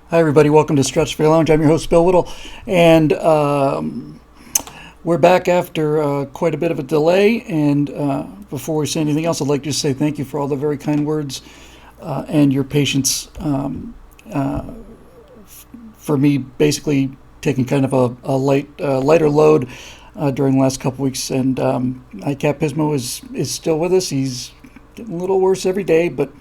Hi, everybody. Welcome to Stratosphere Lounge. I'm your host, Bill Whittle, and we're back after quite a bit of a delay. And before we say anything else, I'd like to just say thank you for all the very kind words and your patience for me basically taking kind of a lighter load during the last couple weeks. And ICAP Pismo is still with us. He's getting a little worse every day, but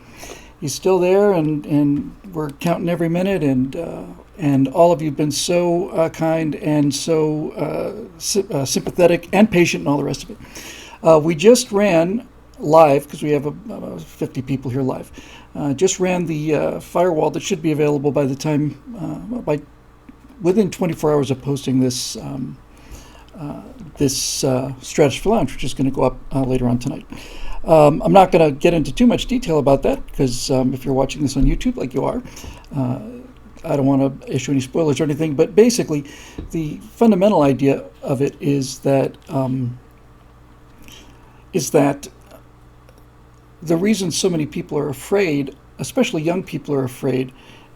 he's still there, and we're counting every minute. And all of you have been so kind and so sympathetic and patient and all the rest of it. We just ran live, because we have 50 people here live. Just ran the firewall that should be available by the time, within 24 hours of posting this Stratosphere Lounge, which is going to go up later on tonight. I'm not going to get into too much detail about that because if you're watching this on YouTube, like you are, I don't want to issue any spoilers or anything. But basically, the fundamental idea of it is that the reason so many people are afraid, especially young people are afraid,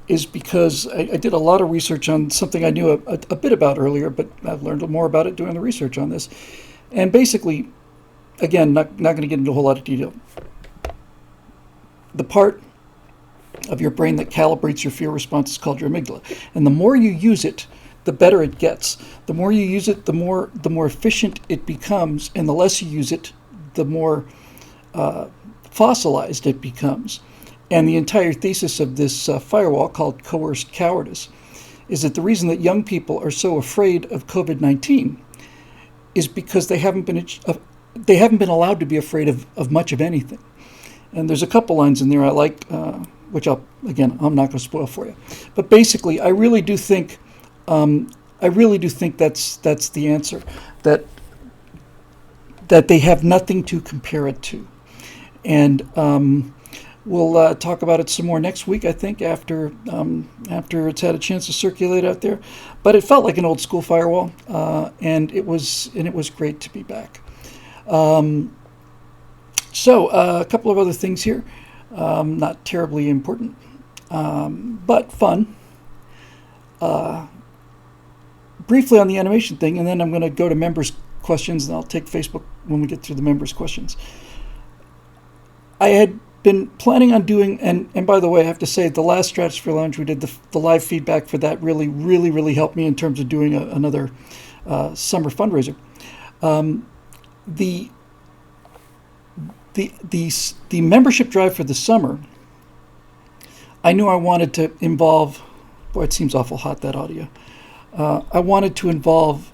is because I did a lot of research on something I knew a bit about earlier, but I've learned more about it doing the research on this. And basically, again, not going to get into a whole lot of detail. The part of your brain that calibrates your fear response is called your amygdala. And the more you use it, the better it gets. The more you use it, the more efficient it becomes. And the less you use it, the more fossilized it becomes. And the entire thesis of this firewall, called coerced cowardice, is that the reason that young people are so afraid of COVID-19 is because they haven't been allowed to be afraid of much of anything. And there's a couple lines in there I like, which I'm not going to spoil for you. But basically, I really do think that's the answer. That they have nothing to compare it to. And we'll talk about it some more next week, I think, after it's had a chance to circulate out there. But it felt like an old school firewall, and it was great to be back. So a couple of other things here, not terribly important, but fun. Briefly on the animation thing, and then I'm going to go to members' questions, and I'll take Facebook when we get through the members' questions. I had been planning on doing, and by the way, I have to say, the last Stratosphere Lounge we did, the live feedback for that really helped me in terms of doing another summer fundraiser. The membership drive for the summer, I knew I wanted to involve, boy, it seems awful hot, that audio. I wanted to involve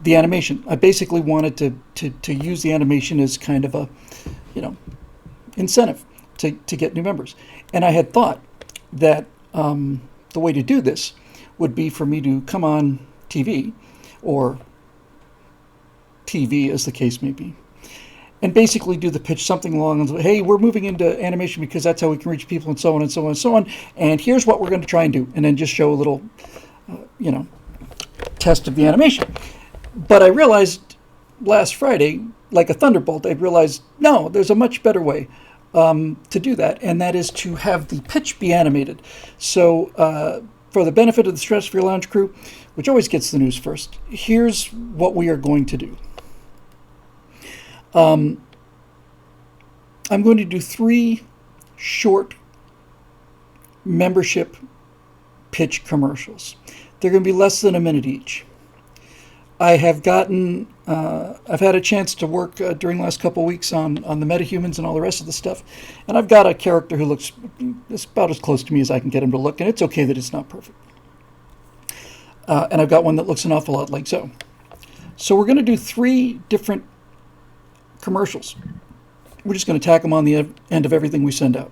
the animation. I basically wanted to use the animation as kind of a, incentive to get new members. And I had thought that the way to do this would be for me to come on TV, or TV as the case may be, and basically do the pitch something along the way, hey, we're moving into animation because that's how we can reach people, and so on and so on and so on, and here's what we're going to try and do, and then just show a little, test of the animation. But I realized last Friday, like a thunderbolt, I realized, no, there's a much better way to do that, and that is to have the pitch be animated. So for the benefit of the Stratosphere Lounge crew, which always gets the news first, here's what we are going to do. I'm going to do 3 short membership pitch commercials. They're going to be less than a minute each. I've had a chance to work during the last couple of weeks on the metahumans and all the rest of the stuff, and I've got a character who looks about as close to me as I can get him to look, and it's okay that it's not perfect. And I've got one that looks an awful lot like so. So we're going to do 3 different commercials. We're just going to tack them on the end of everything we send out.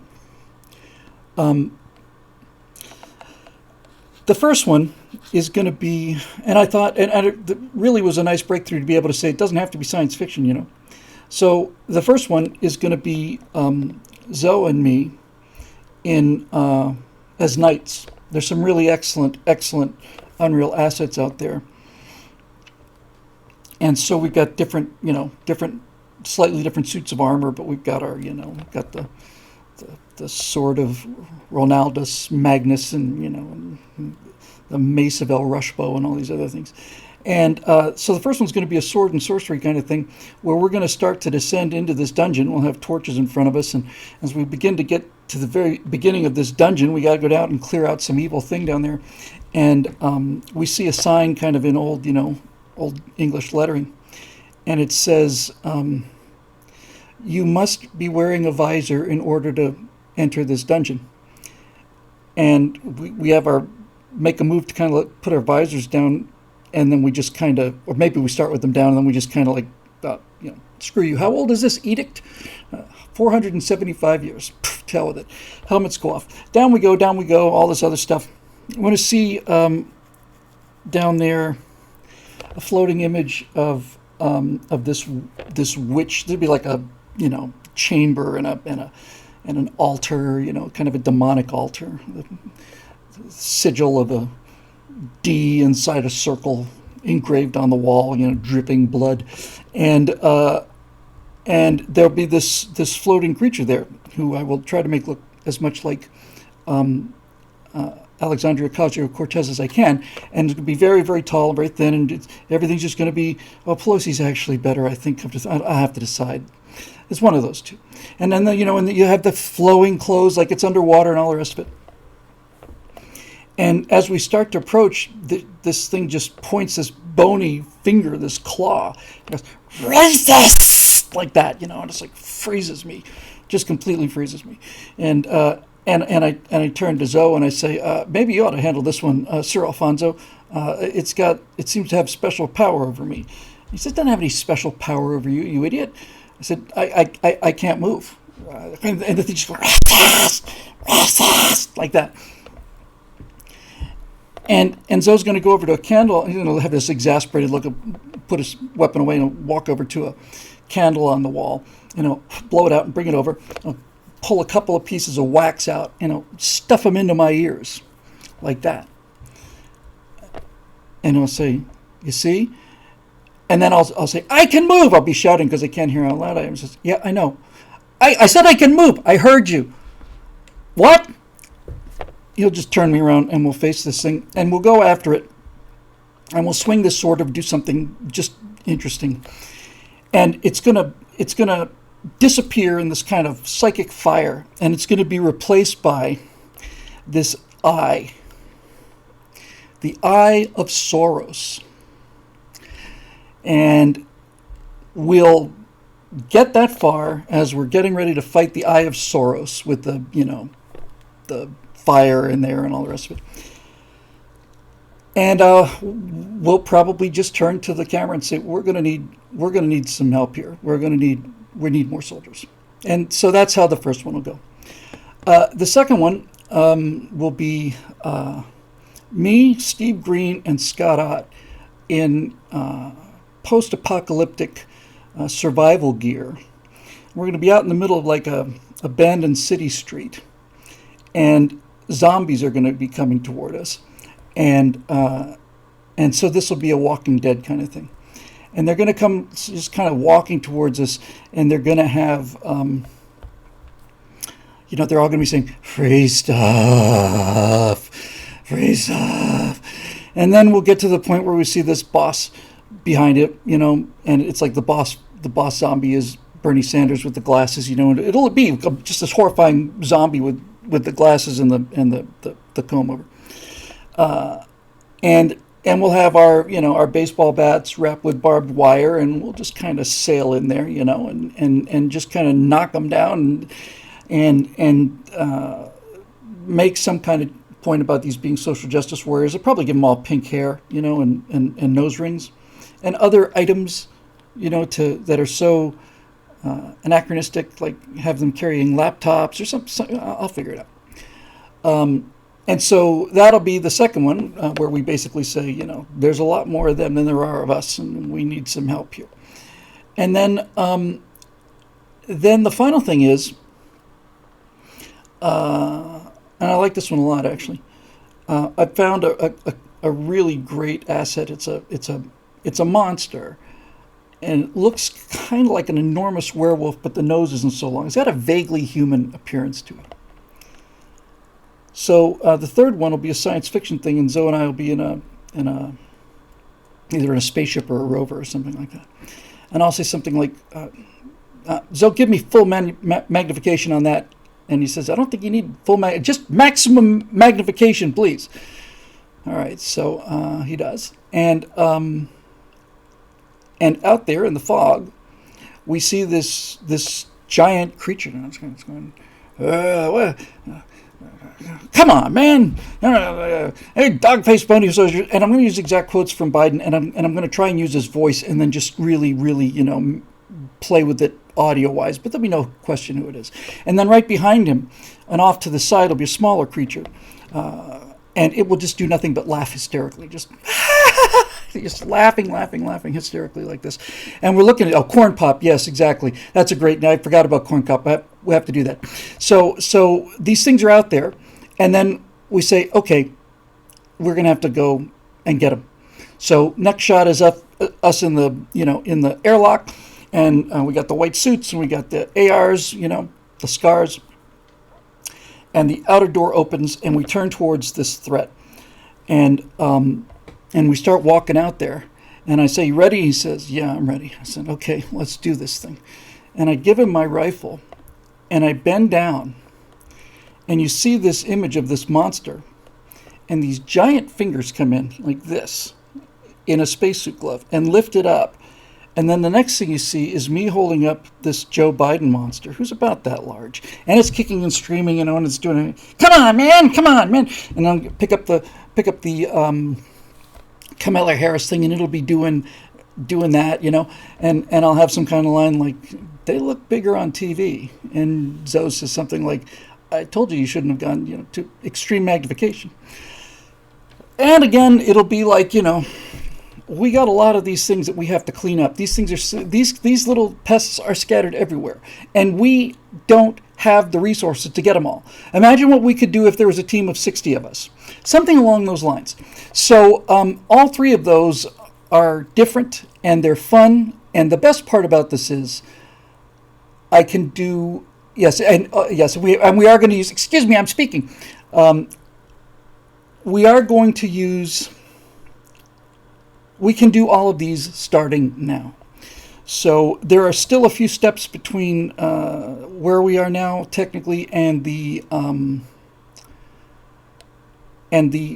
The first one is going to be, and I thought, and it really was a nice breakthrough to be able to say it doesn't have to be science fiction, So the first one is going to be Zoe and me in as knights. There's some really excellent Unreal assets out there. And so we've got different, slightly different suits of armor, but we've got our, got the sword of Ronaldus Magnus, and and the mace of El Rushbo, and all these other things. And so the first one's going to be a sword and sorcery kind of thing, where we're going to start to descend into this dungeon. We'll have torches in front of us, and as we begin to get to the very beginning of this dungeon, we got to go down and clear out some evil thing down there. And we see a sign kind of in old English lettering, and it says, "You must be wearing a visor in order to enter this dungeon." And we have our make a move to kind of put our visors down, and then we just kind of, or maybe we start with them down, and then we just kind of screw you. How old is this edict? 475 years. Pff, to hell with it. Helmets go off. Down we go, all this other stuff. I want to see down there a floating image of this witch. There'd be like a chamber and an altar, kind of a demonic altar. The sigil of a D inside a circle engraved on the wall, dripping blood, and there'll be this floating creature there, who I will try to make look as much like Alexandria Ocasio-Cortez as I can, and it'll be very, very tall, very thin, and everything's just going to be, Pelosi's actually better, I think. I have to decide. It's one of those two. And then and you have the flowing clothes, like it's underwater and all the rest of it. And as we start to approach, this thing just points this bony finger, this claw, goes, "Racist!" like that, and it's like freezes me, just completely freezes me. And I turn to Zoe and I say, maybe you ought to handle this one, Sir Alfonso. It seems to have special power over me. He said, "It doesn't have any special power over you, you idiot." I said, I can't move. And the thing just goes, "Racist! Racist!" like that. And Zoe's going to go over to a candle. He's going to have this exasperated look, put his weapon away, and walk over to a candle on the wall. Blow it out and bring it over. Pull a couple of pieces of wax out. Stuff them into my ears, like that. And I'll say, "You see?" And then I'll say, "I can move." I'll be shouting because I can't hear out loud. I says, "Yeah, I know. I said I can move. I heard you." "What?" He'll just turn me around and we'll face this thing and we'll go after it, and we'll swing this sword or do something just interesting. And it's gonna disappear in this kind of psychic fire, and it's gonna be replaced by this eye. The Eye of Soros. And we'll get that far as we're getting ready to fight the Eye of Soros with the fire in there and all the rest of it. And we'll probably just turn to the camera and say, we're gonna need some help here. We need more soldiers. And so that's how the first one will go. The second one will be me, Steve Green, and Scott Ott in post-apocalyptic survival gear. We're going to be out in the middle of like a abandoned city street, and zombies are going to be coming toward us, and so this will be a Walking Dead kind of thing. And they're going to come just kind of walking towards us, and they're going to have, they're all going to be saying, "Free stuff, free stuff." And then we'll get to the point where we see this boss behind it, and it's like the boss zombie is Bernie Sanders with the glasses, and it'll be just this horrifying zombie with the glasses and the comb over. And we'll have our baseball bats wrapped with barbed wire, and we'll just kind of sail in there, and just kind of knock them down and make some kind of point about these being social justice warriors. I'll probably give them all pink hair, and nose rings and other items, that are so anachronistic, like have them carrying laptops or something. I'll figure it out. And so that'll be the second one, where we basically say, there's a lot more of them than there are of us, and we need some help here. And then the final thing is, and I like this one a lot, actually. I found a really great asset. It's a monster, and it looks kind of like an enormous werewolf, but the nose isn't so long. It's got a vaguely human appearance to it. So the third one will be a science fiction thing, and Zoe and I will be in a either in a spaceship or a rover or something like that. And I'll say something like, Zoe, give me full magnification on that. And he says, I don't think you need full just maximum magnification, please. All right, so he does. And out there in the fog, we see this giant creature. It's going, come on, man! Hey, dog-faced bony soldier. And I'm going to use exact quotes from Biden, and I'm going to try and use his voice, and then just really, really, play with it audio-wise. But there'll be no question who it is. And then right behind him, and off to the side, will be a smaller creature, and it will just do nothing but laugh hysterically, just laughing hysterically like this. And we're looking at corn pop. Yes, exactly. That's a great. I forgot about corn pop. We have to do that. So these things are out there, and then we say, okay, we're gonna have to go and get them. So next shot is us in the in the airlock, and we got the white suits, and we got the ARs, the scars, and the outer door opens, and we turn towards this threat, and we start walking out there. And I say, you ready? He says, yeah, I'm ready. I said, okay, let's do this thing. And I give him my rifle, and I bend down, and you see this image of this monster, and these giant fingers come in like this in a spacesuit glove and lift it up. And then the next thing you see is me holding up this Joe Biden monster, who's about that large, and it's kicking and screaming, and it's doing, come on, man! And I'll pick up the Kamala Harris thing, and it'll be doing that, and I'll have some kind of line like, they look bigger on TV, and Zoe says something like, I told you shouldn't have gone, to extreme magnification. And again, it'll be like, we got a lot of these things that we have to clean up. These things are these little pests are scattered everywhere, and we don't have the resources to get them all. Imagine what we could do if there was a team of 60 of us, something along those lines. So all three of those are different, and they're fun. And the best part about this is, I can do yes, and we are going to use. Excuse me, I'm speaking. We are going to use. We can do all of these starting now. So there are still a few steps between where we are now technically and the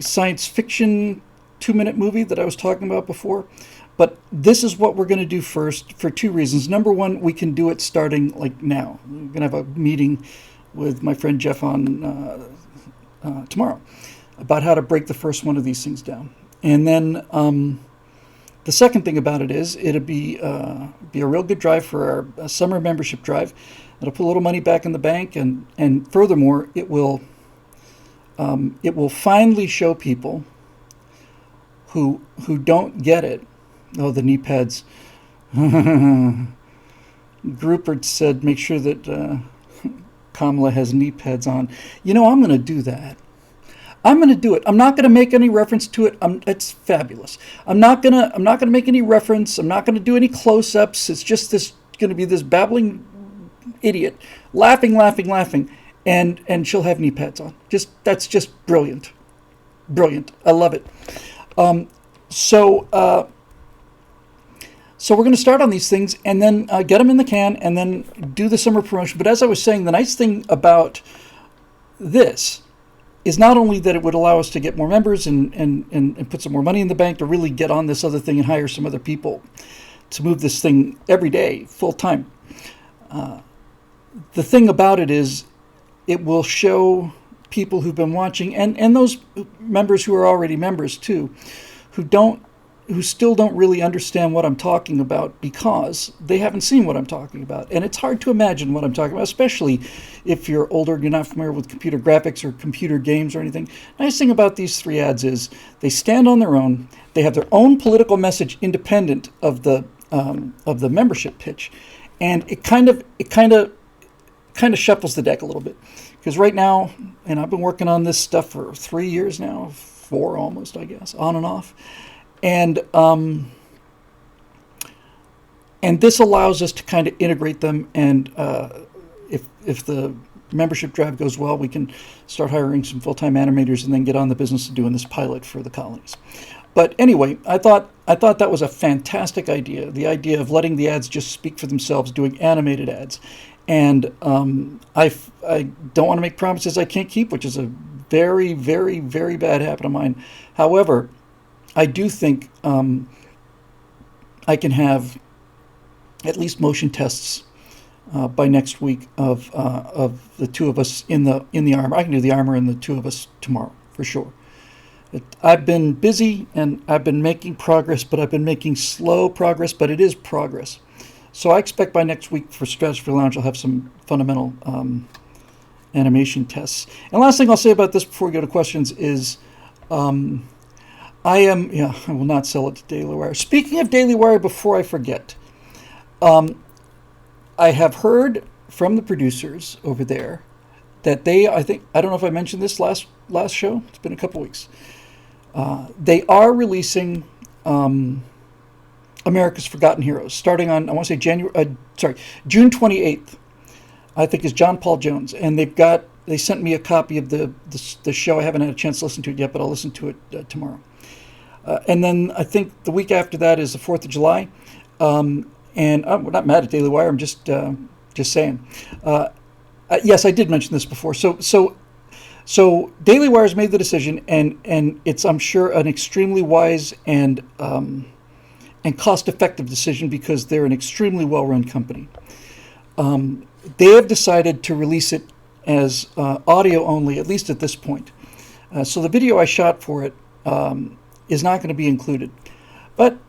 science fiction 2-minute movie that I was talking about before. But this is what we're going to do first for two reasons. Number one, we can do it starting like now. We're going to have a meeting with my friend Jeff on tomorrow about how to break the first one of these things down. And then the second thing about it is it'll be a real good drive for our summer membership drive. It'll put a little money back in the bank, and furthermore, it will finally show people who don't get it. Oh, the knee pads. Rupert said, make sure that Kamala has knee pads on. I'm going to do that. I'm going to do it. I'm not going to make any reference to it. It's fabulous. I'm not going to make any reference. I'm not going to do any close-ups. It's just going to be this babbling idiot laughing, and she'll have knee pads on. That's just brilliant. I love it. So we're going to start on these things and then get them in the can and then do the summer promotion. But as I was saying, the nice thing about this is not only that it would allow us to get more members and put some more money in the bank to really get on this other thing and hire some other people to move this thing every day, full time. The thing about it is it will show people who've been watching and those members who are already members too, who still don't really understand what I'm talking about because they haven't seen what I'm talking about. And it's hard to imagine what I'm talking about, especially if you're older and you're not familiar with computer graphics or computer games or anything. Nice thing about these three ads is they stand on their own. They have their own political message independent of the membership pitch. And it kind of shuffles the deck a little bit. Because right now, and I've been working on this stuff for 3 years now, 4 almost, I guess, on and off. And And this allows us to kind of integrate them, and if the membership drive goes well, we can start hiring some full-time animators and then get on the business of doing this pilot for the colonies. But anyway, I thought that was a fantastic idea, the idea of letting the ads just speak for themselves, doing animated ads. And I don't want to make promises I can't keep, which is a very, very, very bad habit of mine. However, I do think I can have at least motion tests by next week of the two of us in the armor. I can do the armor and the two of us tomorrow for sure. I've been busy and I've been making progress, but I've been making slow progress, but it is progress. So I expect by next week for Stratosphere Lounge I'll have some fundamental animation tests. And last thing I'll say about this before we go to questions is I will not sell it to Daily Wire. Speaking of Daily Wire, before I forget, I have heard from the producers over there that I don't know if I mentioned this last show. It's been a couple weeks. They are releasing America's Forgotten Heroes starting on, I want to say June 28th. I think is John Paul Jones, and they sent me a copy of the show. I haven't had a chance to listen to it yet, but I'll listen to it tomorrow. And then I think the week after that is the 4th of July. And we're not mad at Daily Wire. I'm just saying. Yes, I did mention this before. So Daily Wire has made the decision, and it's, I'm sure, an extremely wise and cost-effective decision because they're an extremely well-run company. They have decided to release it as audio only, at least at this point. So the video I shot for it is not going to be included. But,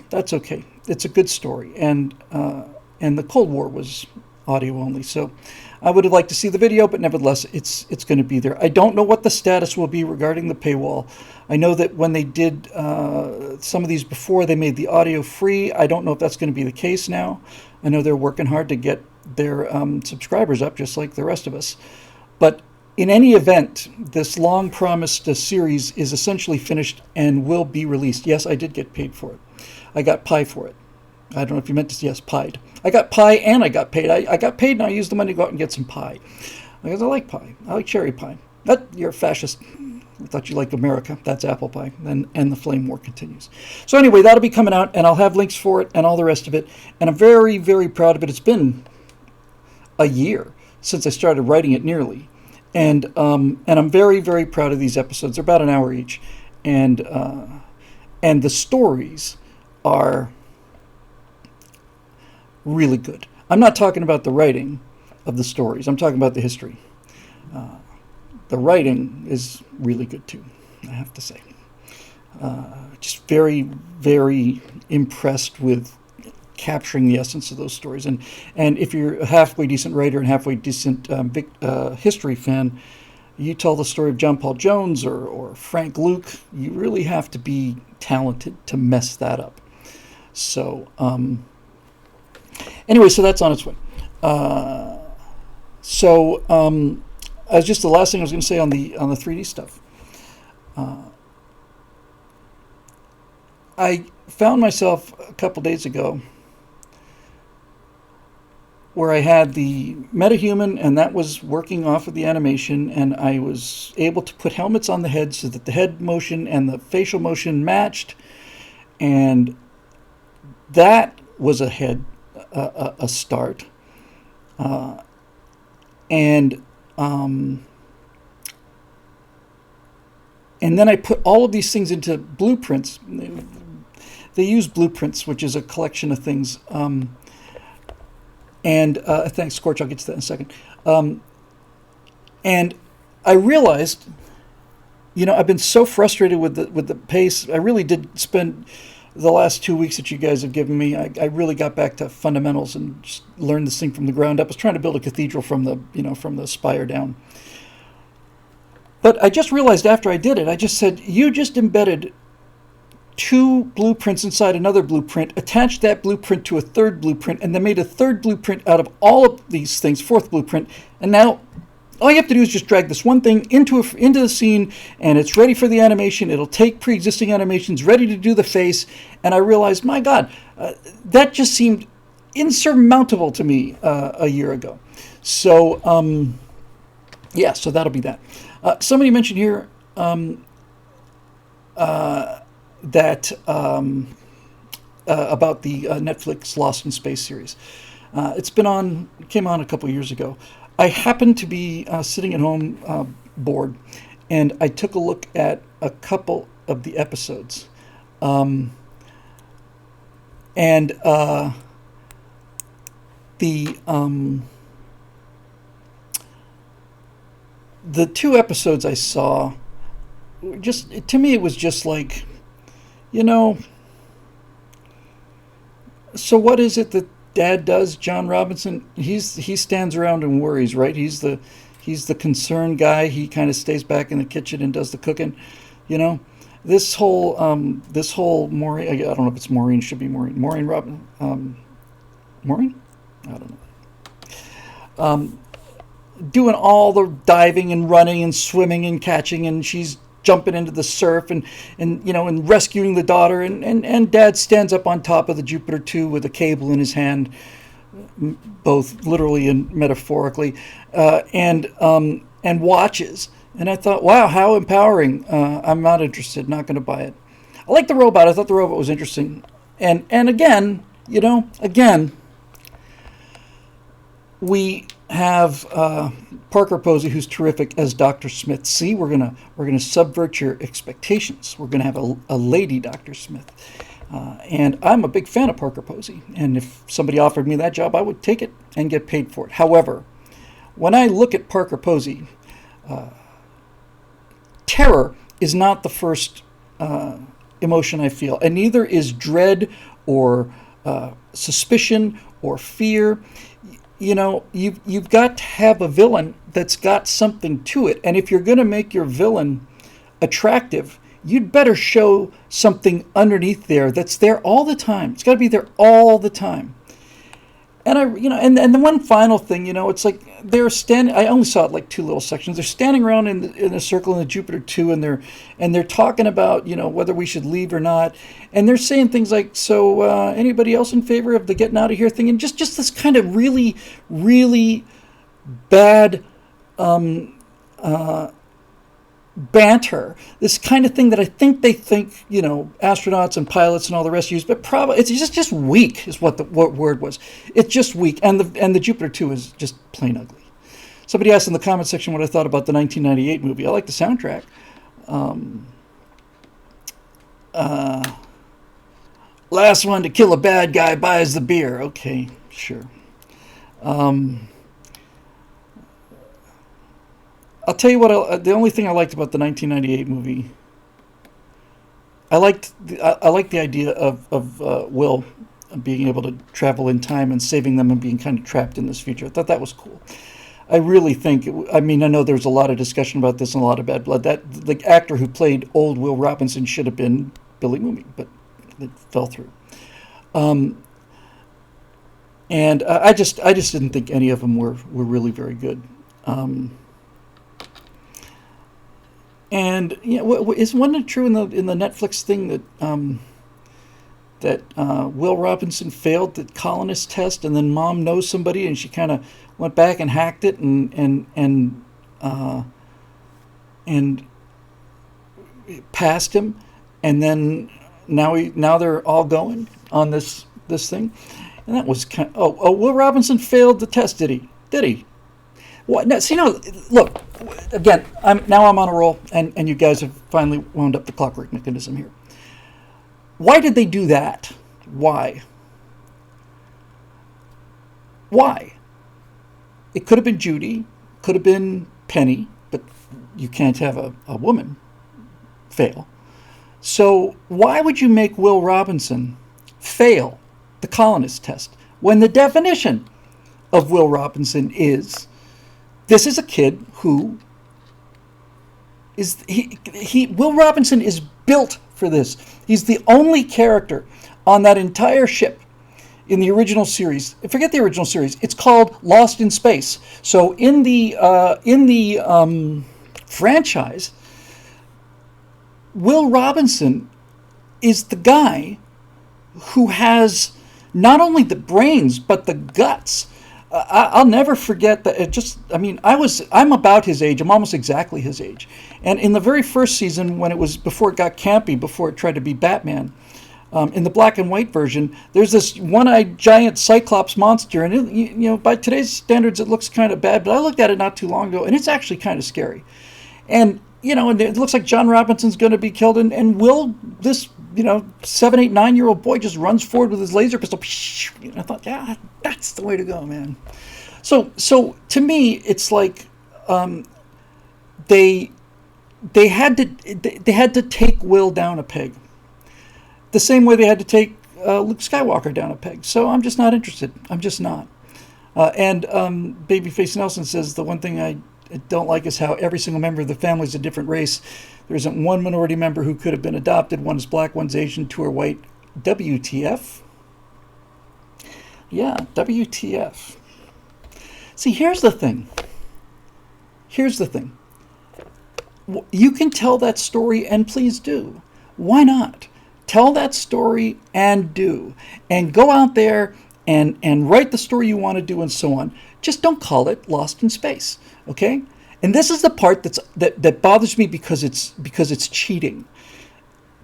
that's okay. It's a good story. And the Cold War was audio only. So I would have liked to see the video, but nevertheless, it's going to be there. I don't know what the status will be regarding the paywall. I know that when they did some of these before, they made the audio free. I don't know if that's going to be the case now. I know they're working hard to get their subscribers up, just like the rest of us. But in any event, this long-promised series is essentially finished and will be released. Yes, I did get paid for it. I got pie for it. I don't know if you meant to, yes, pied. I got pie and I got paid. I got paid and I used the money to go out and get some pie. Because I like pie. I like cherry pie. You're a fascist. I thought you liked America. That's apple pie. And the flame war continues. So anyway, that'll be coming out, and I'll have links for it and all the rest of it. And I'm very, very proud of it. It's been a year since I started writing it, nearly. And I'm very, very proud of these episodes. They're about an hour each. And the stories are really good. I'm not talking about the writing of the stories. I'm talking about the history. The writing is really good too, I have to say. Just very, very impressed with capturing the essence of those stories. And if you're a halfway decent writer and halfway decent history fan, you tell the story of John Paul Jones or Frank Luke, you really have to be talented to mess that up. So anyway, so that's on its way. As just the last thing I was going to say on the 3D stuff. I found myself a couple days ago where I had the MetaHuman, and that was working off of the animation, and I was able to put helmets on the head so that the head motion and the facial motion matched, and that was a start. And then I put all of these things into blueprints. They use blueprints, which is a collection of things. Thanks, Scorch. I'll get to that in a second. And I realized, I've been so frustrated with the pace. I really did spend the last 2 weeks that you guys have given me. I really got back to fundamentals and just learned this thing from the ground up. I was trying to build a cathedral from the spire down. But I just realized after I did it, I just said, you just embedded 2 blueprints inside another blueprint, attached that blueprint to a third blueprint, and then made a third blueprint out of all of these things, 4th blueprint. And now all you have to do is just drag this one thing into the scene, and it's ready for the animation. It'll take pre-existing animations, ready to do the face. And I realized, my God, that just seemed insurmountable to me a year ago. So yeah, so that'll be that. Somebody mentioned here that about the Netflix Lost in Space series. Came on a couple years ago. I happened to be sitting at home bored, and I took a look at a couple of the episodes. And the two episodes I saw, just to me, it was just like, you know, so what is it that Dad does? John Robinson, he stands around and worries, right? He's the concerned guy. He kind of stays back in the kitchen and does the cooking, you know. This whole Maureen, I don't know if it's Maureen, should be Maureen Robin, Maureen, I don't know. Doing all the diving and running and swimming and catching, and she's jumping into the surf and rescuing the daughter, and Dad stands up on top of the Jupiter 2 with a cable in his hand, both literally and metaphorically, and watches. And I thought, wow, how empowering. I'm not interested, not going to buy it. I like the robot. I thought the robot was interesting. And again, we have Parker Posey, who's terrific as Dr. Smith. See, we're gonna subvert your expectations. We're gonna have a lady Dr. Smith, and I'm a big fan of Parker Posey. And if somebody offered me that job, I would take it and get paid for it. However, when I look at Parker Posey, terror is not the first emotion I feel, and neither is dread or suspicion or fear. You know, you've got to have a villain that's got something to it, and if you're going to make your villain attractive, you'd better show something underneath there that's there all the time. It's got to be there all the time. And and the one final thing, it's like they're standing. I only saw it like two little sections. They're standing around in a circle in the Jupiter 2, and they're talking about whether we should leave or not. And they're saying things like, "So anybody else in favor of the getting out of here thing?" And just this kind of really, really bad banter, this kind of thing that I think they think astronauts and pilots and all the rest use, but probably it's just weak is what word was. It's just weak, and the Jupiter 2 is just plain ugly. Somebody asked in the comment section what I thought about the 1998 movie. I like the soundtrack. Last one to kill a bad guy buys the beer. Okay, sure. I'll tell you what. The only thing I liked about the 1998 movie, I liked the idea of Will being able to travel in time and saving them and being kind of trapped in this future. I thought that was cool. I really think. I know there's a lot of discussion about this and a lot of bad blood. That the actor who played old Will Robinson should have been Billy Mooney, but it fell through. And I just didn't think any of them were really very good. And wasn't it true in the Netflix thing that Will Robinson failed the colonist test, and then Mom knows somebody, and she kind of went back and hacked it and passed him, and then now they're all going on this thing, and that was Will Robinson failed the test, did he? What? No, see, no. Look, again. I'm on a roll, and you guys have finally wound up the clockwork mechanism here. Why did they do that? Why? It could have been Judy, could have been Penny, but you can't have a woman fail. So why would you make Will Robinson fail the colonist test when the definition of Will Robinson is? This is a kid who is Will Robinson is built for this. He's the only character on that entire ship in the original series. Forget the original series. It's called Lost in Space. So in the franchise, Will Robinson is the guy who has not only the brains but the guts. I'll never forget that. It just, I mean, I'm about his age. I'm almost exactly his age. And in the very first season, when it was before it got campy, before it tried to be Batman, in the black and white version, there's this one-eyed giant Cyclops monster, and by today's standards, it looks kind of bad. But I looked at it not too long ago, and it's actually kind of scary. And and it looks like John Robinson's going to be killed, and will this 7, 8, 9-year-old boy just runs forward with his laser pistol. I thought, yeah, that's the way to go, man. So to me, it's like they had to take Will down a peg, the same way they had to take Luke Skywalker down a peg. So I'm just not interested. I'm just not. And Babyface Nelson says the one thing I don't like is how every single member of the family is a different race. There isn't one minority member who could have been adopted. One is black, one's Asian, two are white. WTF? Yeah, WTF. See, here's the thing. You can tell that story, and please do. Why not? Tell that story and do. And go out there and write the story you want to do and so on. Just don't call it Lost in Space, okay? And this is the part that bothers me because it's cheating.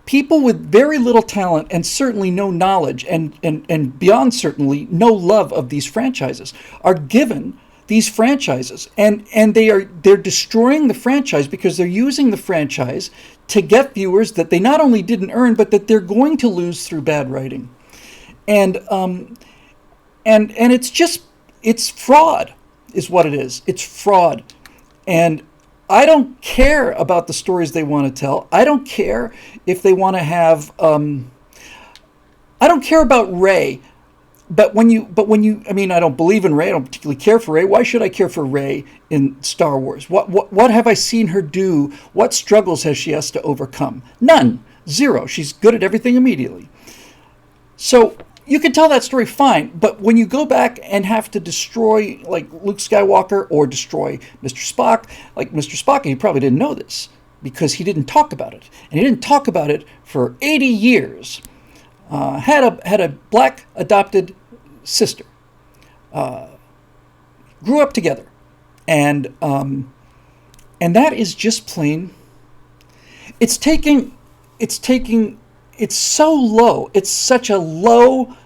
People with very little talent and certainly no knowledge and beyond certainly no love of these franchises are given these franchises, and they're destroying the franchise because they're using the franchise to get viewers that they not only didn't earn but that they're going to lose through bad writing. And it's fraud is what it is. It's fraud. And I don't care about the stories they want to tell. I don't care if they want to have I don't care about Rey. But when you I mean, I don't believe in Rey. I don't particularly care for Rey. Why should I care for Rey in Star Wars? What have I seen her do? What struggles has she has to overcome? None. Zero. She's good at everything immediately. So you can tell that story fine, but when you go back and have to destroy like Luke Skywalker or destroy Mr. Spock, like Mr. Spock, he probably didn't know this because he didn't talk about it, and he didn't talk about it for 80 years. Had a black adopted sister, grew up together, and that is just plain. It's so low. It's such a low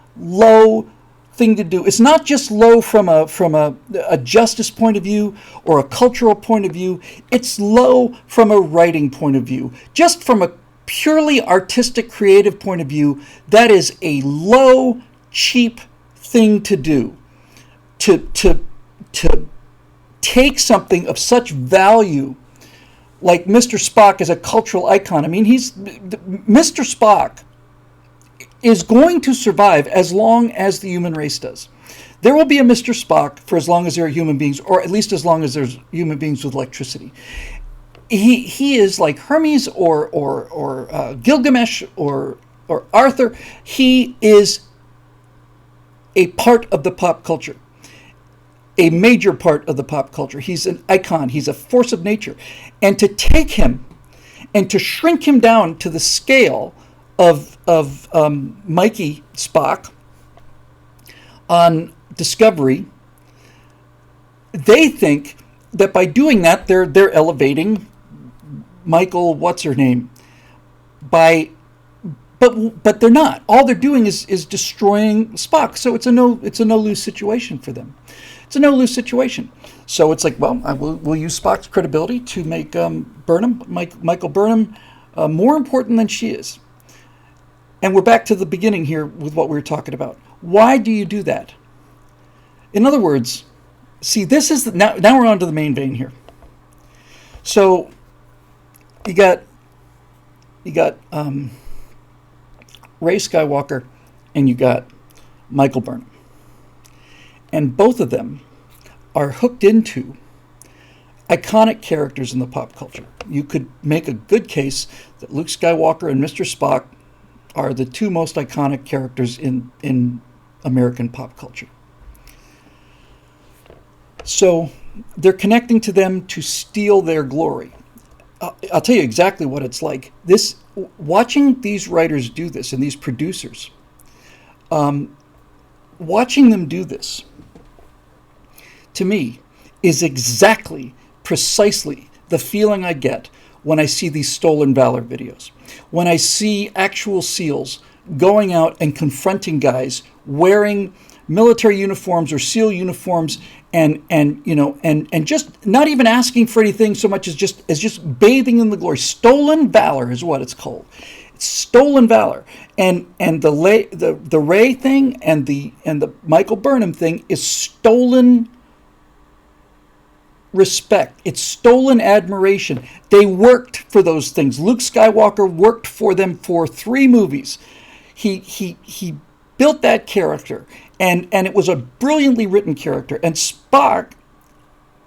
thing to do. It's not just low from a justice point of view or a cultural point of view. It's low from a writing point of view. Just from a purely artistic, creative point of view, that is a low, cheap thing to do. To take something of such value like Mr. Spock as a cultural icon. I mean, Mr. Spock is going to survive as long as the human race does. There will be a Mr. Spock for as long as there are human beings, or at least as long as there's human beings with electricity. He is like Hermes or Gilgamesh or Arthur. He is a part of the pop culture. A major part of the pop culture. He's an icon. He's a force of nature. And to take him and to shrink him down to the scale of Mikey Spock on Discovery, they think that by doing that they're elevating Michael, what's her name, but they're not. All they're doing is destroying Spock. So it's a no lose situation for them. It's a no-lose situation. So it's like, well, we'll use Spock's credibility to make Michael Burnham, more important than she is. And we're back to the beginning here with what we were talking about. Why do you do that? In other words, see, this is now we're on to the main vein here. So you got Rey Skywalker and you got Michael Burnham. And both of them are hooked into iconic characters in the pop culture. You could make a good case that Luke Skywalker and Mr. Spock are the two most iconic characters in American pop culture. So they're connecting to them to steal their glory. I'll tell you exactly what it's like. Watching these writers do this and these producers, watching them do this, to me, is exactly, precisely the feeling I get when I see these stolen valor videos. When I see actual SEALs going out and confronting guys wearing military uniforms or SEAL uniforms and just not even asking for anything so much as just bathing in the glory. Stolen valor is what it's called. It's stolen valor. And the Ray thing and the Michael Burnham thing is stolen respect. It's stolen admiration. They worked for those things. Luke Skywalker worked for them for 3 movies. He built that character, and it was a brilliantly written character. And Spock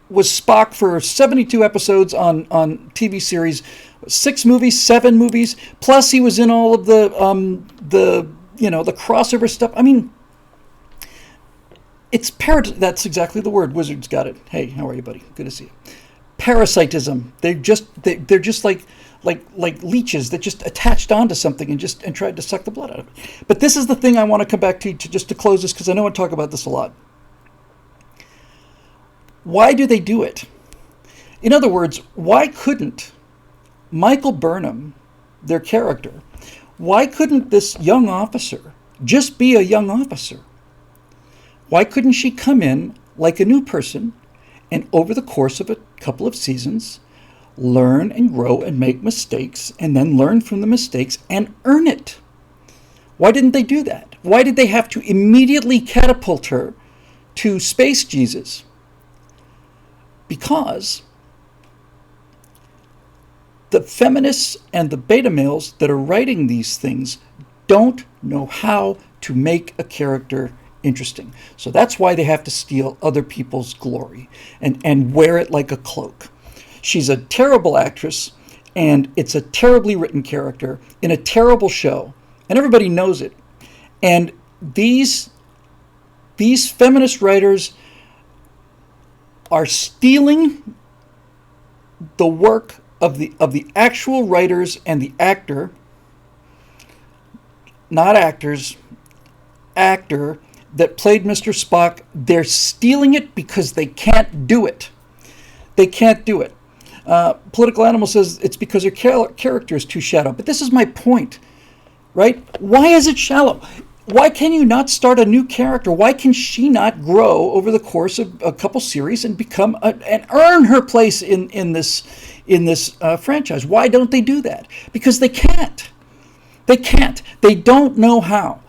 was Spock for 72 episodes on TV series, 6 movies, 7 movies. Plus, he was in all of the crossover stuff. I mean, it's that's exactly the word. Wizards got it. Hey, how are you, buddy? Good to see you. Parasitism. They're just like leeches that just attached onto something and tried to suck the blood out of it. But this is the thing I want to come back to just to close this, because I know I talk about this a lot. Why do they do it? In other words, why couldn't Michael Burnham, their character, why couldn't this young officer just be a young officer? Why couldn't she come in like a new person and over the course of a couple of seasons learn and grow and make mistakes and then learn from the mistakes and earn it? Why didn't they do that? Why did they have to immediately catapult her to Space Jesus? Because the feminists and the beta males that are writing these things don't know how to make a character interesting. So that's why they have to steal other people's glory and wear it like a cloak. She's a terrible actress, and it's a terribly written character in a terrible show, and everybody knows it. And these feminist writers are stealing the work of the actual writers and the actor, not actors, actor that played Mr. Spock. They're stealing it because they can't do it. They can't do it. Political Animal says it's because her character is too shallow. But this is my point, right? Why is it shallow? Why can you not start a new character? Why can she not grow over the course of a couple series and become and earn her place in this franchise? Why don't they do that? Because they can't. They can't. They don't know how.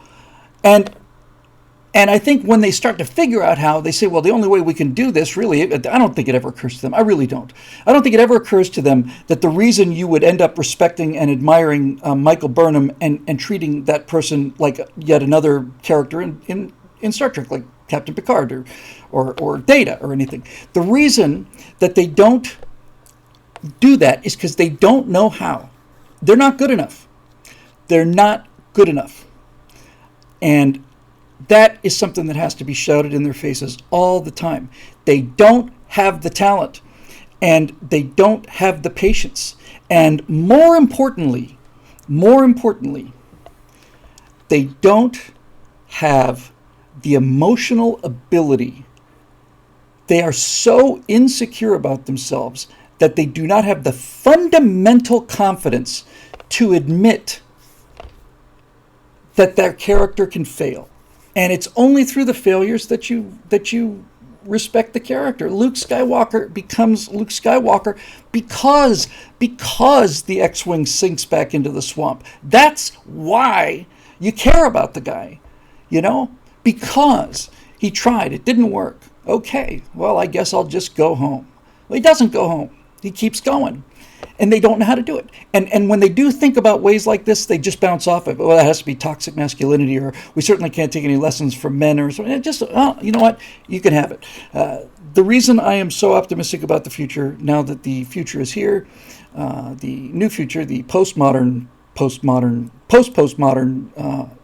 And I think when they start to figure out how, they say, well, the only way we can do this, really, I don't think it ever occurs to them. I really don't. I don't think it ever occurs to them that the reason you would end up respecting and admiring Michael Burnham and treating that person like yet another character in Star Trek, like Captain Picard or Data or anything. The reason that they don't do that is because they don't know how. They're not good enough. They're not good enough. And that is something that has to be shouted in their faces all the time. They don't have the talent, and they don't have the patience. And more importantly, they don't have the emotional ability. They are so insecure about themselves that they do not have the fundamental confidence to admit that their character can fail. And it's only through the failures that you respect the character. Luke Skywalker becomes Luke Skywalker because the X-Wing sinks back into the swamp. That's why you care about the guy, because he tried. It didn't work. Okay, well, I guess I'll just go home. Well, he doesn't go home. He keeps going. And they don't know how to do it. And when they do think about ways like this, they just bounce off of it. Well, that has to be toxic masculinity, or we certainly can't take any lessons from men, or something. You know what? You can have it. The reason I am so optimistic about the future, now that the future is here, the new future, the postmodern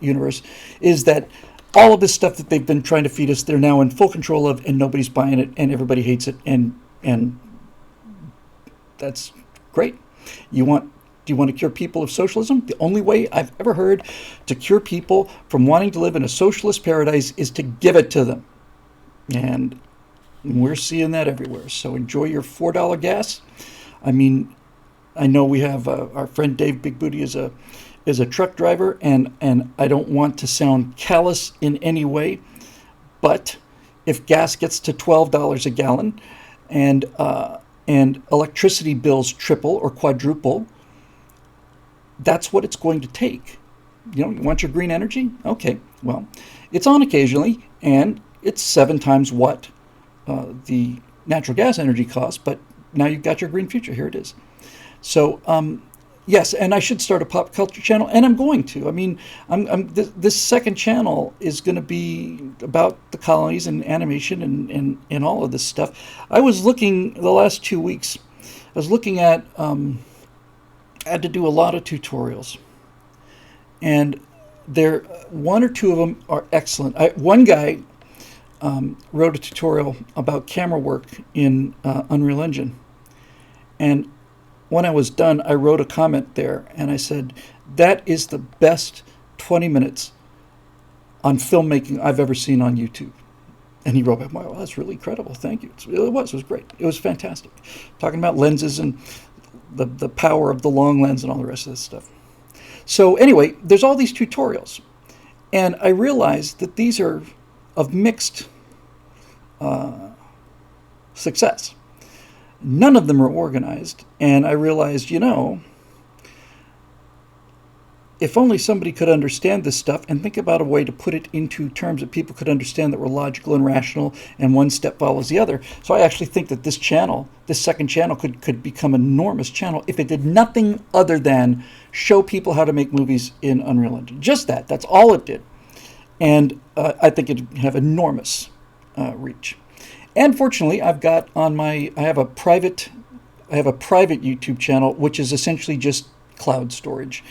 universe, is that all of this stuff that they've been trying to feed us, they're now in full control of, and nobody's buying it, and everybody hates it, and that's great. You want Do you want to cure people of socialism? The only way I've ever heard to cure people from wanting to live in a socialist paradise is to give it to them. And we're seeing that everywhere. So enjoy your $4 gas. I mean, I know we have our friend Dave Big Booty is a truck driver, and I don't want to sound callous in any way, but if gas gets to $12 a gallon and electricity bills triple or quadruple, that's what it's going to take. You want your green energy? Okay, well, it's on occasionally, and it's 7 times what the natural gas energy costs, but now you've got your green future. Here it is. So, yes, and I should start a pop culture channel, and I'm going to. I mean, this second channel is going to be about the colonies and animation and all of this stuff. I was looking the last 2 weeks. I was looking at. I had to do a lot of tutorials, and there 1 or 2 of them are excellent. One guy wrote a tutorial about camera work in Unreal Engine, and when I was done, I wrote a comment there, and I said, that is the best 20 minutes on filmmaking I've ever seen on YouTube. And he wrote back, wow, that's really incredible. Thank you. It was great. It was fantastic. Talking about lenses and the power of the long lens and all the rest of this stuff. So anyway, there's all these tutorials. And I realized that these are of mixed success. None of them are organized. And I realized, if only somebody could understand this stuff and think about a way to put it into terms that people could understand that were logical and rational, and one step follows the other. So I actually think that this channel, this second channel, could become an enormous channel if it did nothing other than show people how to make movies in Unreal Engine. Just that. That's all it did. And I think it'd have enormous reach. And fortunately, I have a private YouTube channel, which is essentially just cloud storage.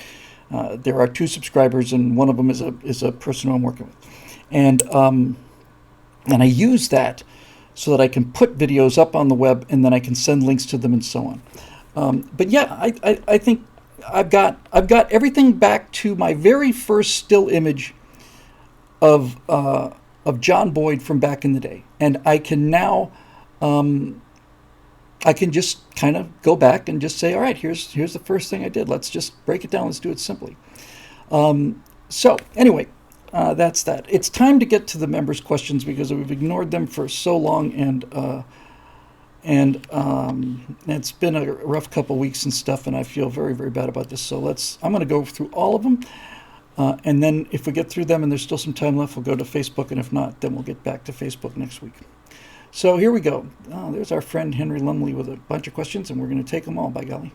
There are 2 subscribers, and one of them is a person who I'm working with, and I use that so that I can put videos up on the web, and then I can send links to them and so on. But yeah, I think I've got everything back to my very first still image of John Boyd from back in the day, and I can now. I can just kind of go back and just say, all right, here's the first thing I did. Let's just break it down. Let's do it simply. So anyway, that's that. It's time to get to the members' questions because we've ignored them for so long, and it's been a rough couple weeks and stuff, and I feel very, very bad about this. So I'm going to go through all of them, and then if we get through them and there's still some time left, we'll go to Facebook, and if not, then we'll get back to Facebook next week. So here we go. Oh, there's our friend Henry Lumley with a bunch of questions, and we're going to take them all, by golly.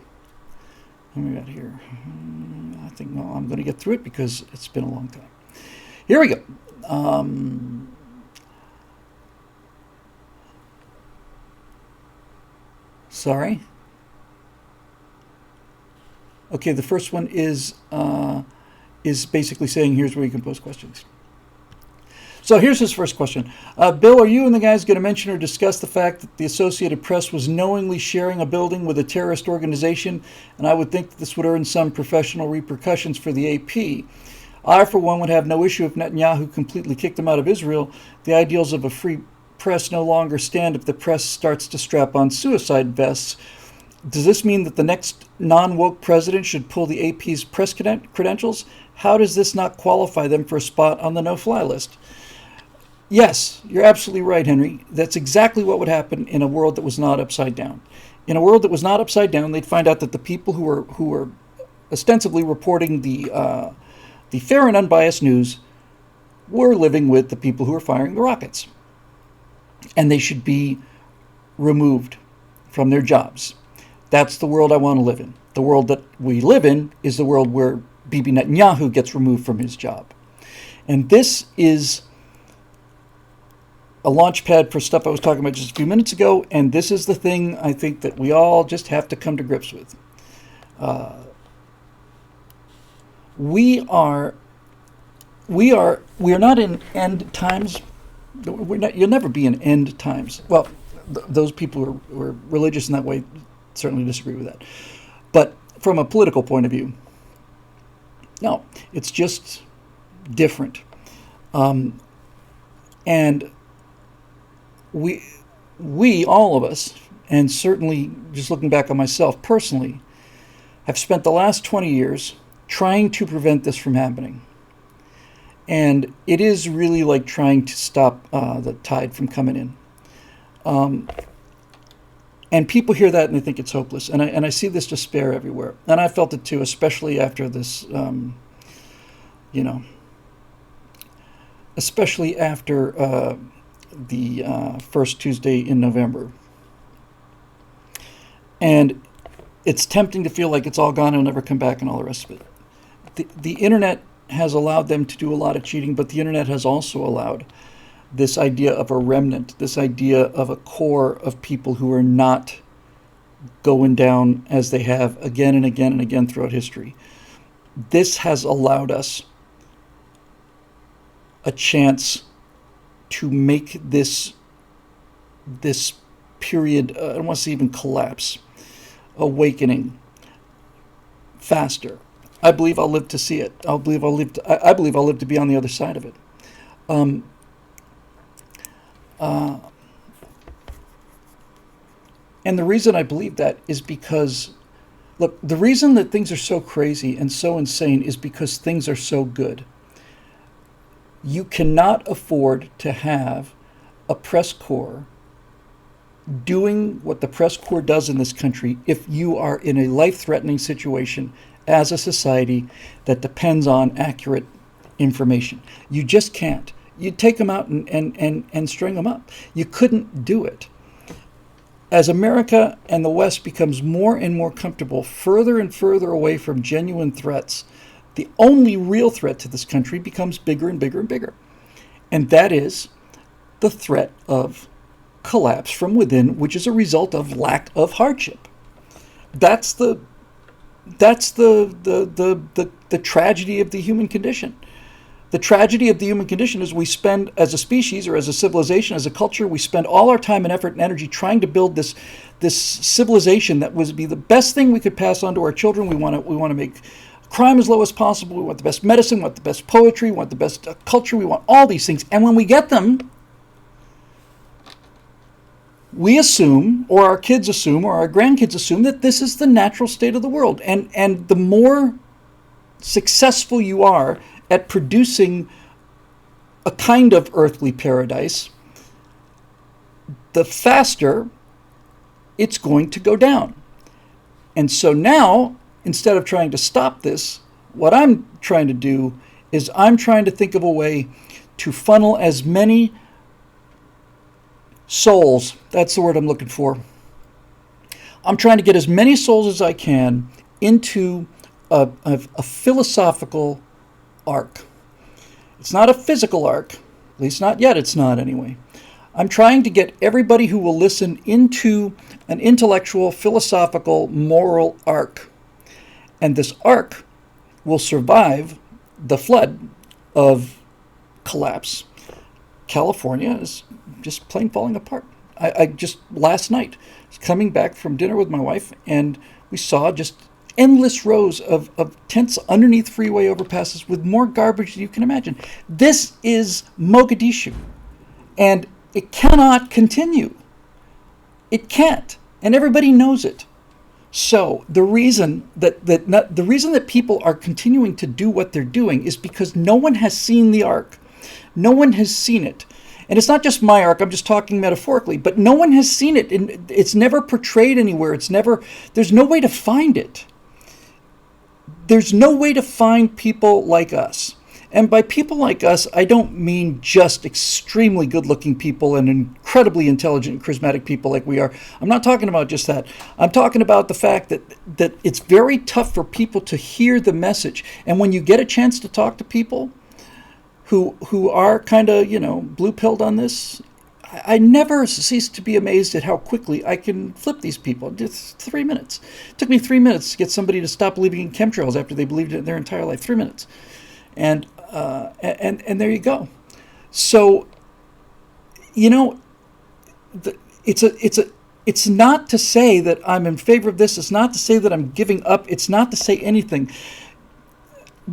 What we got here? I think, well, I'm going to get through it because it's been a long time. Here we go. Sorry. Okay, the first one is basically saying here's where you can post questions. So here's his first question. Bill, are you and the guys going to mention or discuss the fact that the Associated Press was knowingly sharing a building with a terrorist organization? And I would think that this would earn some professional repercussions for the AP. I, for one, would have no issue if Netanyahu completely kicked them out of Israel. The ideals of a free press no longer stand if the press starts to strap on suicide vests. Does this mean that the next non-woke president should pull the AP's press credentials? How does this not qualify them for a spot on the no-fly list? Yes, you're absolutely right, Henry. That's exactly what would happen in a world that was not upside down. In a world that was not upside down, they'd find out that the people who were ostensibly reporting the fair and unbiased news were living with the people who were firing the rockets. And they should be removed from their jobs. That's the world I want to live in. The world that we live in is the world where Bibi Netanyahu gets removed from his job. And this is a launch pad for stuff I was talking about just a few minutes ago, and this is the thing I think that we all just have to come to grips with. We are not in end times. You'll never be in end times. Well, those people who are religious in that way certainly disagree with that. But from a political point of view. No, it's just different. And we, all of us, and certainly just looking back on myself personally, have spent the last 20 years trying to prevent this from happening. And it is really like trying to stop the tide from coming in. And people hear that and they think it's hopeless. And I see this despair everywhere. And I felt it too, especially after this, especially after the first Tuesday in November. And it's tempting to feel like it's all gone and it'll never come back and all the rest of it. The internet has allowed them to do a lot of cheating, but the internet has also allowed this idea of a remnant, this idea of a core of people who are not going down as they have again and again and again throughout history. This has allowed us a chance to make this period, I don't want to say even collapse, awakening faster. I believe I'll live to see it. I believe I'll live to be on the other side of it. And the reason I believe that is because, look, the reason that things are so crazy and so insane is because things are so good. You cannot afford to have a press corps doing what the press corps does in this country if you are in a life-threatening situation as a society that depends on accurate information. You just can't. You take them out and string them up. You couldn't do it. As America and the West becomes more and more comfortable, further and further away from genuine threats, the only real threat to this country becomes bigger and bigger and bigger. And that is the threat of collapse from within, which is a result of lack of hardship. That's the tragedy of the human condition. The tragedy of the human condition is we spend, as a species or as a civilization, as a culture, we spend all our time and effort and energy trying to build this civilization that would be the best thing we could pass on to our children. We want to make crime as low as possible. We want the best medicine, we want the best poetry, we want the best culture, we want all these things. And when we get them, we assume, or our kids assume, or our grandkids assume that this is the natural state of the world. And the more successful you are at producing a kind of earthly paradise, the faster it's going to go down. And so now, instead of trying to stop this, what I'm trying to do is I'm trying to think of a way to funnel as many souls, that's the word I'm looking for. I'm trying to get as many souls as I can into a philosophical arc. It's not a physical arc, at least not yet, it's not anyway. I'm trying to get everybody who will listen into an intellectual, philosophical, moral arc. And this arc will survive the flood of collapse. California is just plain falling apart. I just last night was coming back from dinner with my wife, and we saw just endless rows of tents underneath freeway overpasses with more garbage than you can imagine. This is Mogadishu, and it cannot continue. It can't, and everybody knows it. So the reason that people are continuing to do what they're doing is because no one has seen the arc. No one has seen it. And it's not just my arc, I'm just talking metaphorically, but no one has seen it. And it's never portrayed anywhere. There's no way to find it. There's no way to find people like us. And by people like us, I don't mean just extremely good-looking people and incredibly intelligent and charismatic people like we are. I'm not talking about just that. I'm talking about the fact that it's very tough for people to hear the message. And when you get a chance to talk to people who are kind of, blue-pilled on this, I never cease to be amazed at how quickly I can flip these people. Just 3 minutes. It took me 3 minutes to get somebody to stop believing in chemtrails after they believed it their entire life. 3 minutes. And there you go. So, it's It's not to say that I'm in favor of this. It's not to say that I'm giving up. It's not to say anything.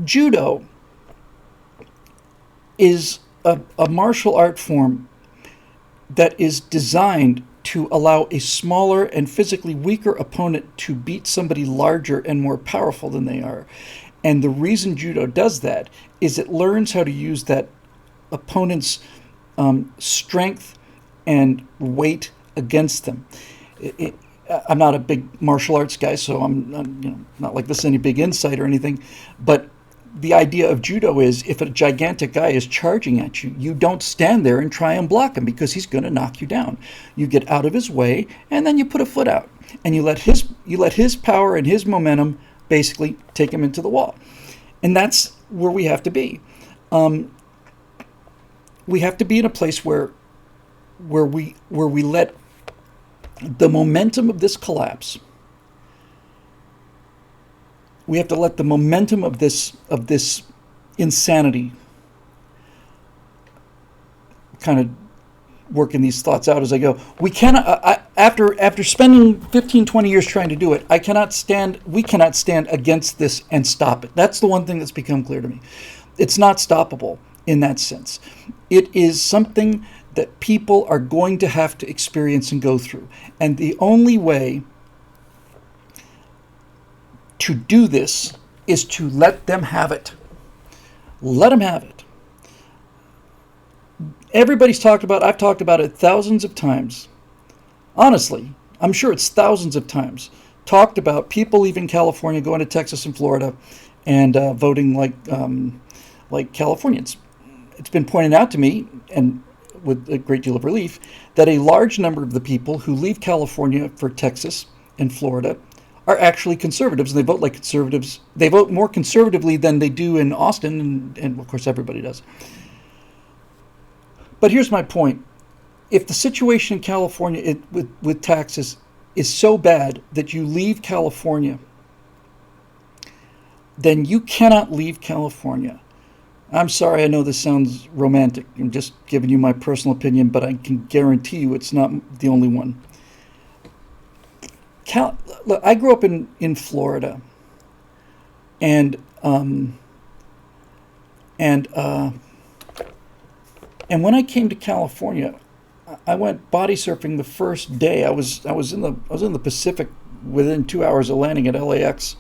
Judo is a martial art form that is designed to allow a smaller and physically weaker opponent to beat somebody larger and more powerful than they are. And the reason judo does that is it learns how to use that opponent's strength and weight against them. I'm not a big martial arts guy, so I'm not like this is any big insight or anything, but the idea of judo is if a gigantic guy is charging at you, you don't stand there and try and block him because he's going to knock you down. You get out of his way and then you put a foot out and you let his power and his momentum basically take him into the wall. And that's where we have to be. We have to be in a place where we let the momentum of this collapse. We have to let the momentum of this insanity kind of working these thoughts out as I go. We cannot, after spending 15, 20 years trying to do it, we cannot stand against this and stop it. That's the one thing that's become clear to me. It's not stoppable in that sense. It is something that people are going to have to experience and go through. And the only way to do this is to let them have it. Let them have it. Everybody's talked about, I've talked about it thousands of times. Honestly, I'm sure it's thousands of times. Talked about people leaving California, going to Texas and Florida, and voting like Californians. It's been pointed out to me, and with a great deal of relief, that a large number of the people who leave California for Texas and Florida are actually conservatives, and they vote like conservatives. They vote more conservatively than they do in Austin, and of course everybody does. But here's my point. If the situation in California with taxes is so bad that you leave California, then you cannot leave California. I'm sorry, I know this sounds romantic. I'm just giving you my personal opinion, but I can guarantee you it's not the only one. Look, I grew up in Florida, and when I came to California, I went body surfing the first day. I was in the Pacific within 2 hours of landing at LAX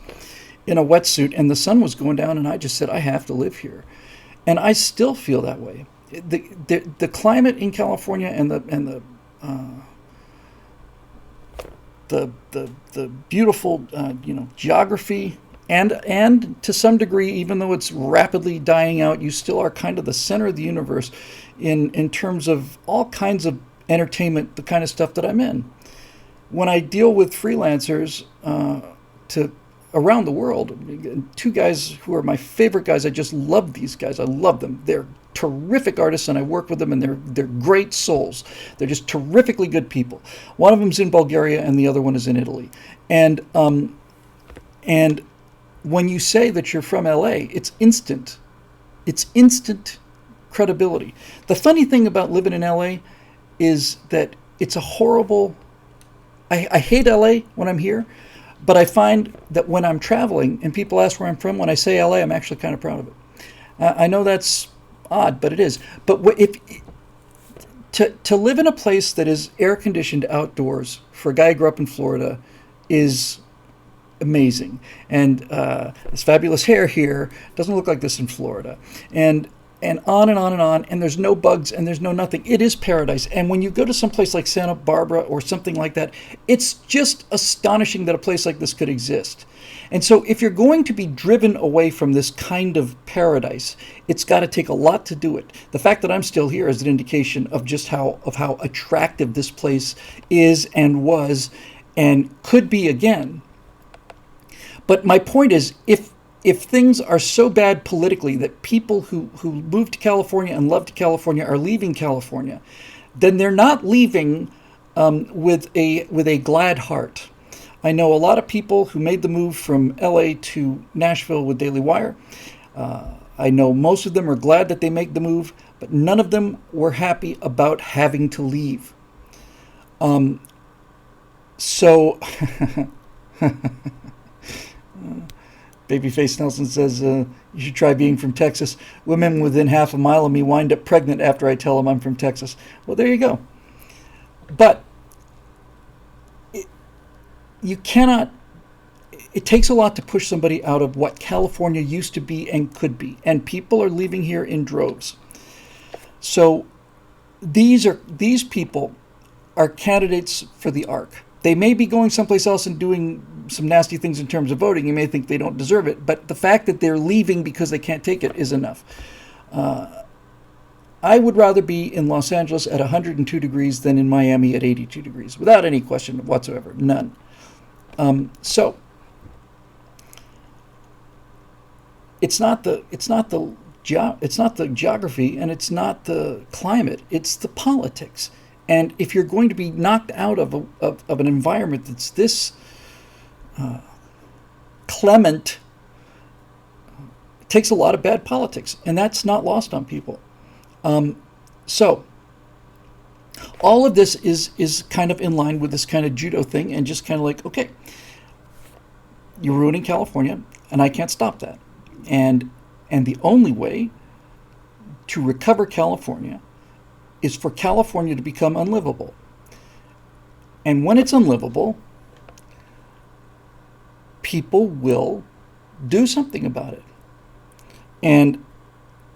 in a wetsuit, and the sun was going down, and I just said, I have to live here, and I still feel that way. The climate in California and the beautiful geography, and to some degree, even though it's rapidly dying out, you still are kind of the center of the universe in terms of all kinds of entertainment, the kind of stuff that I'm in. When I deal with freelancers to around the world, two guys who are my favorite guys, I just love these guys. I love them. They're terrific artists, and I work with them, and they're great souls. They're just terrifically good people. One of them's in Bulgaria, and the other one is in Italy. And when you say that you're from LA, it's instant. It's instant credibility. The funny thing about living in LA is that it's a horrible. I hate LA when I'm here, but I find that when I'm traveling and people ask where I'm from, when I say LA, I'm actually kind of proud of it. I know that's odd, but it is. But to live in a place that is air conditioned outdoors for a guy who grew up in Florida is amazing. And this fabulous hair here doesn't look like this in Florida. And on and on and on, and there's no bugs and there's no nothing. It is paradise. And when you go to some place like Santa Barbara or something like that, it's just astonishing that a place like this could exist. And so if you're going to be driven away from this kind of paradise, it's got to take a lot to do it. The fact that I'm still here is an indication of just how attractive this place is and was and could be again. But my point is, if things are so bad politically that people who moved to California and loved California are leaving California, then they're not leaving with a glad heart. I know a lot of people who made the move from LA to Nashville with Daily Wire. I know most of them are glad that they make the move, but none of them were happy about having to leave. So, Babyface Nelson says, you should try being from Texas. Women within half a mile of me wind up pregnant after I tell them I'm from Texas. Well, there you go. But you cannot, it takes a lot to push somebody out of what California used to be and could be. And people are leaving here in droves. So these people are candidates for the ARC. They may be going someplace else and doing some nasty things in terms of voting. You may think they don't deserve it, but the fact that they're leaving because they can't take it is enough. I would rather be in Los Angeles at 102 degrees than in Miami at 82 degrees, without any question whatsoever, none. So it's not the geography and it's not the climate, it's the politics. And if you're going to be knocked out of an environment that's this clement, it takes a lot of bad politics, and that's not lost on people. So all of this is kind of in line with this kind of judo thing, and just kind of like, okay, you're ruining California, and I can't stop that. And the only way to recover California is for California to become unlivable. And when it's unlivable, people will do something about it. And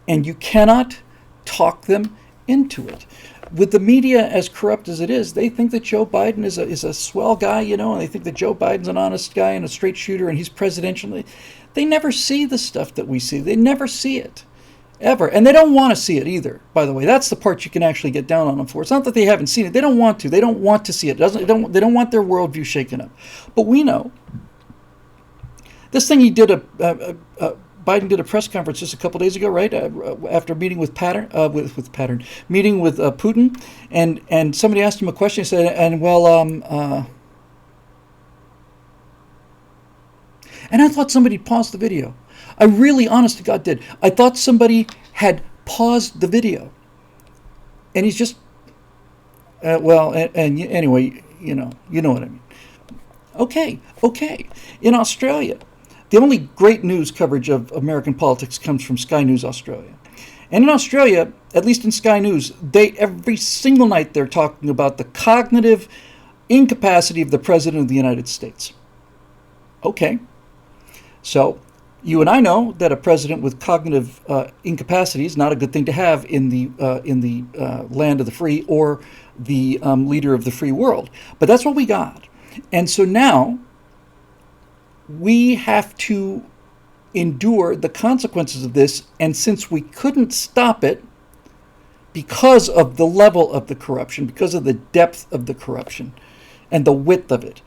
you cannot talk them into it. With the media as corrupt as it is, they think that Joe Biden is a swell guy, and they think that Joe Biden's an honest guy and a straight shooter and he's presidential. They never see the stuff that we see. They never see it. Ever. And they don't want to see it either, by the way. That's the part you can actually get down on them for. It's not that they haven't seen it. They don't want to. They don't want to see it. They don't want their worldview shaken up. But we know. This thing he did, Biden did a press conference just a couple days ago, right? After meeting with meeting with Putin. And somebody asked him a question. He said, and I thought somebody paused the video. I really, honest to God, did. I thought somebody had paused the video. And he's just, anyway, you know what I mean. Okay. In Australia, the only great news coverage of American politics comes from Sky News Australia. And in Australia, at least in Sky News, every single night they're talking about the cognitive incapacity of the President of the United States. Okay. So you and I know that a president with cognitive incapacity is not a good thing to have in the land of the free or the leader of the free world. But that's what we got. And so now we have to endure the consequences of this. And since we couldn't stop it because of the level of the corruption, because of the depth of the corruption and the width of it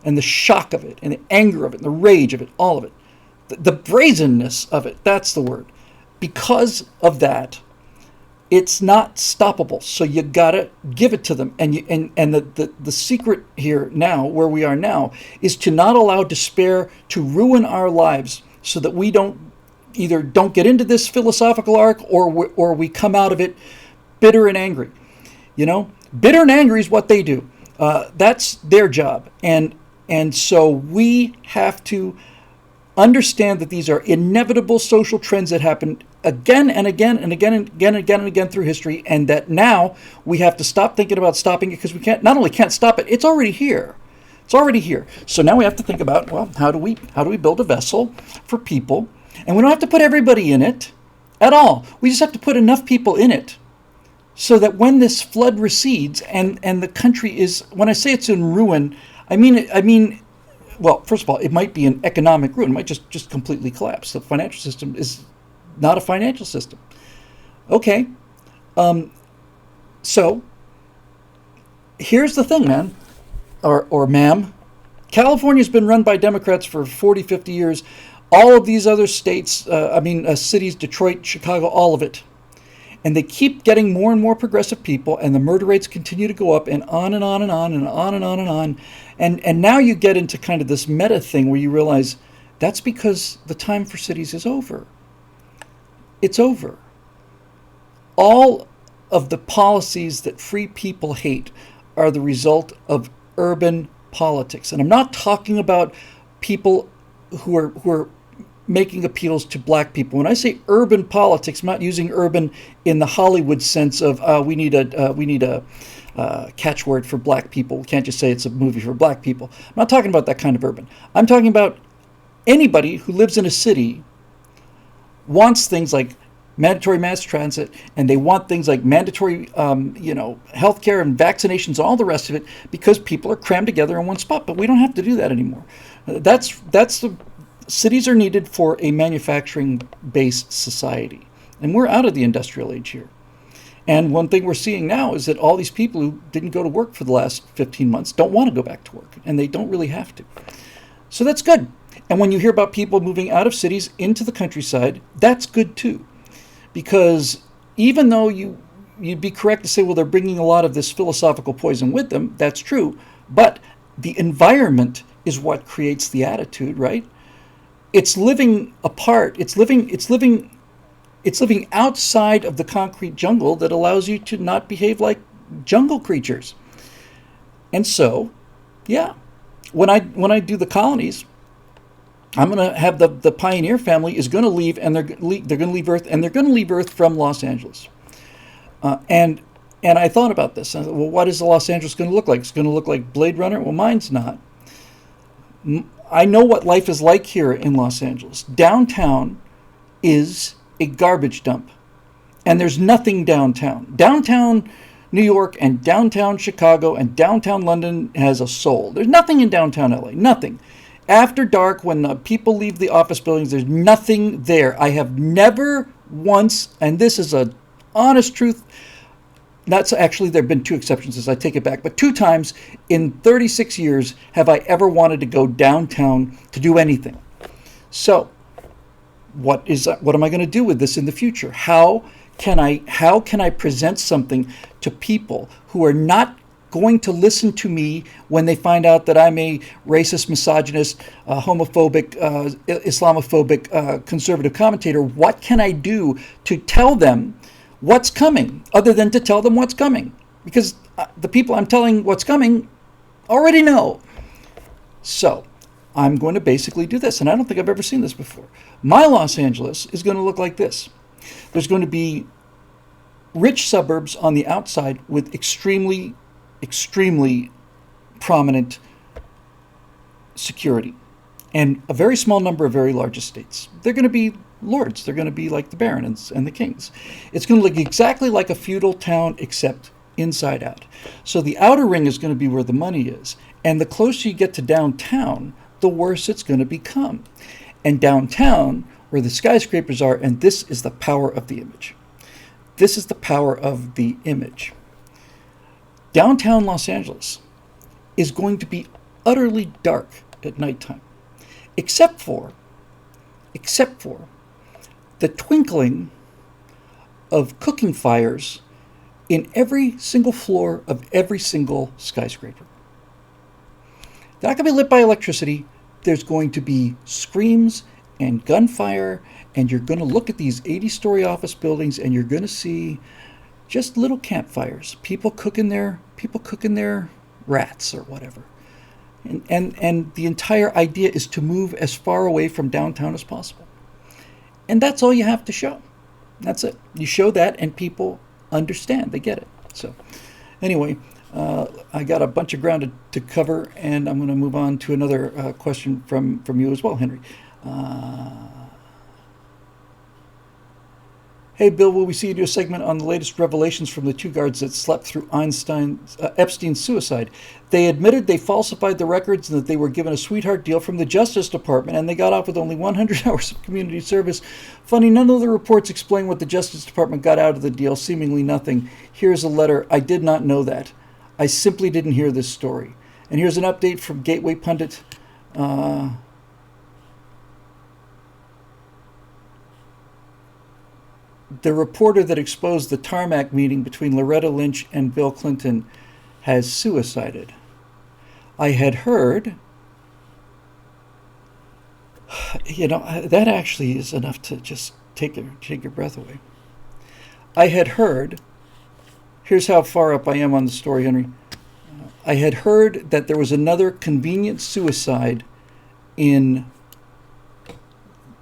and the shock of it and the anger of it and the rage of it, all of it, the brazenness of it, that's the word. Because of that, it's not stoppable. So you gotta give it to them. And the secret here now, where we are now, is to not allow despair to ruin our lives, so that we don't get into this philosophical arc, or we come out of it bitter and angry. Bitter and angry is what they do. That's their job. And so we have to understand that these are inevitable social trends that happen again and again and again and again and again and again through history, and that now we have to stop thinking about stopping it, because we not only can't stop it, it's already here. It's already here. So now we have to think about, well, how do we build a vessel for people? And we don't have to put everybody in it at all. We just have to put enough people in it so that when this flood recedes and the country is, when I say it's in ruin, I mean, well, first of all, it might be an economic ruin. It might just completely collapse. The financial system is not a financial system. Okay. So here's the thing, man, or ma'am. California's been run by Democrats for 40, 50 years. All of these other states, cities, Detroit, Chicago, all of it. And they keep getting more and more progressive people, and the murder rates continue to go up, and on and on and on and on and on and on. And now you get into kind of this meta thing where you realize that's because the time for cities is over. It's over. All of the policies that free people hate are the result of urban politics. And I'm not talking about people who are making appeals to black people. When I say urban politics, I'm not using urban in the Hollywood sense of we need a catchword for black people. We can't just say it's a movie for black people. I'm not talking about that kind of urban. I'm talking about anybody who lives in a city wants things like mandatory mass transit, and they want things like mandatory, healthcare and vaccinations, all the rest of it, because people are crammed together in one spot. But we don't have to do that anymore. Cities are needed for a manufacturing-based society, and we're out of the industrial age here. And one thing we're seeing now is that all these people who didn't go to work for the last 15 months don't want to go back to work, and they don't really have to. So that's good. And when you hear about people moving out of cities into the countryside, that's good too. Because even though you'd be correct to say, well, they're bringing a lot of this philosophical poison with them, that's true. But the environment is what creates the attitude, right? It's living apart. It's living outside of the concrete jungle that allows you to not behave like jungle creatures. And so, yeah, when I do the colonies, I'm going to have the pioneer family is going to leave, and they're going to leave Earth, and they're going to leave Earth from Los Angeles. And I thought about this. I thought, well, what is Los Angeles going to look like? It's going to look like Blade Runner? Well, mine's not. I know what life is like here in Los Angeles. Downtown is a garbage dump, and there's nothing downtown. Downtown New York and downtown Chicago and downtown London has a soul. There's nothing in downtown LA, nothing. After dark, when people leave the office buildings, there's nothing there. I have never once, and this is an honest truth, that's actually, there have been 2 exceptions, as I take it back, but 2 times in 36 years have I ever wanted to go downtown to do anything. So, what am I going to do with this in the future? How can I present something to people who are not going to listen to me when they find out that I'm a racist, misogynist, homophobic, Islamophobic, conservative commentator? What can I do to tell them what's coming, other than to tell them what's coming? Because the people I'm telling what's coming already know. So I'm going to basically do this, and I don't think I've ever seen this before. My Los Angeles is going to look like this. There's going to be rich suburbs on the outside with extremely prominent security, and a very small number of very large estates. They're going to be lords. They're going to be like the barons and the kings. It's going to look exactly like a feudal town, except inside out. So the outer ring is going to be where the money is, and the closer you get to downtown, the worse it's going to become. And downtown, where the skyscrapers are, and this is the power of the image. This is the power of the image. Downtown Los Angeles is going to be utterly dark at nighttime, except for the twinkling of cooking fires in every single floor of every single skyscraper. They're not going to be lit by electricity. There's going to be screams and gunfire, and you're going to look at these 80-story office buildings, and you're going to see just little campfires, people cooking their rats or whatever. And the entire idea is to move as far away from downtown as possible. And that's all you have to show. That's it. You show that, and people understand. They get it. So anyway, I got a bunch of ground to cover, and I'm going to move on to another question from you as well, Henry. Hey, Bill, will we see you do a segment on the latest revelations from the 2 guards that slept through Epstein's suicide? They admitted they falsified the records and that they were given a sweetheart deal from the Justice Department, and they got off with only 100 hours of community service. Funny, none of the reports explain what the Justice Department got out of the deal, seemingly nothing. Here's a letter. I did not know that. I simply didn't hear this story. And here's an update from Gateway Pundit. The reporter that exposed the tarmac meeting between Loretta Lynch and Bill Clinton has suicided. I had heard, that actually is enough to just take your breath away. I had heard, here's how far up I am on the story, Henry. I had heard that there was another convenient suicide in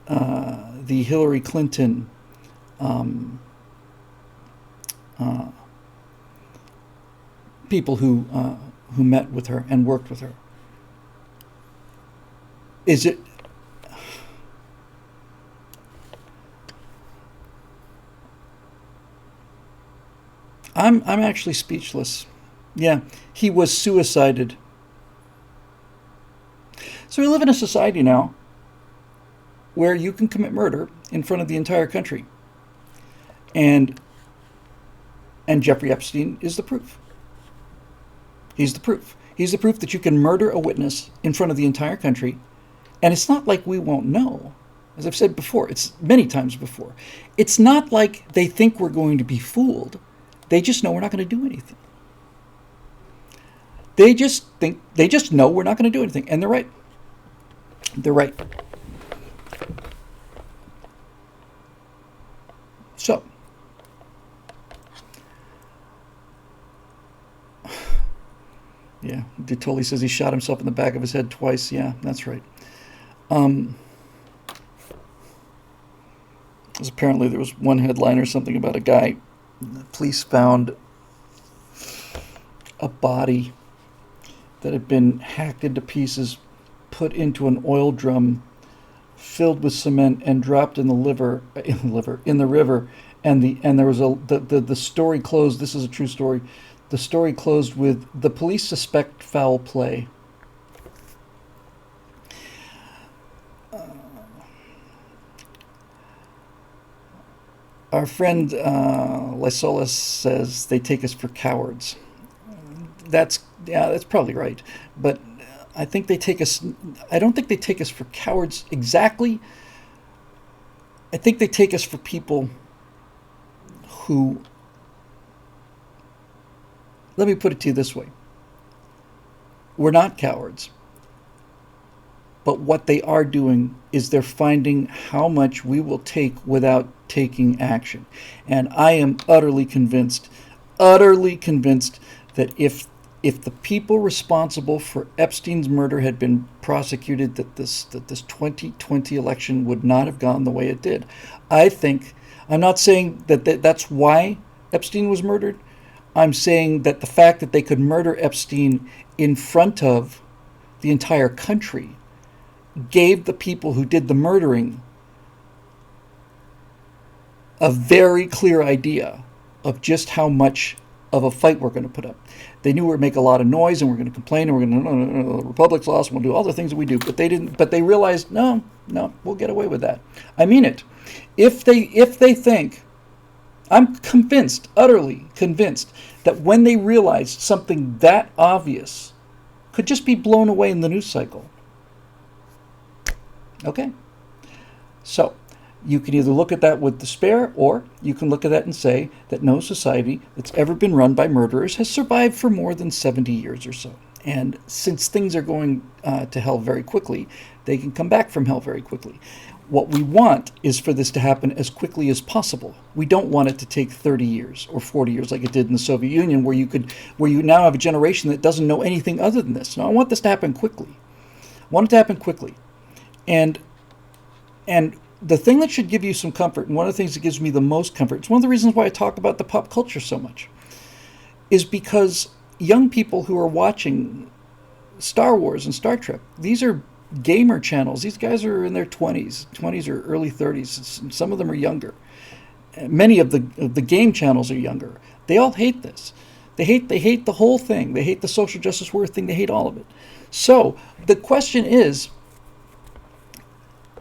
the Hillary Clinton people who met with her and worked with her. Is it? I'm actually speechless. Yeah, he was suicided. So we live in a society now where you can commit murder in front of the entire country. And Jeffrey Epstein is the proof. He's the proof. He's the proof that you can murder a witness in front of the entire country. And it's not like we won't know. As I've said before, it's many times before. It's not like they think we're going to be fooled. They just know we're not going to do anything. They just know we're not going to do anything. And they're right. They're right. So, yeah, Ditoli says he shot himself in the back of his head twice. Yeah, that's right. Apparently there was one headline or something about a guy. The police found a body that had been hacked into pieces, put into an oil drum, filled with cement, and dropped in the river. And there was the story closed. This is a true story. The story closed with the police suspect foul play. Our friend Lysolis says they take us for cowards. That's probably right. But I think they take us. I don't think they take us for cowards exactly. I think they take us for people who. Let me put it to you this way. We're not cowards. But what they are doing is they're finding how much we will take without taking action. And I am utterly convinced that if the people responsible for Epstein's murder had been prosecuted, that this 2020 election would not have gone the way it did. I'm not saying that's why Epstein was murdered. I'm saying that the fact that they could murder Epstein in front of the entire country gave the people who did the murdering a very clear idea of just how much of a fight we're going to put up. They knew we would make a lot of noise and we're going to complain and we're going to, no, the Republic's lost, we'll do all the things that we do. But they didn't. But they realized, no, we'll get away with that. I mean it. If they think, I'm convinced, utterly convinced, that when they realized something that obvious could just be blown away in the news cycle. Okay? So, you can either look at that with despair, or you can look at that and say that no society that's ever been run by murderers has survived for more than 70 years or so. And since things are going to hell very quickly, they can come back from hell very quickly. What we want is for this to happen as quickly as possible. We don't want it to take 30 years or 40 years like it did in the Soviet Union, where you now have a generation that doesn't know anything other than this. No, I want this to happen quickly. I want it to happen quickly. And the thing that should give you some comfort, and one of the things that gives me the most comfort, it's one of the reasons why I talk about the pop culture so much, is because young people who are watching Star Wars and Star Trek, these are gamer channels. These guys are in their 20s or early 30s. Some of them are younger. Many of the game channels are younger. They all hate this. They hate the whole thing. They hate the social justice warrior thing. They hate all of it. So the question is,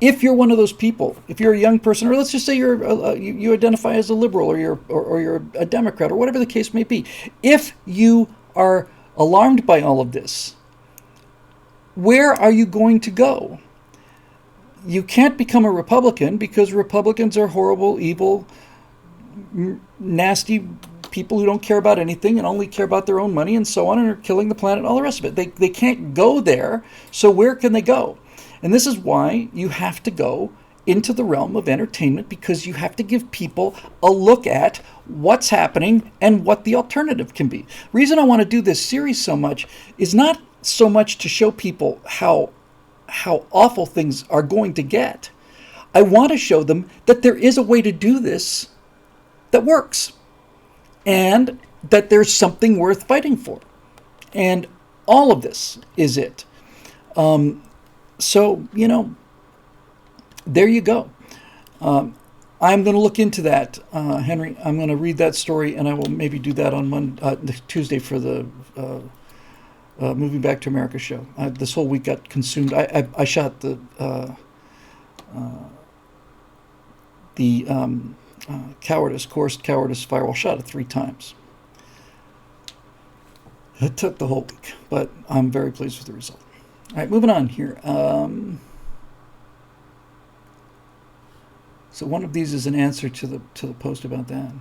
if you're one of those people, if you're a young person, or let's just say you identify as a liberal, or you're a Democrat, or whatever the case may be, if you are alarmed by all of this, where are you going to go? You can't become a Republican, because Republicans are horrible, evil, nasty people who don't care about anything and only care about their own money and so on, and are killing the planet and all the rest of it. They can't go there, so where can they go? And this is why you have to go into the realm of entertainment because you have to give people a look at what's happening and what the alternative can be. The reason I want to do this series so much is not so much to show people how awful things are going to get. I want to show them that there is a way to do this that works and that there's something worth fighting for. And all of this is it. So, there you go. I'm going to look into that, Henry. I'm going to read that story, and I will maybe do that on Tuesday for the Moving Back to America show. This whole week got consumed. I shot the coerced cowardice firewall. Shot it 3 times. It took the whole week, but I'm very pleased with the result. All right, moving on here. So one of these is an answer to the post about that.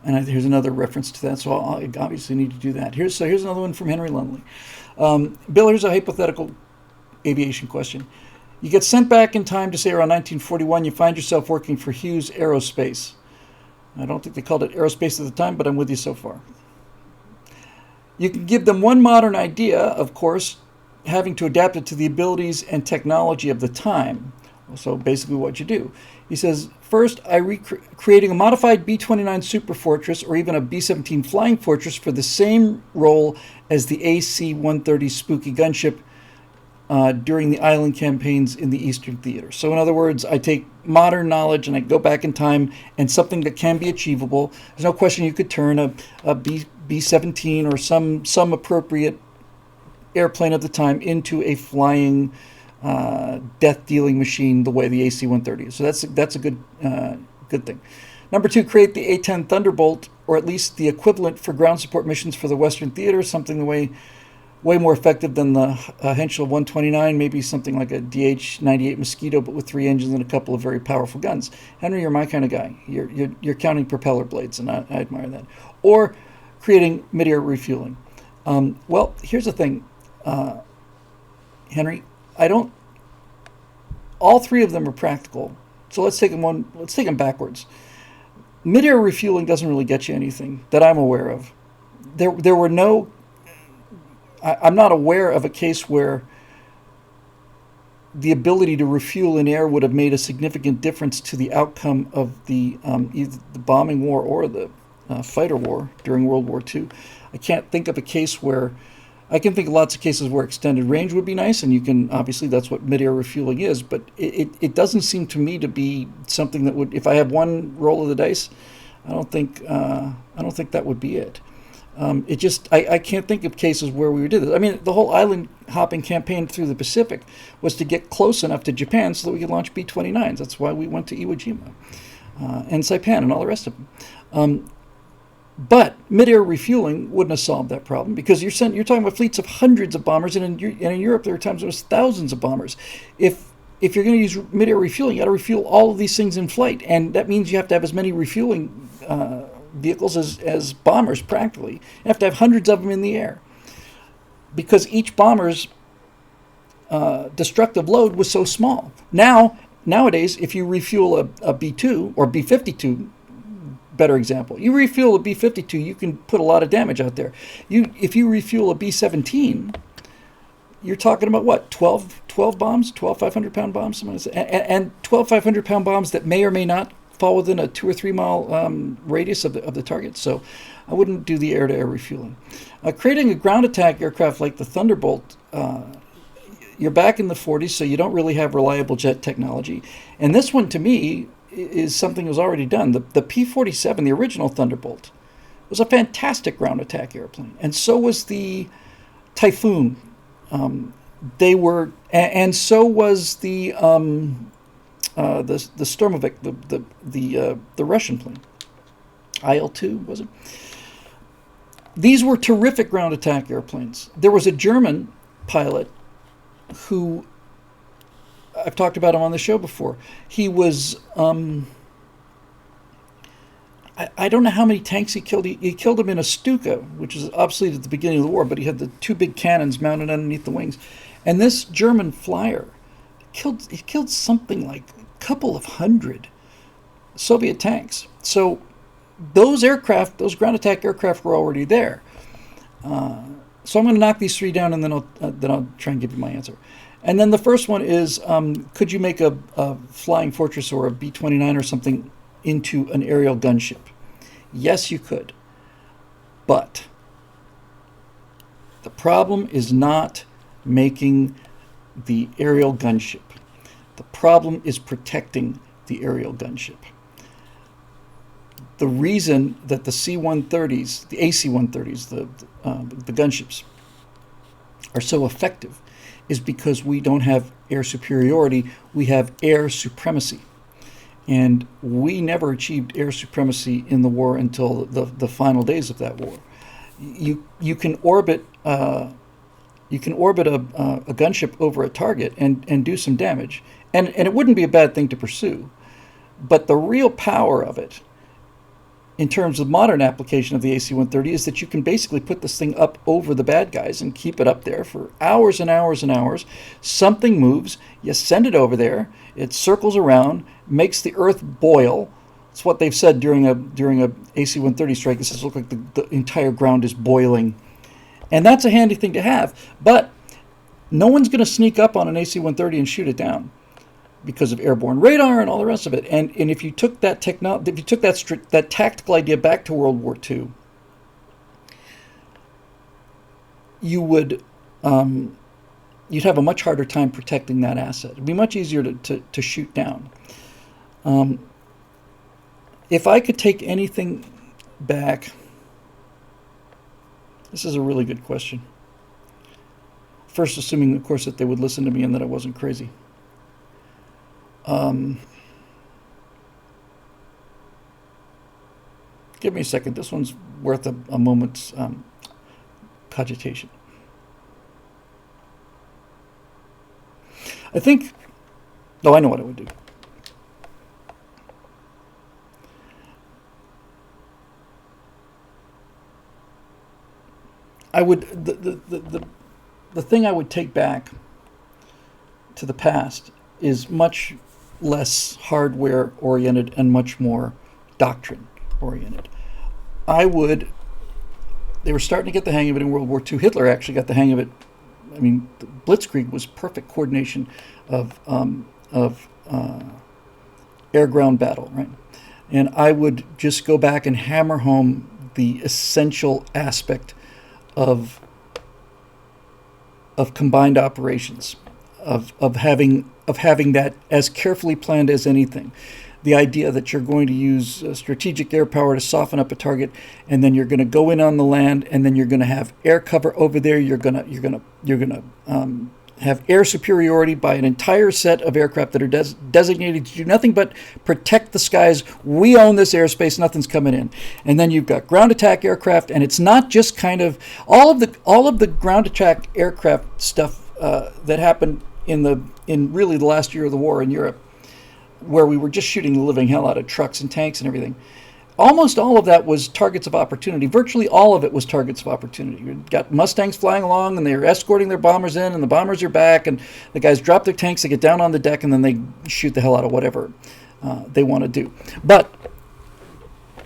And here's another reference to that, so I obviously need to do that. Here's another one from Henry Lumley. Bill, here's a hypothetical aviation question. You get sent back in time to, say, around 1941. You find yourself working for Hughes Aerospace. I don't think they called it aerospace at the time, but I'm with you so far. You can give them one modern idea, of course, having to adapt it to the abilities and technology of the time. So basically what you do. He says, first, creating a modified B-29 Superfortress or even a B-17 Flying Fortress for the same role as the AC-130 Spooky gunship during the island campaigns in the Eastern Theater. So in other words, I take modern knowledge and I go back in time and something that can be achievable. There's no question you could turn a B-17 or some appropriate airplane of the time into a flying death-dealing machine the way the AC-130 is. So that's a good thing. Number 2, create the A-10 Thunderbolt, or at least the equivalent for ground support missions for the Western Theater, something way more effective than the Henschel 129, maybe something like a DH-98 Mosquito, but with 3 engines and a couple of very powerful guns. Henry, you're my kind of guy. You're counting propeller blades, and I admire that. Or creating mid-air refueling. Well, here's the thing, Henry. All 3 of them are practical. So let's take them backwards. Mid-air refueling doesn't really get you anything that I'm aware of. There were no. I'm not aware of a case where the ability to refuel in air would have made a significant difference to the outcome of the either the bombing war or the fighter war during World War II. I can't think of a case where. I can think of lots of cases where extended range would be nice, and you can obviously that's what mid-air refueling is. But it doesn't seem to me to be something that would. If I have one roll of the dice, I don't think that would be it. I can't think of cases where we did this. I mean, the whole island hopping campaign through the Pacific was to get close enough to Japan so that we could launch B-29s. That's why we went to Iwo Jima and Saipan and all the rest of them. But mid-air refueling wouldn't have solved that problem because you're talking about fleets of hundreds of bombers, and in Europe there were times there was thousands of bombers. If you're going to use mid-air refueling, you got to refuel all of these things in flight, and that means you have to have as many refueling vehicles as bombers practically. You have to have hundreds of them in the air because each bomber's destructive load was so small. Nowadays, if you refuel a B-2 or B-52, better example, you refuel a B-52, you can put a lot of damage out there. If you refuel a B-17, you're talking about what, 12 bombs, 12 500-pound bombs, and 12 500-pound bombs that may or may not fall within a 2 or 3 mile radius of the target. So I wouldn't do the air-to-air refueling. Creating a ground attack aircraft like the Thunderbolt, you're back in the 40s, so you don't really have reliable jet technology. And this one, to me, is something that was already done. The P-47, the original Thunderbolt, was a fantastic ground attack airplane, and so was the Typhoon. They were, and so was the Sturmovik, the Russian plane, IL-2 was it? These were terrific ground attack airplanes. There was a German pilot who, I've talked about him on the show before. He was, I don't know how many tanks he killed. He killed them in a Stuka, which is obsolete at the beginning of the war, but he had the 2 big cannons mounted underneath the wings. And this German flyer killed something like a couple of hundred Soviet tanks. So those aircraft, those ground attack aircraft, were already there. So I'm going to knock these three down, and then I'll try and give you my answer. And then the first one is, could you make a Flying Fortress or a B-29 or something into an aerial gunship? Yes, you could. But the problem is not making the aerial gunship. The problem is protecting the aerial gunship. The reason that the C-130s, the AC-130s, the gunships, are so effective is because we don't have air superiority, we have air supremacy. And we never achieved air supremacy in the war until the final days of that war. You can orbit a gunship over a target and do some damage, and it wouldn't be a bad thing to pursue. But the real power of it, in terms of modern application of the AC-130, is that you can basically put this thing up over the bad guys and keep it up there for hours and hours and hours. Something moves, you send it over there, it circles around, makes the earth boil. It's what they've said during a AC-130 strike. It says, look like the entire ground is boiling. And that's a handy thing to have. But no one's going to sneak up on an AC-130 and shoot it down, because of airborne radar and all the rest of it. And if you took that that tactical idea back to World War II, you would you'd have a much harder time protecting that asset. It'd be much easier to shoot down. If I could take anything back, this is a really good question. First, assuming, of course, that they would listen to me and that I wasn't crazy. Give me a second. This one's worth a moment's cogitation. I think, I know what I would do. I would, the thing I would take back to the past is much less hardware oriented and much more doctrine oriented. They were starting to get the hang of it in World War II. Hitler actually got the hang of it. I mean, the Blitzkrieg was perfect coordination of air-ground battle, right? And I would just go back and hammer home the essential aspect of combined operations, of having that as carefully planned as anything. The idea that you're going to use strategic air power to soften up a target, and then you're going to go in on the land, and then you're going to have air cover over there. You're going to have air superiority by an entire set of aircraft that are designated to do nothing but protect the skies. We own this airspace. Nothing's coming in. And then you've got ground attack aircraft, and it's not just kind of all of the ground attack aircraft stuff that happened in really the last year of the war in Europe, where we were just shooting the living hell out of trucks and tanks and everything. Almost all of that was targets of opportunity. Virtually all of it was targets of opportunity. You got Mustangs flying along, and they're escorting their bombers in, and the bombers are back, and the guys drop their tanks, they get down on the deck, and then they shoot the hell out of whatever they want to do. But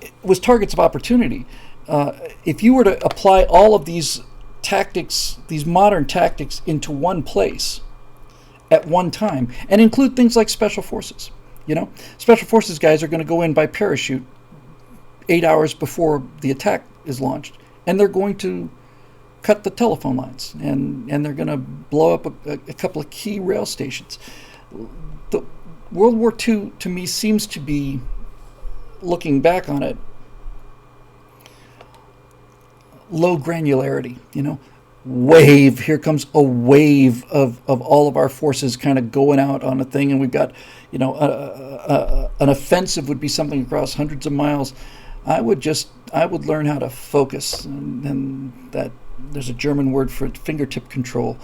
it was targets of opportunity. If you were to apply all of these tactics, these modern tactics, into one place at one time, and include things like special forces, special forces guys are going to go in by parachute 8 hours before the attack is launched, and they're going to cut the telephone lines, and they're going to blow up a couple of key rail stations. The World War II, to me, seems to be, looking back on it, low granularity. Wave, here comes a wave of all of our forces kind of going out on a thing, and we've got, an offensive would be something across hundreds of miles. I would learn how to focus, and that there's a German word for it, fingertip control,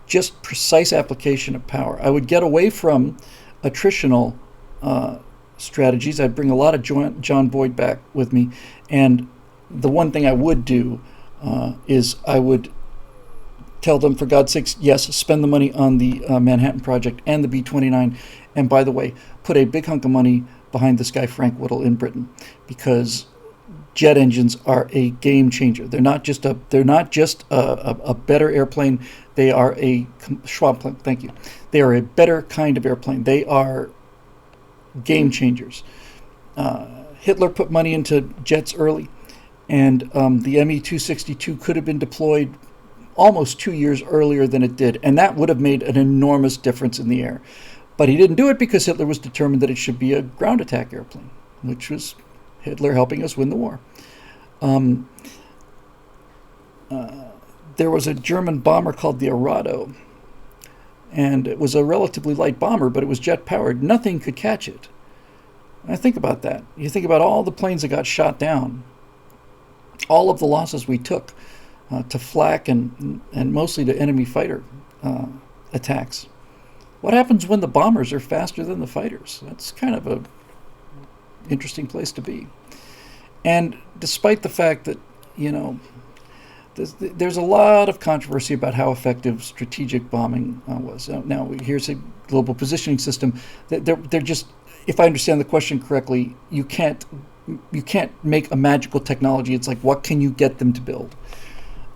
just precise application of power. I would get away from attritional strategies. I'd bring a lot of John Boyd back with me, and the one thing I would do is I would tell them, for God's sakes, yes, spend the money on the Manhattan Project and the B-29. And by the way, put a big hunk of money behind this guy, Frank Whittle, in Britain, because jet engines are a game changer. They're not just a better airplane. They are a Schwab plane. Thank you. They are a better kind of airplane. They are game changers. Hitler put money into jets early, and the Me-262 could have been deployed almost 2 years earlier than it did, and that would have made an enormous difference in the air. But he didn't do it because Hitler was determined that it should be a ground attack airplane, which was Hitler helping us win the war. There was a German bomber called the Arado, and it was a relatively light bomber, but it was jet-powered. Nothing could catch it. I think about that. You think about all the planes that got shot down, all of the losses we took to flak and mostly to enemy fighter attacks. What happens when the bombers are faster than the fighters? That's kind of a interesting place to be. And despite the fact that, there's a lot of controversy about how effective strategic bombing was. Now, here's a global positioning system. They're just, if I understand the question correctly, you can't make a magical technology. It's like, what can you get them to build?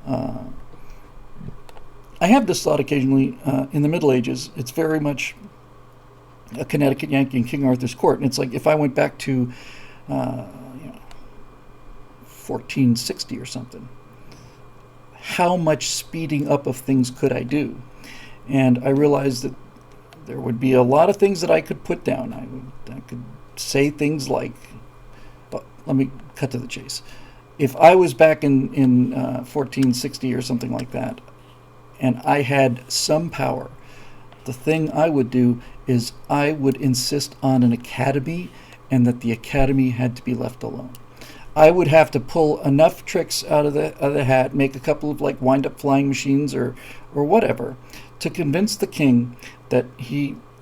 I have this thought occasionally in the Middle Ages. It's very much a Connecticut Yankee in King Arthur's court. And it's like, if I went back to 1460 or something, how much speeding up of things could I do? And I realized that there would be a lot of things that I could put down. I could say things like, but let me cut to the chase. If I was back in 1460 or something like that, and I had some power, the thing I would do is I would insist on an academy, and that the academy had to be left alone. I would have to pull enough tricks out of the hat, make a couple of like wind-up flying machines or whatever, to convince the king that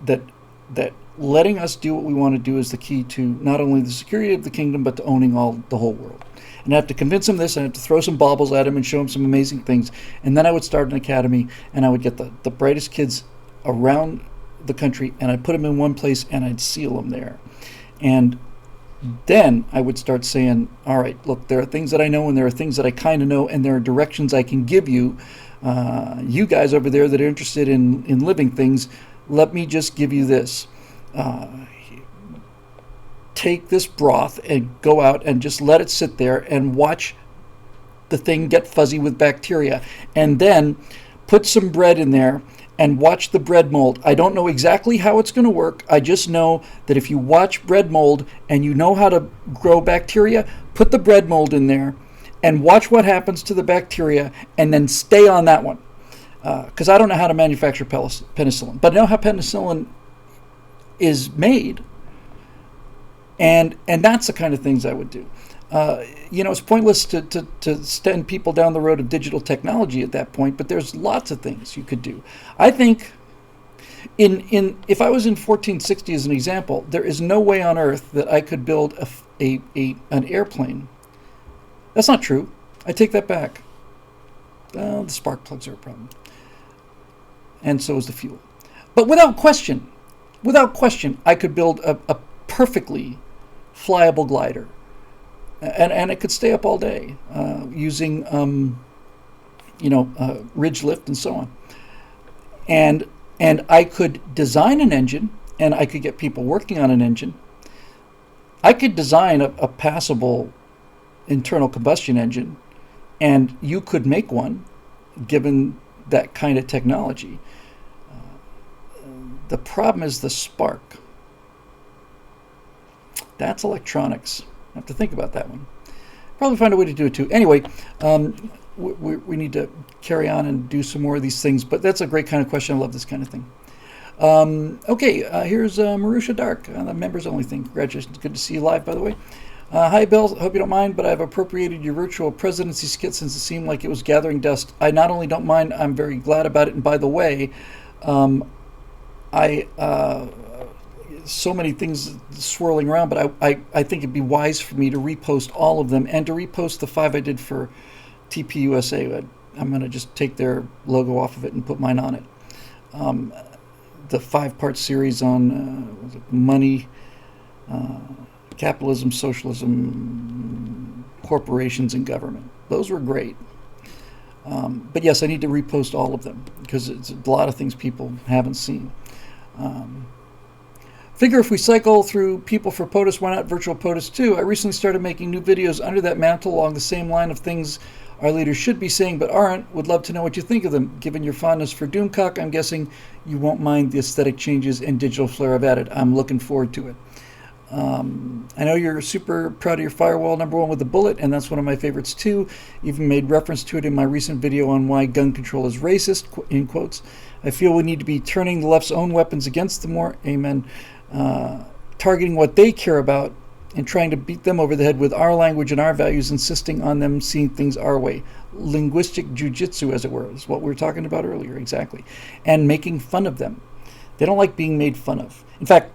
that letting us do what we want to do is the key to not only the security of the kingdom but to owning the whole world. And I have to convince him this, and I have to throw some baubles at him and show him some amazing things. And then I would start an academy, and I would get the brightest kids around the country, and I'd put them in one place, and I'd seal them there. And then I would start saying, all right, look, there are things that I know, and there are things that I kind of know, and there are directions I can give you. You guys over there that are interested in living things, let me just give you this. Take this broth and go out and just let it sit there and watch the thing get fuzzy with bacteria. And then put some bread in there and watch the bread mold. I don't know exactly how it's going to work. I just know that if you watch bread mold and you know how to grow bacteria, put the bread mold in there and watch what happens to the bacteria, and then stay on that one. Because I don't know how to manufacture penicillin, but I know how penicillin is made. And that's the kind of things I would do. It's pointless to send people down the road of digital technology at that point, but there's lots of things you could do. I think if I was in 1460 as an example, there is no way on earth that I could build an airplane. That's not true. I take that back. The spark plugs are a problem. And so is the fuel. But without question, I could build a perfectly flyable glider, and it could stay up all day using ridge lift and so on. And I could design an engine, and I could get people working on an engine. I could design a passable internal combustion engine, and you could make one given that kind of technology. The problem is the spark. That's electronics. I have to think about that one. Probably find a way to do it too. Anyway, we need to carry on and do some more of these things, but that's a great kind of question. I love this kind of thing. Here's Marusha Dark, the members only thing. Congratulations. Good to see you live, by the way. Hi, Bill. Hope you don't mind, but I've appropriated your virtual presidency skit since it seemed like it was gathering dust. I not only don't mind, I'm very glad about it. And by the way, so many things swirling around, but I think it'd be wise for me to repost all of them and to repost the 5 I did for TPUSA. I'm going to just take their logo off of it and put mine on it. The 5-part series on money, capitalism, socialism, corporations, and government. Those were great. But yes, I need to repost all of them because it's a lot of things people haven't seen. Figure if we cycle through people for POTUS, why not virtual POTUS too? I recently started making new videos under that mantle along the same line of things our leaders should be saying but aren't. Would love to know what you think of them. Given your fondness for Doomcock, I'm guessing you won't mind the aesthetic changes and digital flair I've added. I'm looking forward to it. I know you're super proud of your firewall #1 with the bullet, and that's one of my favorites too. Even made reference to it in my recent video on why gun control is racist, in quotes. I feel we need to be turning the left's own weapons against the more, amen, targeting what they care about and trying to beat them over the head with our language and our values, insisting on them seeing things our way. Linguistic jujitsu, as it were, is what we were talking about earlier, exactly. And making fun of them. They don't like being made fun of. In fact,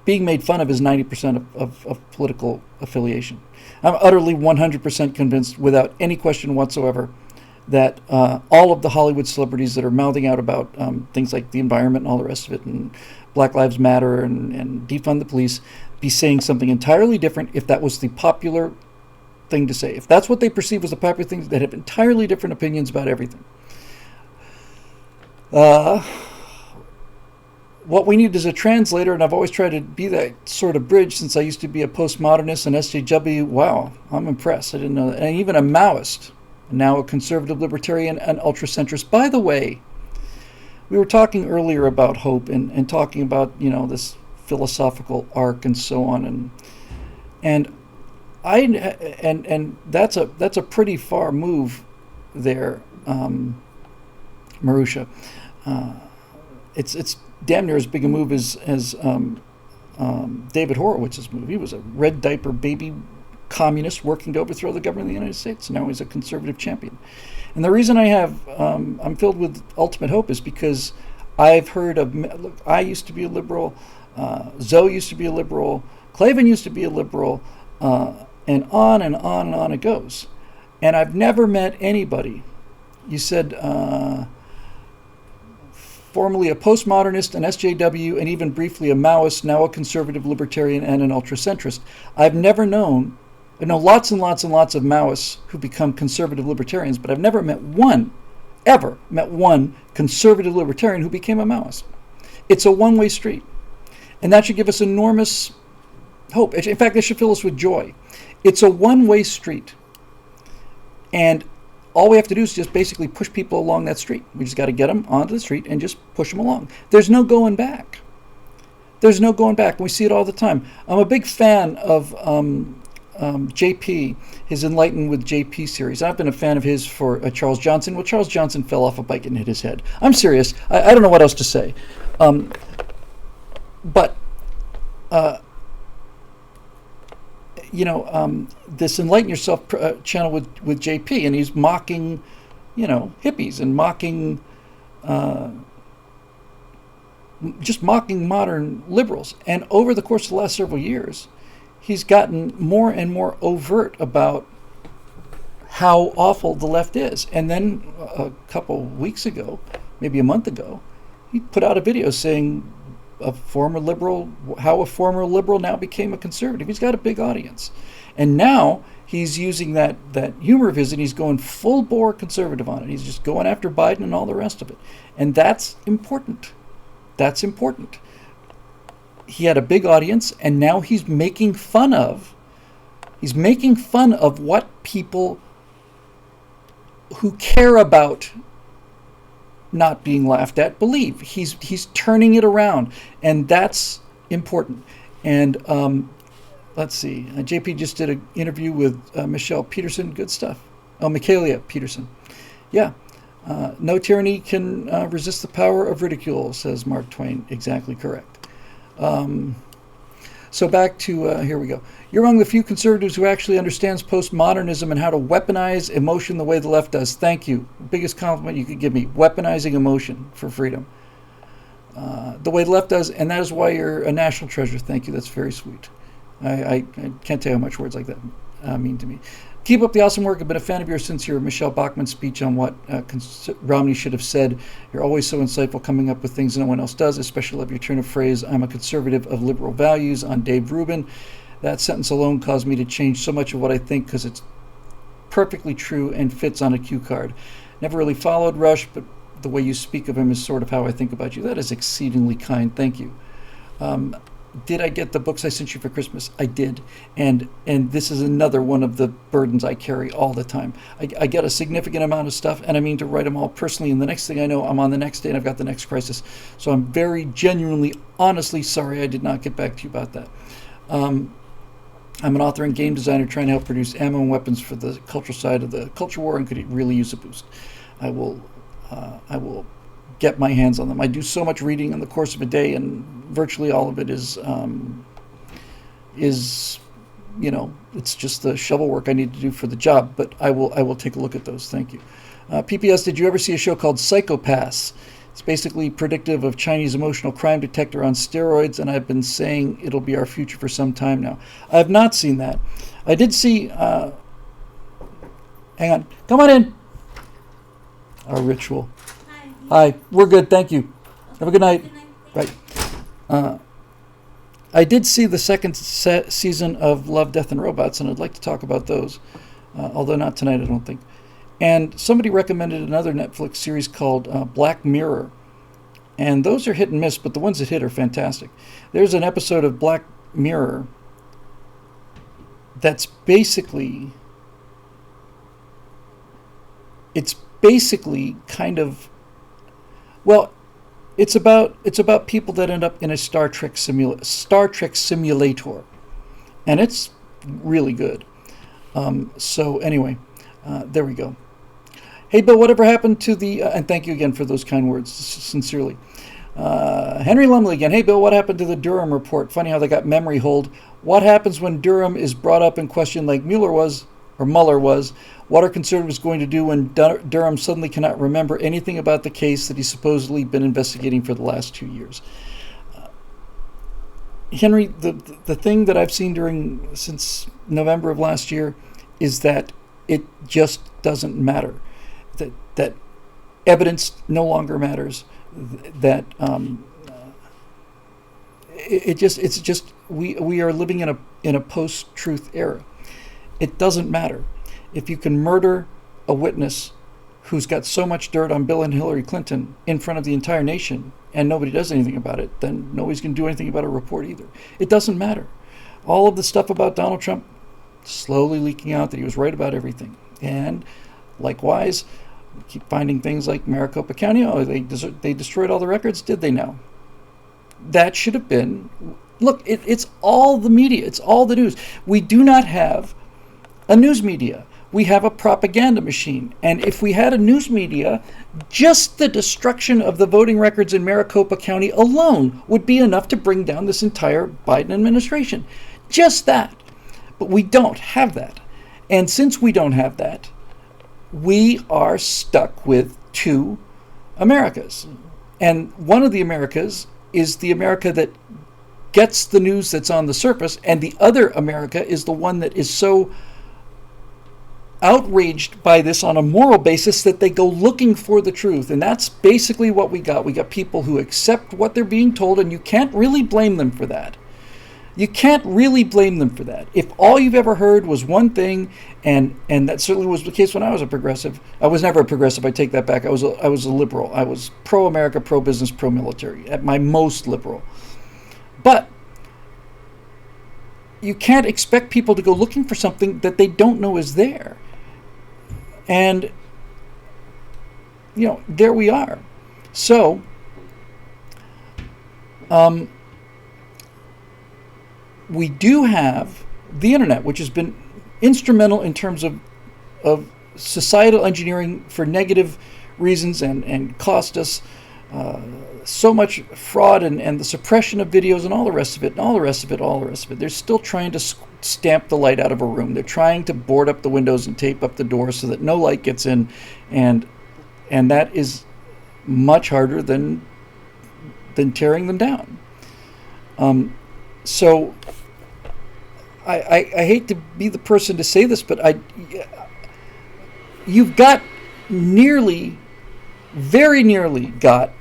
being made fun of is 90% of political affiliation. I'm utterly 100% convinced, without any question whatsoever, that all of the Hollywood celebrities that are mouthing out about things like the environment and all the rest of it, and Black Lives Matter and defund the police, be saying something entirely different if that was the popular thing to say. If that's what they perceive as the popular thing, they'd have entirely different opinions about everything. What we need is a translator, and I've always tried to be that sort of bridge since I used to be a postmodernist and SJW. Wow, I'm impressed. I didn't know that. And even a Maoist, now a conservative libertarian and ultra-centrist. By the way, we were talking earlier about hope and talking about, this philosophical arc and so on, and that's a pretty far move there, Marusha. It's damn near as big a move as David Horowitz's move. He was a red diaper baby communist working to overthrow the government of the United States. Now he's a conservative champion. And the reason I'm filled with ultimate hope is because I've heard of, look, I used to be a liberal, Zoe used to be a liberal, Clavin used to be a liberal, and on and on and on it goes. And I've never met anybody. You said formerly a postmodernist, an SJW, and even briefly a Maoist, now a conservative libertarian and an ultra-centrist. I know lots and lots and lots of Maoists who become conservative libertarians, but I've never met one conservative libertarian who became a Maoist. It's a one-way street. And that should give us enormous hope. In fact, it should fill us with joy. It's a one-way street. And all we have to do is just basically push people along that street. We just got to get them onto the street and just push them along. There's no going back. There's no going back. We see it all the time. I'm a big fan of JP, his Enlightened with JP series. I've been a fan of his for Charles Johnson. Well, Charles Johnson fell off a bike and hit his head. I'm serious. I don't know what else to say. This Enlighten Yourself channel with JP, and he's mocking, hippies and mocking, just mocking modern liberals. And over the course of the last several years, he's gotten more and more overt about how awful the left is. And then a couple weeks ago, maybe a month ago, he put out a video saying how a former liberal now became a conservative. He's got a big audience. And now he's using that humor of his, and he's going full bore conservative on it. He's just going after Biden and all the rest of it. And that's important. That's important. He had a big audience, and now he's making fun of what people who care about not being laughed at believe. He's turning it around, and that's important. And let's see, JP just did an interview with Michelle Peterson. Good stuff. Oh, Michaelia Peterson. Yeah. No tyranny can resist the power of ridicule, says Mark Twain. Exactly correct. So back to, here we go. You're among the few conservatives who actually understands postmodernism and how to weaponize emotion the way the left does. Thank you. Biggest compliment you could give me. Weaponizing emotion for freedom. The way the left does, and that is why you're a national treasure. Thank you. That's very sweet. I can't tell you how much words like that mean to me. Keep up the awesome work. I've been a fan of yours since your Michelle Bachmann speech on what Romney should have said. You're always so insightful, coming up with things no one else does. Especially love your turn of phrase, "I'm a conservative of liberal values," on Dave Rubin. That sentence alone caused me to change so much of what I think, because it's perfectly true and fits on a cue card. Never really followed Rush, but the way you speak of him is sort of how I think about you. That is exceedingly kind. Thank you. Did I get the books I sent you for Christmas? I did. And this is another one of the burdens I carry all the time. I get a significant amount of stuff, and I mean to write them all personally, and the next thing I know, I'm on the next day and I've got the next crisis. So I'm very genuinely, honestly sorry I did not get back to you about that. I'm an author and game designer trying to help produce ammo and weapons for the cultural side of the culture war, and could really use a boost. I will get my hands on them. I do so much reading in the course of a day, and virtually all of it is it's just the shovel work I need to do for the job. But I will take a look at those. Thank you. PPS, did you ever see a show called Psychopaths? It's basically predictive of Chinese emotional crime detector on steroids, and I've been saying it'll be our future for some time now. I have not seen that. I did see. Hang on. Come on in. Our ritual. Hi, we're good, thank you. Have a good night. Right. I did see the second season of Love, Death, and Robots, and I'd like to talk about those, although not tonight, I don't think. And somebody recommended another Netflix series called Black Mirror, and those are hit and miss, but the ones that hit are fantastic. There's an episode of Black Mirror that's basically kind of, well, it's about people that end up in a Star Trek simulator, and it's really good. So anyway, there we go. Hey Bill, whatever happened to the and thank you again for those kind words, sincerely. Henry Lumley again. Hey Bill, what happened to the Durham report? Funny how they got memory hold. What happens when Durham is brought up in question like Mueller was? What are conservatives going to do when Durham suddenly cannot remember anything about the case that he's supposedly been investigating for the last 2 years? Henry, the thing that I've seen since November of last year is that it just doesn't matter. That evidence no longer matters. That it's just we are living in a post-truth era. It doesn't matter. If you can murder a witness who's got so much dirt on Bill and Hillary Clinton in front of the entire nation and nobody does anything about it, then nobody's going to do anything about a report either. It doesn't matter. All of the stuff about Donald Trump slowly leaking out that he was right about everything. And likewise, we keep finding things like Maricopa County. Oh, they destroyed all the records. Did they now? That should have been... Look, it's all the media. It's all the news. We do not have a news media. We have a propaganda machine. And if we had a news media, just the destruction of the voting records in Maricopa County alone would be enough to bring down this entire Biden administration. Just that. But we don't have that. And since we don't have that, we are stuck with two Americas. And one of the Americas is the America that gets the news that's on the surface, and the other America is the one that is so outraged by this on a moral basis that they go looking for the truth. And that's basically what we got. We got people who accept what they're being told, and you can't really blame them for that. You can't really blame them for that. If all you've ever heard was one thing, and that certainly was the case when I was a progressive. I was never a progressive, I take that back. I was a liberal. I was pro-America, pro-business, pro-military, at my most liberal. But you can't expect people to go looking for something that they don't know is there. And, there we are. So, we do have the internet, which has been instrumental in terms of societal engineering for negative reasons and cost us so much fraud and the suppression of videos and all the rest of it. They're still trying to stamp the light out of a room. They're trying to board up the windows and tape up the doors so that no light gets in, and that is much harder than tearing them down. So I hate to be the person to say this, but you've got very nearly got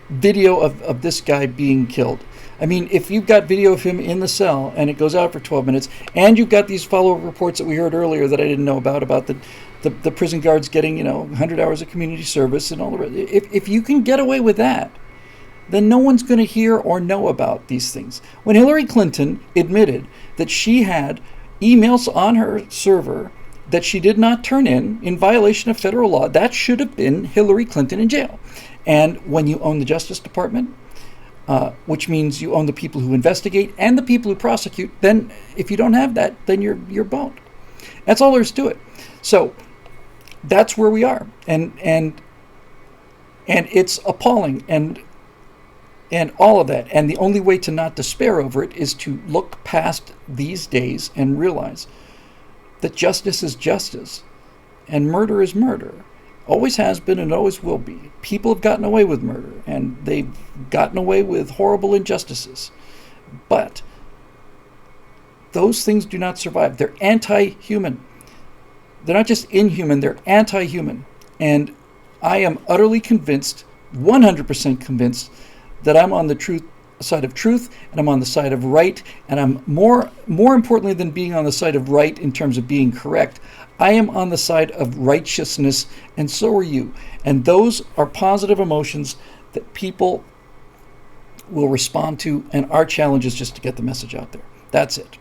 video of this guy being killed. I mean, if you've got video of him in the cell and it goes out for 12 minutes, and you've got these follow-up reports that we heard earlier that I didn't know about the prison guards getting, 100 hours of community service and all the rest. If you can get away with that, then no one's going to hear or know about these things. When Hillary Clinton admitted that she had emails on her server that she did not turn in violation of federal law, that should have been Hillary Clinton in jail. And when you own the Justice Department, which means you own the people who investigate and the people who prosecute, then if you don't have that, then you're boned. That's all there is to it. So that's where we are, and it's appalling, and all of that. And the only way to not despair over it is to look past these days and realize that justice is justice, and murder is murder. Always has been and always will be. People have gotten away with murder, and they've gotten away with horrible injustices. But those things do not survive. They're anti-human. They're not just inhuman, they're anti-human. And I am utterly convinced, 100% convinced, that I'm on the side of truth, and I'm on the side of right, and I'm more importantly than being on the side of right in terms of being correct, I am on the side of righteousness, and so are you. And those are positive emotions that people will respond to, and our challenge is just to get the message out there. That's it.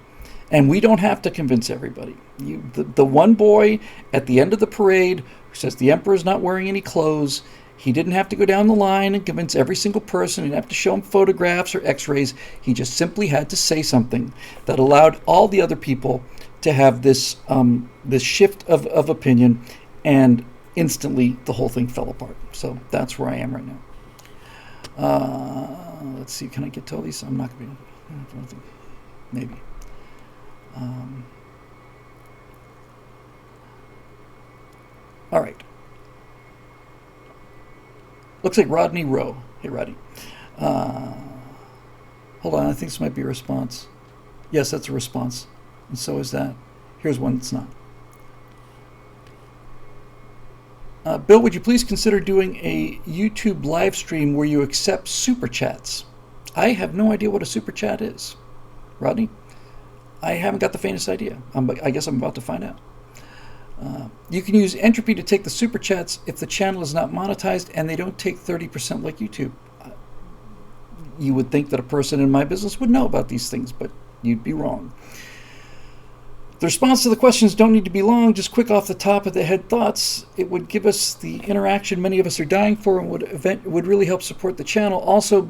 And we don't have to convince everybody. The one boy at the end of the parade who says the emperor's not wearing any clothes, he didn't have to go down the line and convince every single person. He didn't have to show him photographs or x-rays. He just simply had to say something that allowed all the other people to have this shift of opinion, and instantly the whole thing fell apart. So that's where I am right now. Let's see, can I get to all these? I'm not going to be, maybe. All right. Looks like Rodney Rowe. Hey, Rodney. Hold on, I think this might be a response. Yes, that's a response. And so is that. Here's one that's not. Bill, would you please consider doing a YouTube live stream where you accept super chats? I have no idea what a super chat is. Rodney? I haven't got the faintest idea. I guess I'm about to find out. You can use Entropy to take the super chats if the channel is not monetized and they don't take 30% like YouTube. You would think that a person in my business would know about these things, but you'd be wrong. The response to the questions don't need to be long, just quick off the top of the head thoughts. It would give us the interaction many of us are dying for, and would really help support the channel. Also,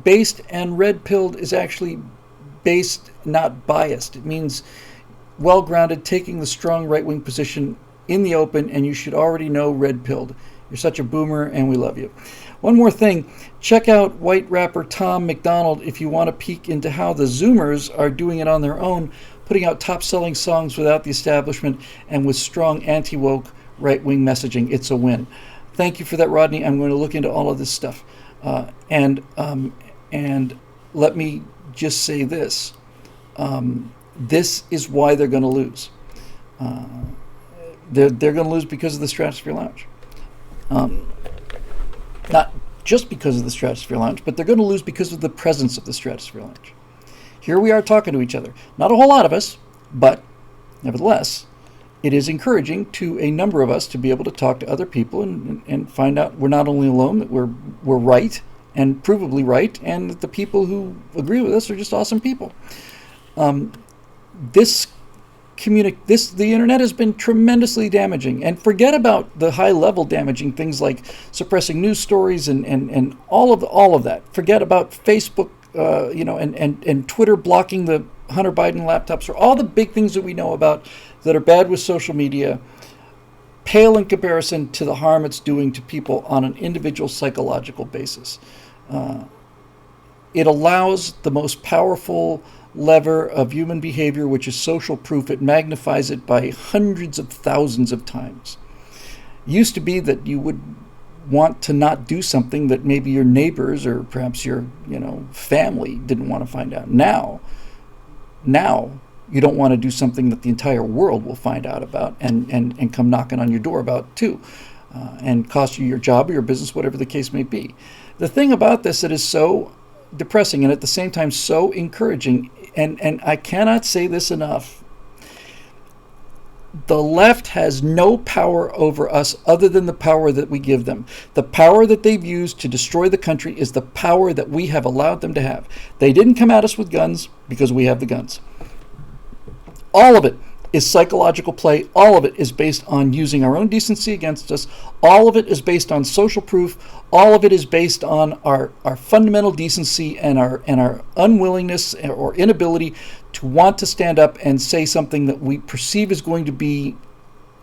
based and red-pilled is actually based, not biased. It means well-grounded, taking the strong right-wing position in the open, and you should already know red-pilled. You're such a boomer, and we love you. One more thing, check out white rapper Tom McDonald if you want to peek into how the Zoomers are doing it on their own, putting out top-selling songs without the establishment and with strong anti-woke right-wing messaging. It's a win. Thank you for that, Rodney. I'm going to look into all of this stuff. And let me just say this. This is why they're going to lose. They're going to lose because of the Stratosphere Lounge. Not just because of the Stratosphere Lounge, but they're going to lose because of the presence of the Stratosphere Lounge. Here we are talking to each other. Not a whole lot of us, but nevertheless, it is encouraging to a number of us to be able to talk to other people and find out we're not only alone, that we're right and provably right, and that the people who agree with us are just awesome people. The internet has been tremendously damaging, and forget about the high-level damaging things like suppressing news stories and all of that. Forget about Facebook, and Twitter blocking the Hunter Biden laptops, or all the big things that we know about that are bad with social media, pale in comparison to the harm it's doing to people on an individual psychological basis. It allows the most powerful lever of human behavior, which is social proof. It magnifies it by hundreds of thousands of times. It used to be that you would want to not do something that maybe your neighbors or perhaps your family didn't want to find out. Now Now you don't want to do something that the entire world will find out about and come knocking on your door about too, and cost you your job or your business, whatever the case may be. The thing about this that is so depressing and at the same time so encouraging, and I cannot say this enough, the left has no power over us other than the power that we give them. The power that they've used to destroy the country is the power that we have allowed them to have. They didn't come at us with guns because we have the guns. All of it is psychological play. All of it is based on using our own decency against us. All of it is based on social proof. All of it is based on our fundamental decency and our unwillingness or inability to want to stand up and say something that we perceive is going to be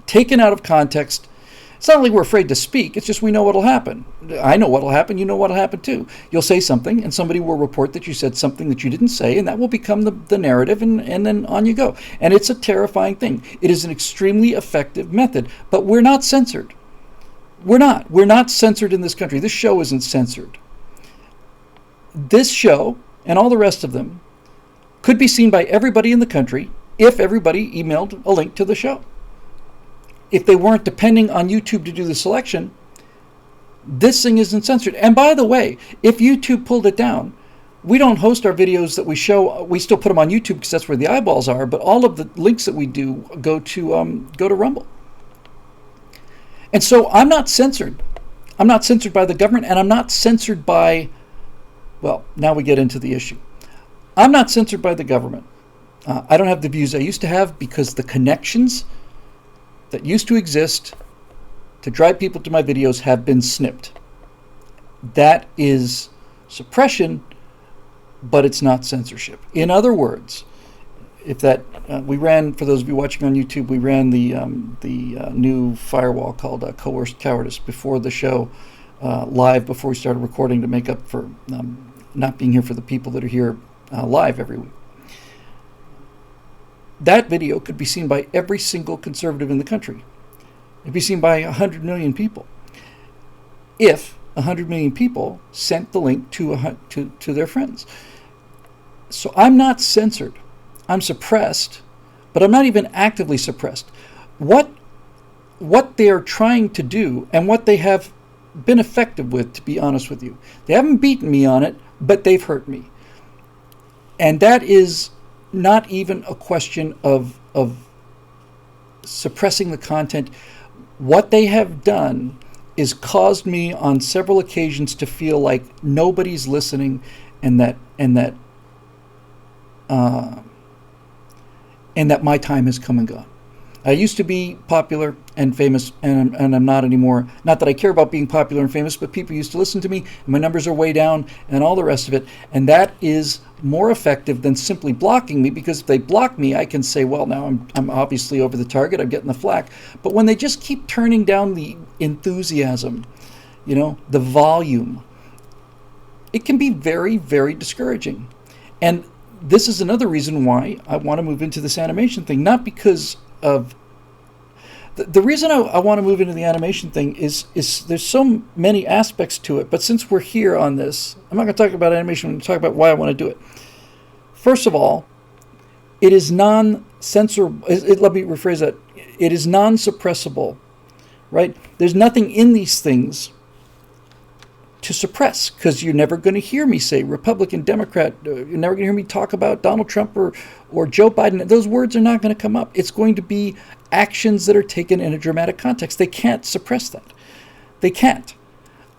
taken out of context. It's not like we're afraid to speak. It's just we know what'll happen. I know what'll happen. You know what'll happen too. You'll say something and somebody will report that you said something that you didn't say, and that will become the narrative, and then on you go. And it's a terrifying thing. It is an extremely effective method, but we're not censored. We're not. We're not censored in this country. This show isn't censored. This show and all the rest of them could be seen by everybody in the country if everybody emailed a link to the show. If they weren't depending on YouTube to do the selection, this thing isn't censored. And by the way, if YouTube pulled it down, we don't host our videos that we show. We still put them on YouTube because that's where the eyeballs are. But all of the links that we do go to Rumble. And so I'm not censored. I'm not censored by the government, and I'm not censored by. Well, now we get into the issue. I'm not censored by the government. I don't have the views I used to have because the connections that used to exist to drive people to my videos have been snipped. That is suppression, but it's not censorship. In other words, if that we ran, for those of you watching on YouTube, we ran the new firewall called Coerced Cowardice before the show, live before we started recording to make up for not being here for the people that are here live every week. That video could be seen by every single conservative in the country. It'd be seen by 100 million people. If 100 million people sent the link to their friends. So I'm not censored. I'm suppressed, but I'm not even actively suppressed. What they are trying to do and what they have been effective with, to be honest with you, they haven't beaten me on it, but they've hurt me. And that is not even a question of suppressing the content. What they have done is caused me on several occasions to feel like nobody's listening, and that my time has come and gone. I used to be popular and famous, and I'm not anymore. Not that I care about being popular and famous, but people used to listen to me, and my numbers are way down, and all the rest of it. And that is more effective than simply blocking me, because if they block me, I can say, well, now I'm obviously over the target, I'm getting the flack. But when they just keep turning down the enthusiasm, the volume, it can be very, very discouraging. And this is another reason why I want to move into this animation thing, not because of the reason I want to move into the animation thing is there's so many aspects to it, but since we're here on this, I'm not going to talk about animation. I'm going to talk about why I want to do it. First of all, it is non-censorable. Let me rephrase that. It is non-suppressible, right? There's nothing in these things to suppress, because you're never going to hear me say Republican, Democrat. You're never going to hear me talk about Donald Trump or Joe Biden. Those words are not going to come up. It's going to be actions that are taken in a dramatic context. They can't suppress that. They can't.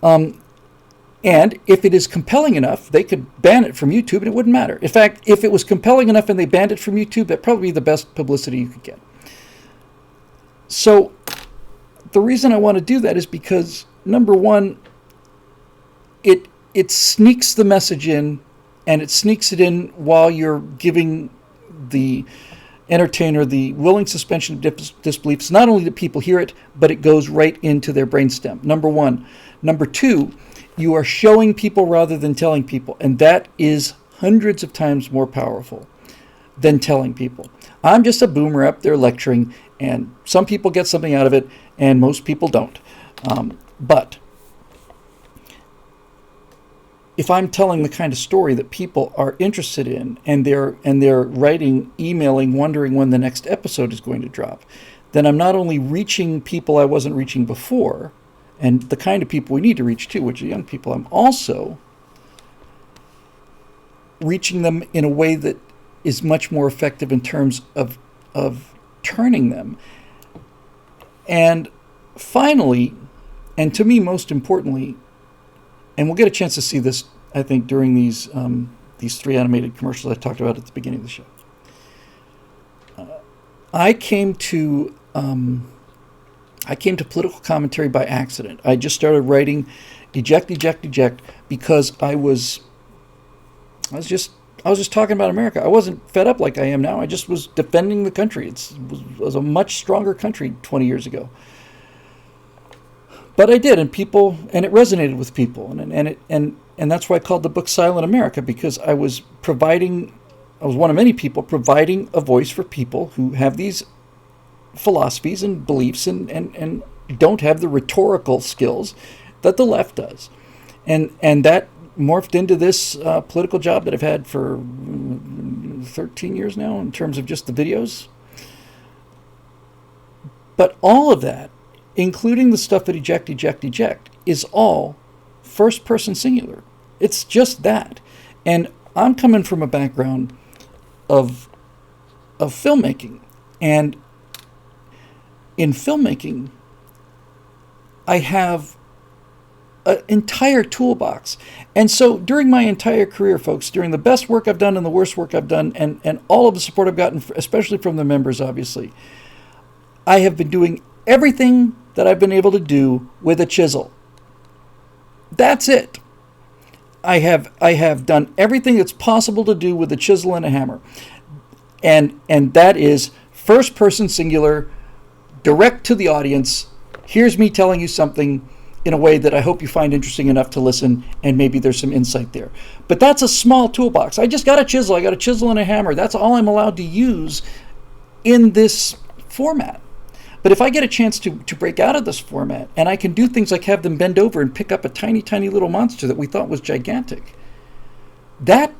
And if it is compelling enough, they could ban it from YouTube and it wouldn't matter. In fact, if it was compelling enough and they banned it from YouTube, that'd probably be the best publicity you could get. So the reason I want to do that is because, number one, it sneaks the message in, and it sneaks it in while you're giving the entertainer the willing suspension of disbelief. So not only do people hear it, but it goes right into their brainstem, number one. Number two, you are showing people rather than telling people, and that is hundreds of times more powerful than telling people. I'm just a boomer up there lecturing, and some people get something out of it, and most people don't. But if I'm telling the kind of story that people are interested in, and they're writing, emailing, wondering when the next episode is going to drop, then I'm not only reaching people I wasn't reaching before, and the kind of people we need to reach too, which are young people, I'm also reaching them in a way that is much more effective in terms of turning them. And finally, and to me most importantly, and we'll get a chance to see this, I think, during these 3 animated commercials I talked about at the beginning of the show. I came to political commentary by accident. I just started writing eject, eject, eject because I was just talking about America. I wasn't fed up like I am now. I just was defending the country. It was a much stronger country 20 years ago. But I did, and it resonated with people, and that's why I called the book Silent America, because I was one of many people providing a voice for people who have these philosophies and beliefs and don't have the rhetorical skills that the left does. And that morphed into this political job that I've had for 13 years now in terms of just the videos. But all of that, including the stuff at eject, eject, eject, is all first person singular. It's just that. And I'm coming from a background of filmmaking. And in filmmaking, I have an entire toolbox. And so during my entire career, folks, during the best work I've done and the worst work I've done, and all of the support I've gotten, especially from the members, obviously, I have been doing everything that I've been able to do with a chisel. That's it. I have done everything that's possible to do with a chisel and a hammer. And that is first person singular, direct to the audience. Here's me telling you something in a way that I hope you find interesting enough to listen, and maybe there's some insight there. But that's a small toolbox. I just got a chisel. I got a chisel and a hammer. That's all I'm allowed to use in this format. But if I get a chance to break out of this format, and I can do things like have them bend over and pick up a tiny, tiny little monster that we thought was gigantic, that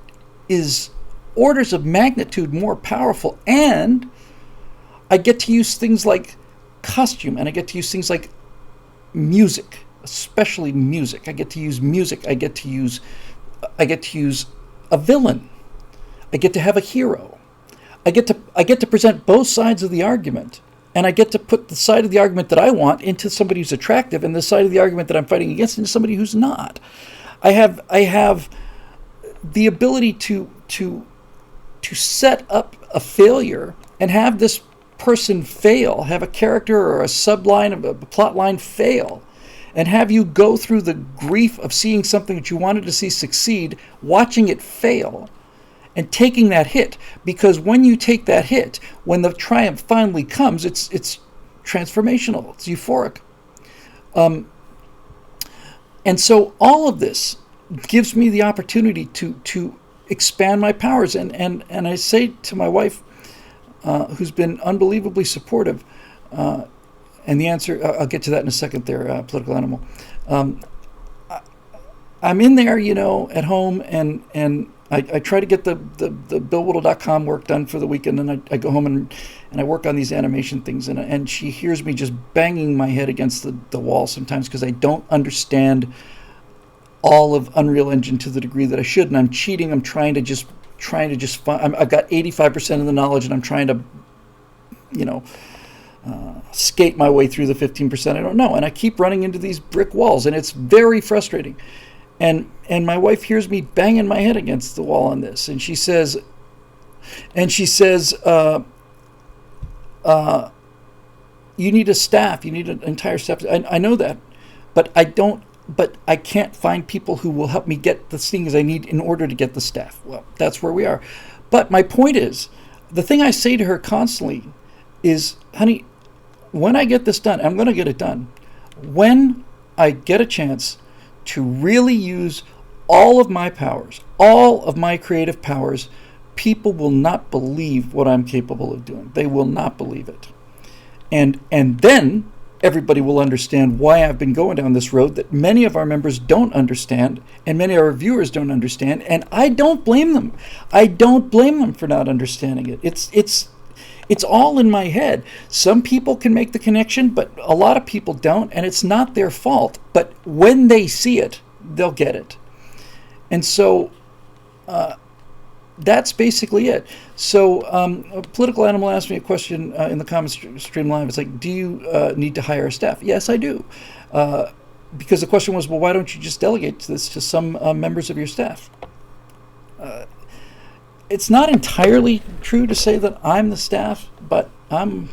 is orders of magnitude more powerful. And I get to use things like costume, and I get to use things like music, especially music. I get to use music. I get to use a villain. I get to have a hero. I get to present both sides of the argument. And I get to put the side of the argument that I want into somebody who's attractive, and the side of the argument that I'm fighting against into somebody who's not. I have the ability to set up a failure and have this person fail, have a character or a subline of a plot line fail, and have you go through the grief of seeing something that you wanted to see succeed, watching it fail, and taking that hit. Because when you take that hit, when the triumph finally comes, it's transformational, it's euphoric. And so all of this gives me the opportunity to expand my powers. And I say to my wife, who's been unbelievably supportive, and the answer, I'll get to that in a second there, political animal. I'm in there, at home, and I try to get the BillWhittle.com work done for the weekend, and I go home and I work on these animation things, and she hears me just banging my head against the wall sometimes because I don't understand all of Unreal Engine to the degree that I should, and I'm cheating. I'm trying to just find. I've got 85% of the knowledge, and I'm trying to, skate my way through the 15% I don't know, and I keep running into these brick walls, and it's very frustrating. And my wife hears me banging my head against the wall on this, and she says, you need a staff, you need an entire staff. I know that, but I can't find people who will help me get the things I need in order to get the staff. Well, that's where we are. But my point is, the thing I say to her constantly is, honey, when I get this done, I'm going to get it done. When I get a chance to really use all of my powers, all of my creative powers, people will not believe what I'm capable of doing. They will not believe it. And then everybody will understand why I've been going down this road that many of our members don't understand and many of our viewers don't understand, and I don't blame them. I don't blame them for not understanding it. It's all in my head. Some people can make the connection, but a lot of people don't, and it's not their fault. But when they see it, they'll get it. And so that's basically it. So a political animal asked me a question in the comment stream live. It's like, do you need to hire a staff? Yes, I do. Because the question was, well, why don't you just delegate this to some members of your staff? It's not entirely true to say that I'm the staff, but I'm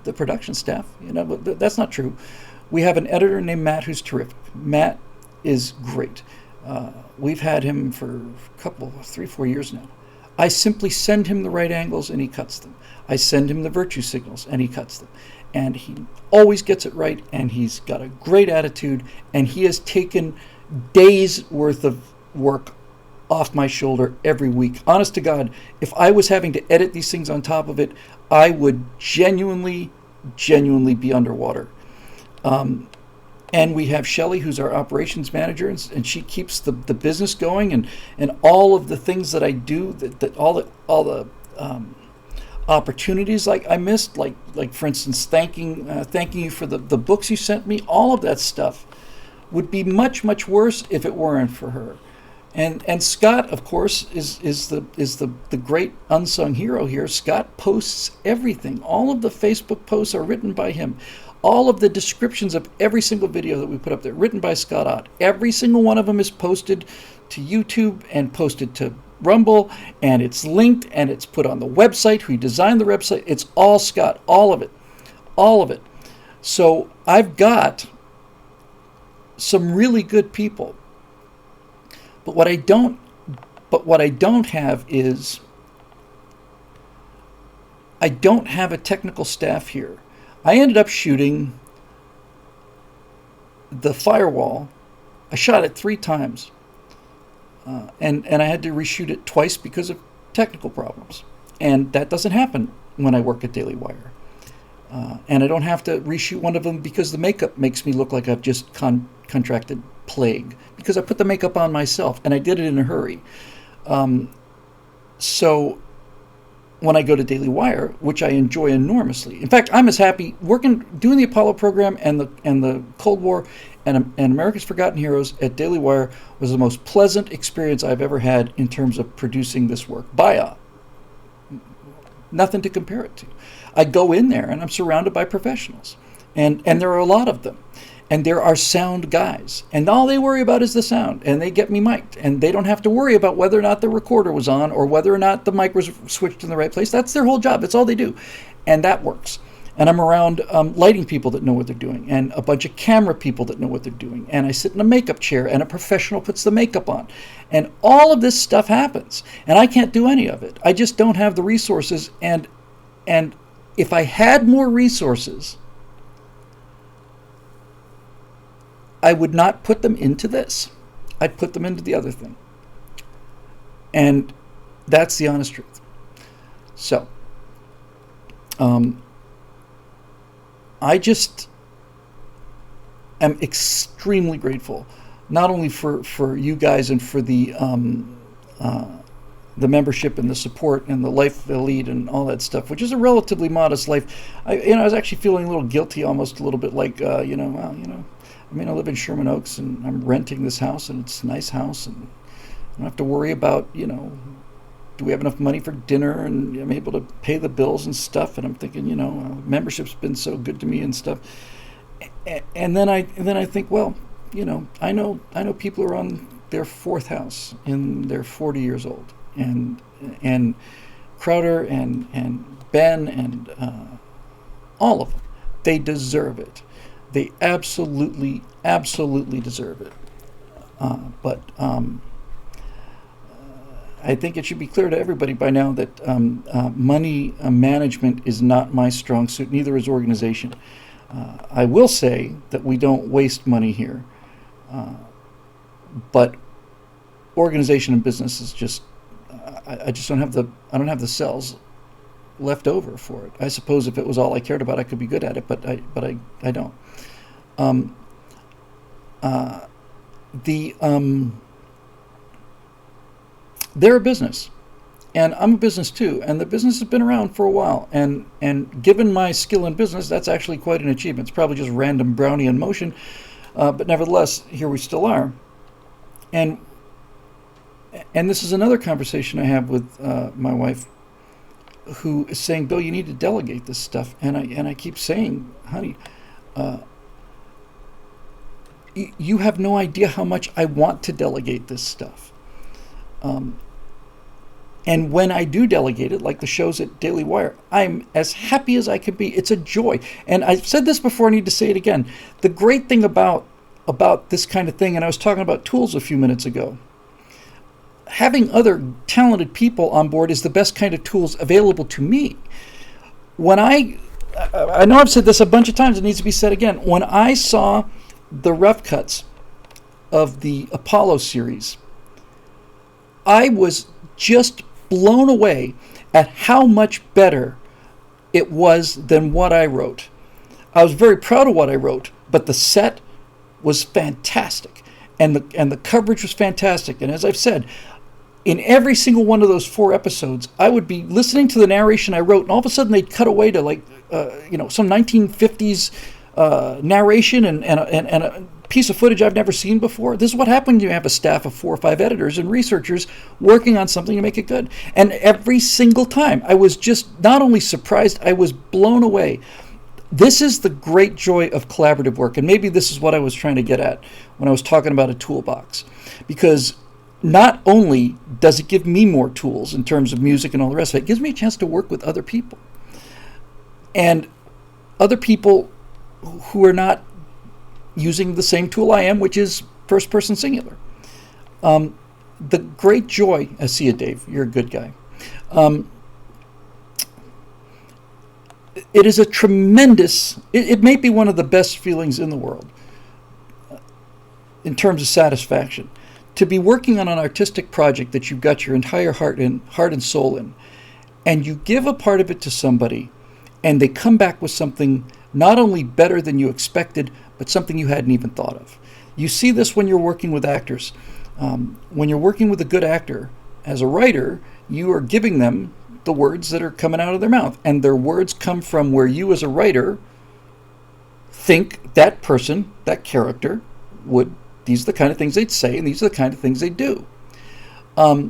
the production staff. But that's not true. We have an editor named Matt who's terrific. Matt is great. We've had him for a couple, 3-4 years now. I simply send him the right angles and he cuts them. I send him the virtue signals and he cuts them. And he always gets it right, and he's got a great attitude, and he has taken days worth of work off my shoulder every week. Honest to God, if I was having to edit these things on top of it, I would genuinely be underwater. And we have Shelly, who's our operations manager, and she keeps the business going, and all of the things that I do, that all the opportunities like I missed, like for instance, thanking you for the books you sent me. All of that stuff would be much worse if it weren't for her. And Scott, of course, is the great unsung hero here. Scott posts everything. All of the Facebook posts are written by him. All of the descriptions of every single video that we put up there, written by Scott Ott. Every single one of them is posted to YouTube and posted to Rumble, and it's linked and it's put on the website. Who designed the website? It's all Scott. All of it. So I've got some really good people. But what I don't have is, I don't have a technical staff here. I ended up shooting the firewall. I shot it 3 times, and I had to reshoot it twice because of technical problems. And that doesn't happen when I work at Daily Wire. And I don't have to reshoot one of them because the makeup makes me look like I've just contracted plague, because I put the makeup on myself, and I did it in a hurry. So when I go to Daily Wire, which I enjoy enormously. In fact, I'm as happy doing the Apollo program and the Cold War and America's Forgotten Heroes at Daily Wire was the most pleasant experience I've ever had in terms of producing this work. Nothing to compare it to. I go in there and I'm surrounded by professionals, and there are a lot of them. And there are sound guys, and all they worry about is the sound, and they get me mic'd, and they don't have to worry about whether or not the recorder was on or whether or not the mic was switched in the right place. That's their whole job. That's all they do, and that works. And I'm around lighting people that know what they're doing, and a bunch of camera people that know what they're doing, and I sit in a makeup chair, and a professional puts the makeup on, and all of this stuff happens, and I can't do any of it. I just don't have the resources, and if I had more resources, I would not put them into this. I'd put them into the other thing. And that's the honest truth. So, I just am extremely grateful, not only for you guys and for the membership and the support and the life elite and all that stuff, which is a relatively modest life. I was actually feeling a little guilty, almost a little bit like, I live in Sherman Oaks, and I'm renting this house, and it's a nice house, and I don't have to worry about, do we have enough money for dinner, and I'm able to pay the bills and stuff, and I'm thinking, membership's been so good to me and stuff. And then I think, well, I know people are on their 4th house, and they're 40 years old, and Crowder and Ben and all of them, they deserve it. They absolutely deserve it. But I think it should be clear to everybody by now that money management is not my strong suit. Neither is organization. I will say that we don't waste money here. But organization and business is just, I don't have the cells left over for it. I suppose if it was all I cared about, I could be good at it, but I don't. Um, the They're a business, and I'm a business too, and the business has been around for a while, and given my skill in business, that's actually quite an achievement. It's probably just random Brownian motion, but nevertheless, here we still are. And this is another conversation I have with my wife, who is saying, "Bill, you need to delegate this stuff." And I keep saying, "Honey, you have no idea how much I want to delegate this stuff." And when I do delegate it, like the shows at Daily Wire, I'm as happy as I can be. It's a joy. And I've said this before, I need to say it again. The great thing about this kind of thing, and I was talking about tools a few minutes ago, having other talented people on board is the best kind of tools available to me. When I know I've said this a bunch of times, it needs to be said again. When I saw the rough cuts of the Apollo series, I was just blown away at how much better it was than what I wrote. I was very proud of what I wrote, but the set was fantastic, and the coverage was fantastic. And as I've said, in every single one of those 4 episodes, I would be listening to the narration I wrote, and all of a sudden they'd cut away to some 1950s narration and a piece of footage I've never seen before. This is what happens when you have a staff of 4 or 5 editors and researchers working on something to make it good. And every single time, I was just not only surprised, I was blown away. This is the great joy of collaborative work, and maybe this is what I was trying to get at when I was talking about a toolbox. Because not only does it give me more tools in terms of music and all the rest of it, it gives me a chance to work with other people. And other people who are not using the same tool I am, which is first person singular. The great joy, I see it, Dave, you're a good guy. It is a tremendous, it may be one of the best feelings in the world in terms of satisfaction, to be working on an artistic project that you've got your entire heart and soul in, and you give a part of it to somebody, and they come back with something not only better than you expected, but something you hadn't even thought of. You see this when you're working with actors. When you're working with a good actor, as a writer, you are giving them the words that are coming out of their mouth. And their words come from where you as a writer think that person, that character, these are the kind of things they'd say, and these are the kind of things they do. But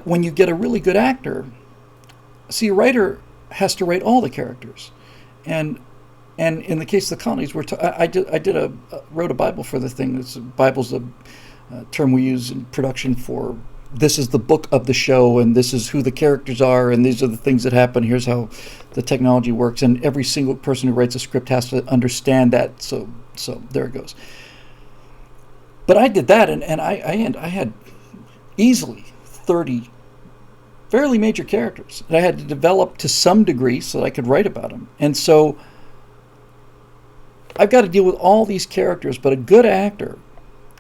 when you get a really good actor, see, a writer has to write all the characters, and in the case of the colonies, I wrote a Bible for the thing. Bible's a term we use in production for. This is the book of the show, and this is who the characters are, and these are the things that happen. Here's how the technology works, and every single person who writes a script has to understand that. So there it goes. But I did that, and I had easily 30 fairly major characters that I had to develop to some degree so that I could write about them. And so I've got to deal with all these characters, but a good actor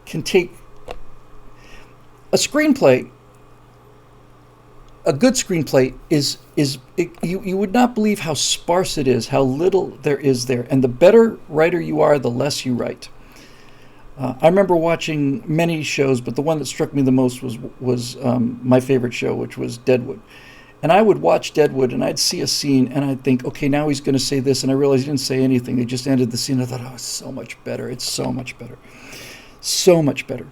can take a screenplay. A good screenplay you would not believe how sparse it is, how little there is there. And the better writer you are, the less you write. I remember watching many shows, but the one that struck me the most was my favorite show, which was Deadwood. And I would watch Deadwood, and I'd see a scene, and I'd think, okay, now he's going to say this, and I realized he didn't say anything. They just ended the scene. I thought, oh, it's so much better. It's so much better. So much better.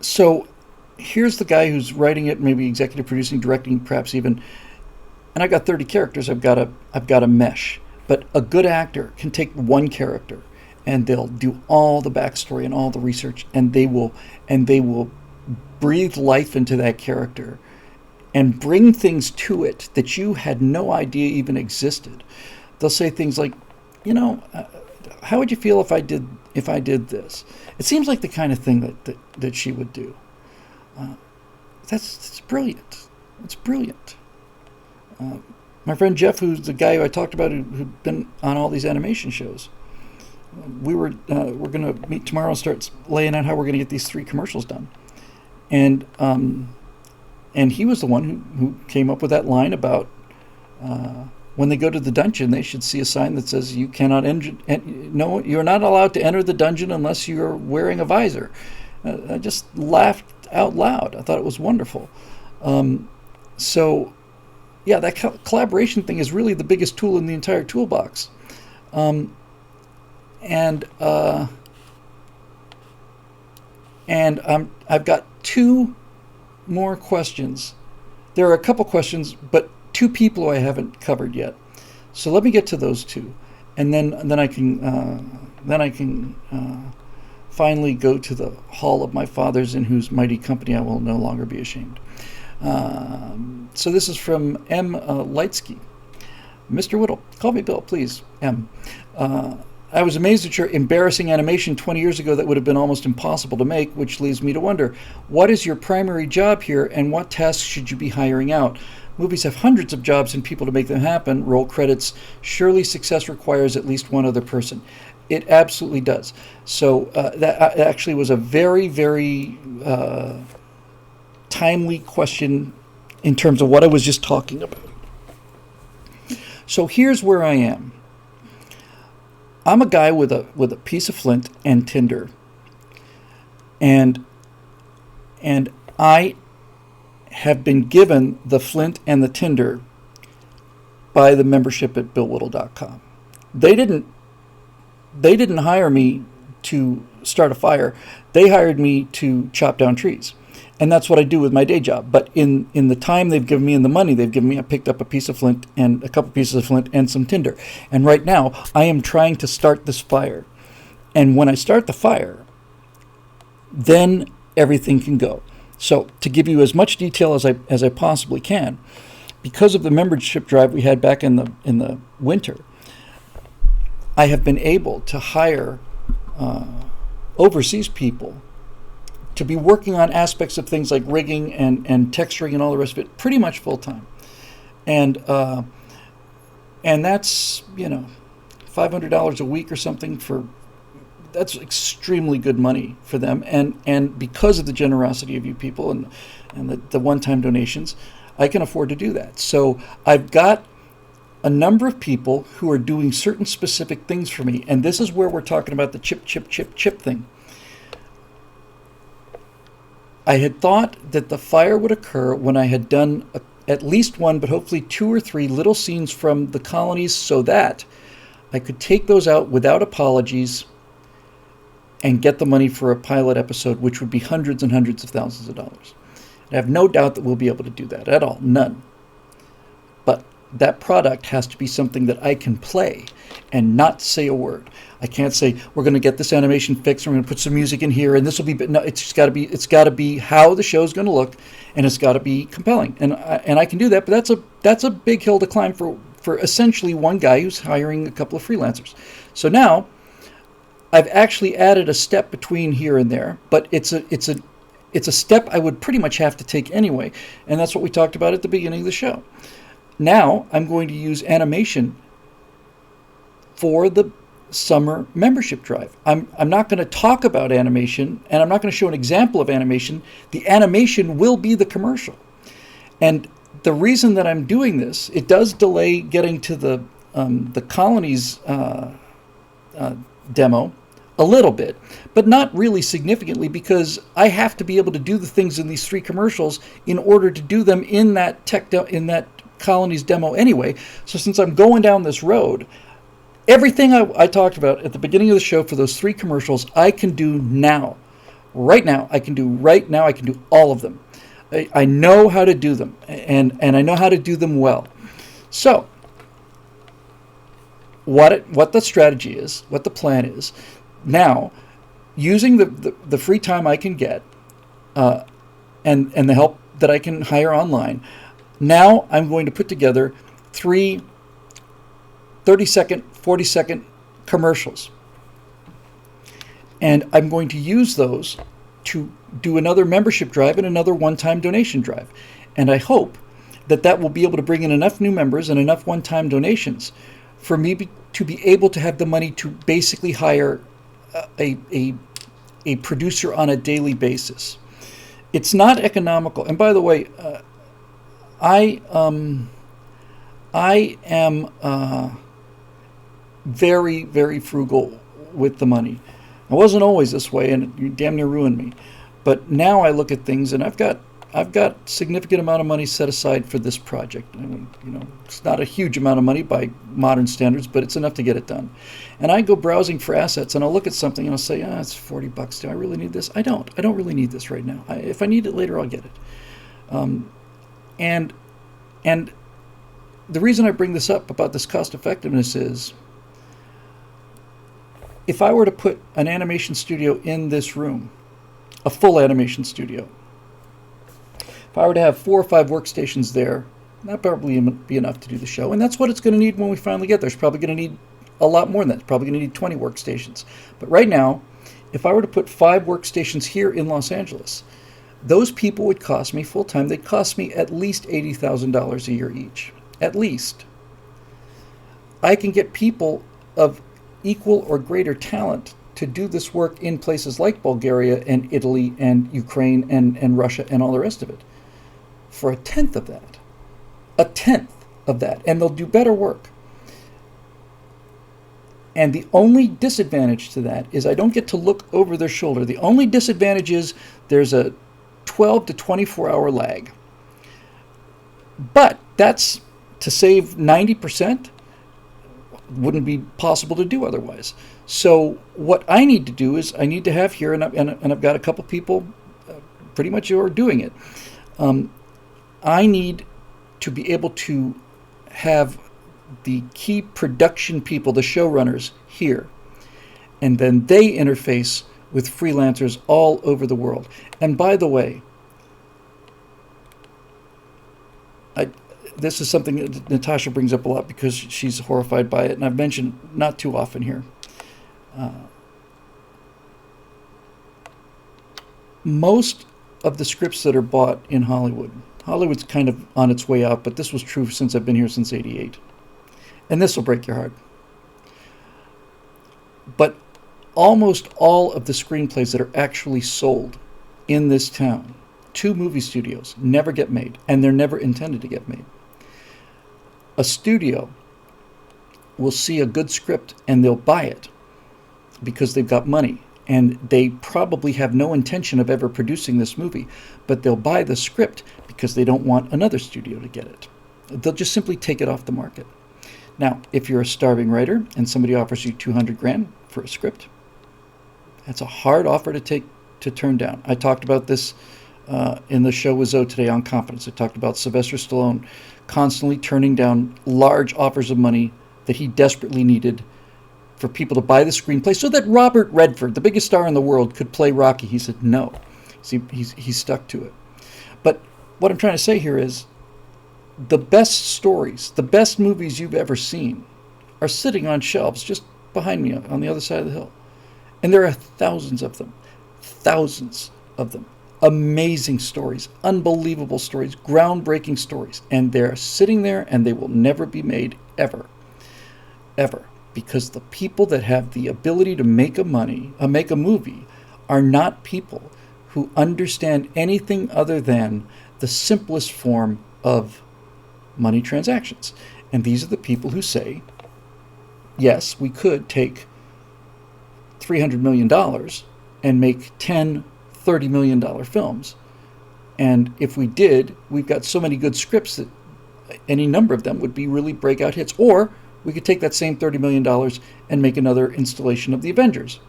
So here's the guy who's writing it, maybe executive producing, directing, perhaps even. And I've got 30 characters I've got to mesh. But a good actor can take one character, and they'll do all the backstory and all the research, and they will breathe life into that character and bring things to it that you had no idea even existed. They'll say things like, how would you feel if I did this? It seems like the kind of thing that she would do. That's brilliant. It's brilliant. My friend Jeff, who's the guy who I talked about who'd been on all these animation shows, we're going to meet tomorrow and start laying out how we're going to get these 3 commercials done. And he was the one who came up with that line about when they go to the dungeon, they should see a sign that says you cannot no, you're not allowed to enter the dungeon unless you're wearing a visor. I just laughed out loud. I thought it was wonderful. So, yeah, that collaboration thing is really the biggest tool in the entire toolbox. I've got 2 more questions. There are a couple questions, but 2 people who I haven't covered yet. So let me get to those 2, and then I can finally go to the hall of my fathers, in whose mighty company I will no longer be ashamed. So this is from M. Lightsky. Mr. Whittle, call me Bill, please. M. I was amazed at your embarrassing animation 20 years ago that would have been almost impossible to make, which leads me to wonder, what is your primary job here, and what tasks should you be hiring out? Movies have hundreds of jobs and people to make them happen. Roll credits. Surely success requires at least one other person. It absolutely does. So that actually was a very, very timely question in terms of what I was just talking about. So here's where I am. I'm a guy with a piece of flint and tinder, and I have been given the flint and the tinder by the membership at BillWhittle.com. They didn't hire me to start a fire. They hired me to chop down trees. And that's what I do with my day job. But in the time they've given me and the money they've given me, I picked up a piece of flint and a couple pieces of flint and some tinder. And right now, I am trying to start this fire. And when I start the fire, then everything can go. So to give you as much detail as I possibly can, because of the membership drive we had back in the winter, I have been able to hire overseas people to be working on aspects of things like rigging and texturing and all the rest of it pretty much full time. And that's, $500 a week or something that's extremely good money for them. And because of the generosity of you people and the one-time donations, I can afford to do that. So I've got a number of people who are doing certain specific things for me. And this is where we're talking about the chip thing. I had thought that the fire would occur when I had done at least one, but hopefully 2 or 3 little scenes from the colonies, so that I could take those out without apologies and get the money for a pilot episode, which would be hundreds and hundreds of thousands of dollars. I have no doubt that we'll be able to do that at all, none. But that product has to be something that I can play and not say a word. I can't say we're going to get this animation fixed. We're going to put some music in here, and this will be. No, it's got to be how the show's going to look, and it's got to be compelling. And I can do that, but that's a big hill to climb for essentially one guy who's hiring a couple of freelancers. So now, I've actually added a step between here and there, but it's a step I would pretty much have to take anyway, and that's what we talked about at the beginning of the show. Now I'm going to use animation for the summer membership drive. I'm not going to talk about animation, and I'm not going to show an example of animation. The animation will be the commercial. And the reason that I'm doing this, it does delay getting to the colonies demo a little bit, but not really significantly, because I have to be able to do the things in these 3 commercials in order to do them in that colonies demo anyway. So since I'm going down this road, everything I talked about at the beginning of the show for those 3 commercials, I can do now. Right now. I can do all of them. I know how to do them, and I know how to do them well. So what the strategy is, what the plan is, now, using the free time I can get and the help that I can hire online, now I'm going to put together 3 30-second, 40-second commercials. And I'm going to use those to do another membership drive and another one-time donation drive. And I hope that will be able to bring in enough new members and enough one-time donations for me to be able to have the money to basically hire a producer on a daily basis. It's not economical. And by the way, I am very, very frugal with the money. I wasn't always this way, and you damn near ruined me. But now I look at things, and I've got significant amount of money set aside for this project. I mean, it's not a huge amount of money by modern standards, but it's enough to get it done. And I go browsing for assets, and I'll look at something, and I'll say, it's $40. Do I really need this? I don't. I don't really need this right now. If I need it later, I'll get it. And the reason I bring this up about this cost effectiveness is, if I were to put an animation studio in this room, a full animation studio, if I were to have 4 or 5 workstations there, that probably be enough to do the show. And that's what it's going to need when we finally get there. It's probably going to need a lot more than that. It's probably going to need 20 workstations. But right now, if I were to put 5 workstations here in Los Angeles, those people would cost me full-time. They'd cost me at least $80,000 a year each. At least. I can get people of equal or greater talent to do this work in places like Bulgaria and Italy and Ukraine and Russia and all the rest of it for a tenth of that. A tenth of that. And they'll do better work. And the only disadvantage to that is I don't get to look over their shoulder. The only disadvantage is there's a 12 to 24 hour lag. But that's to save 90%. Wouldn't be possible to do otherwise. So what I need to do is I need to have here, and I've got a couple people pretty much who are doing it. I need to be able to have the key production people, the showrunners, here. And then they interface with freelancers all over the world. And by the way, this is something that Natasha brings up a lot because she's horrified by it, and I've mentioned not too often here. Most of the scripts that are bought in Hollywood's kind of on its way out, but this was true since I've been here since '88. And this will break your heart. But almost all of the screenplays that are actually sold in this town to movie studios never get made, and they're never intended to get made. A studio will see a good script and they'll buy it because they've got money, and they probably have no intention of ever producing this movie, but they'll buy the script because they don't want another studio to get it. They'll just simply take it off the market. Now, if you're a starving writer and somebody offers you $200,000 for a script, that's a hard offer to turn down. I talked about this in the show with Zoe today on Confidence. I talked about Sylvester Stallone constantly turning down large offers of money that he desperately needed for people to buy the screenplay so that Robert Redford, the biggest star in the world, could play Rocky. He said no. See, he's stuck to it. But what I'm trying to say here is the best stories, the best movies you've ever seen are sitting on shelves just behind me on the other side of the hill. And there are thousands of them. Thousands of them. Amazing stories, unbelievable stories, groundbreaking stories. And they're sitting there and they will never be made ever. Ever. Because the people that have the ability to make a movie are not people who understand anything other than the simplest form of money transactions. And these are the people who say, yes, we could take $300 million and make 10 $30 million films. And if we did, we've got so many good scripts that any number of them would be really breakout hits. Or we could take that same $30 million and make another installation of the Avengers.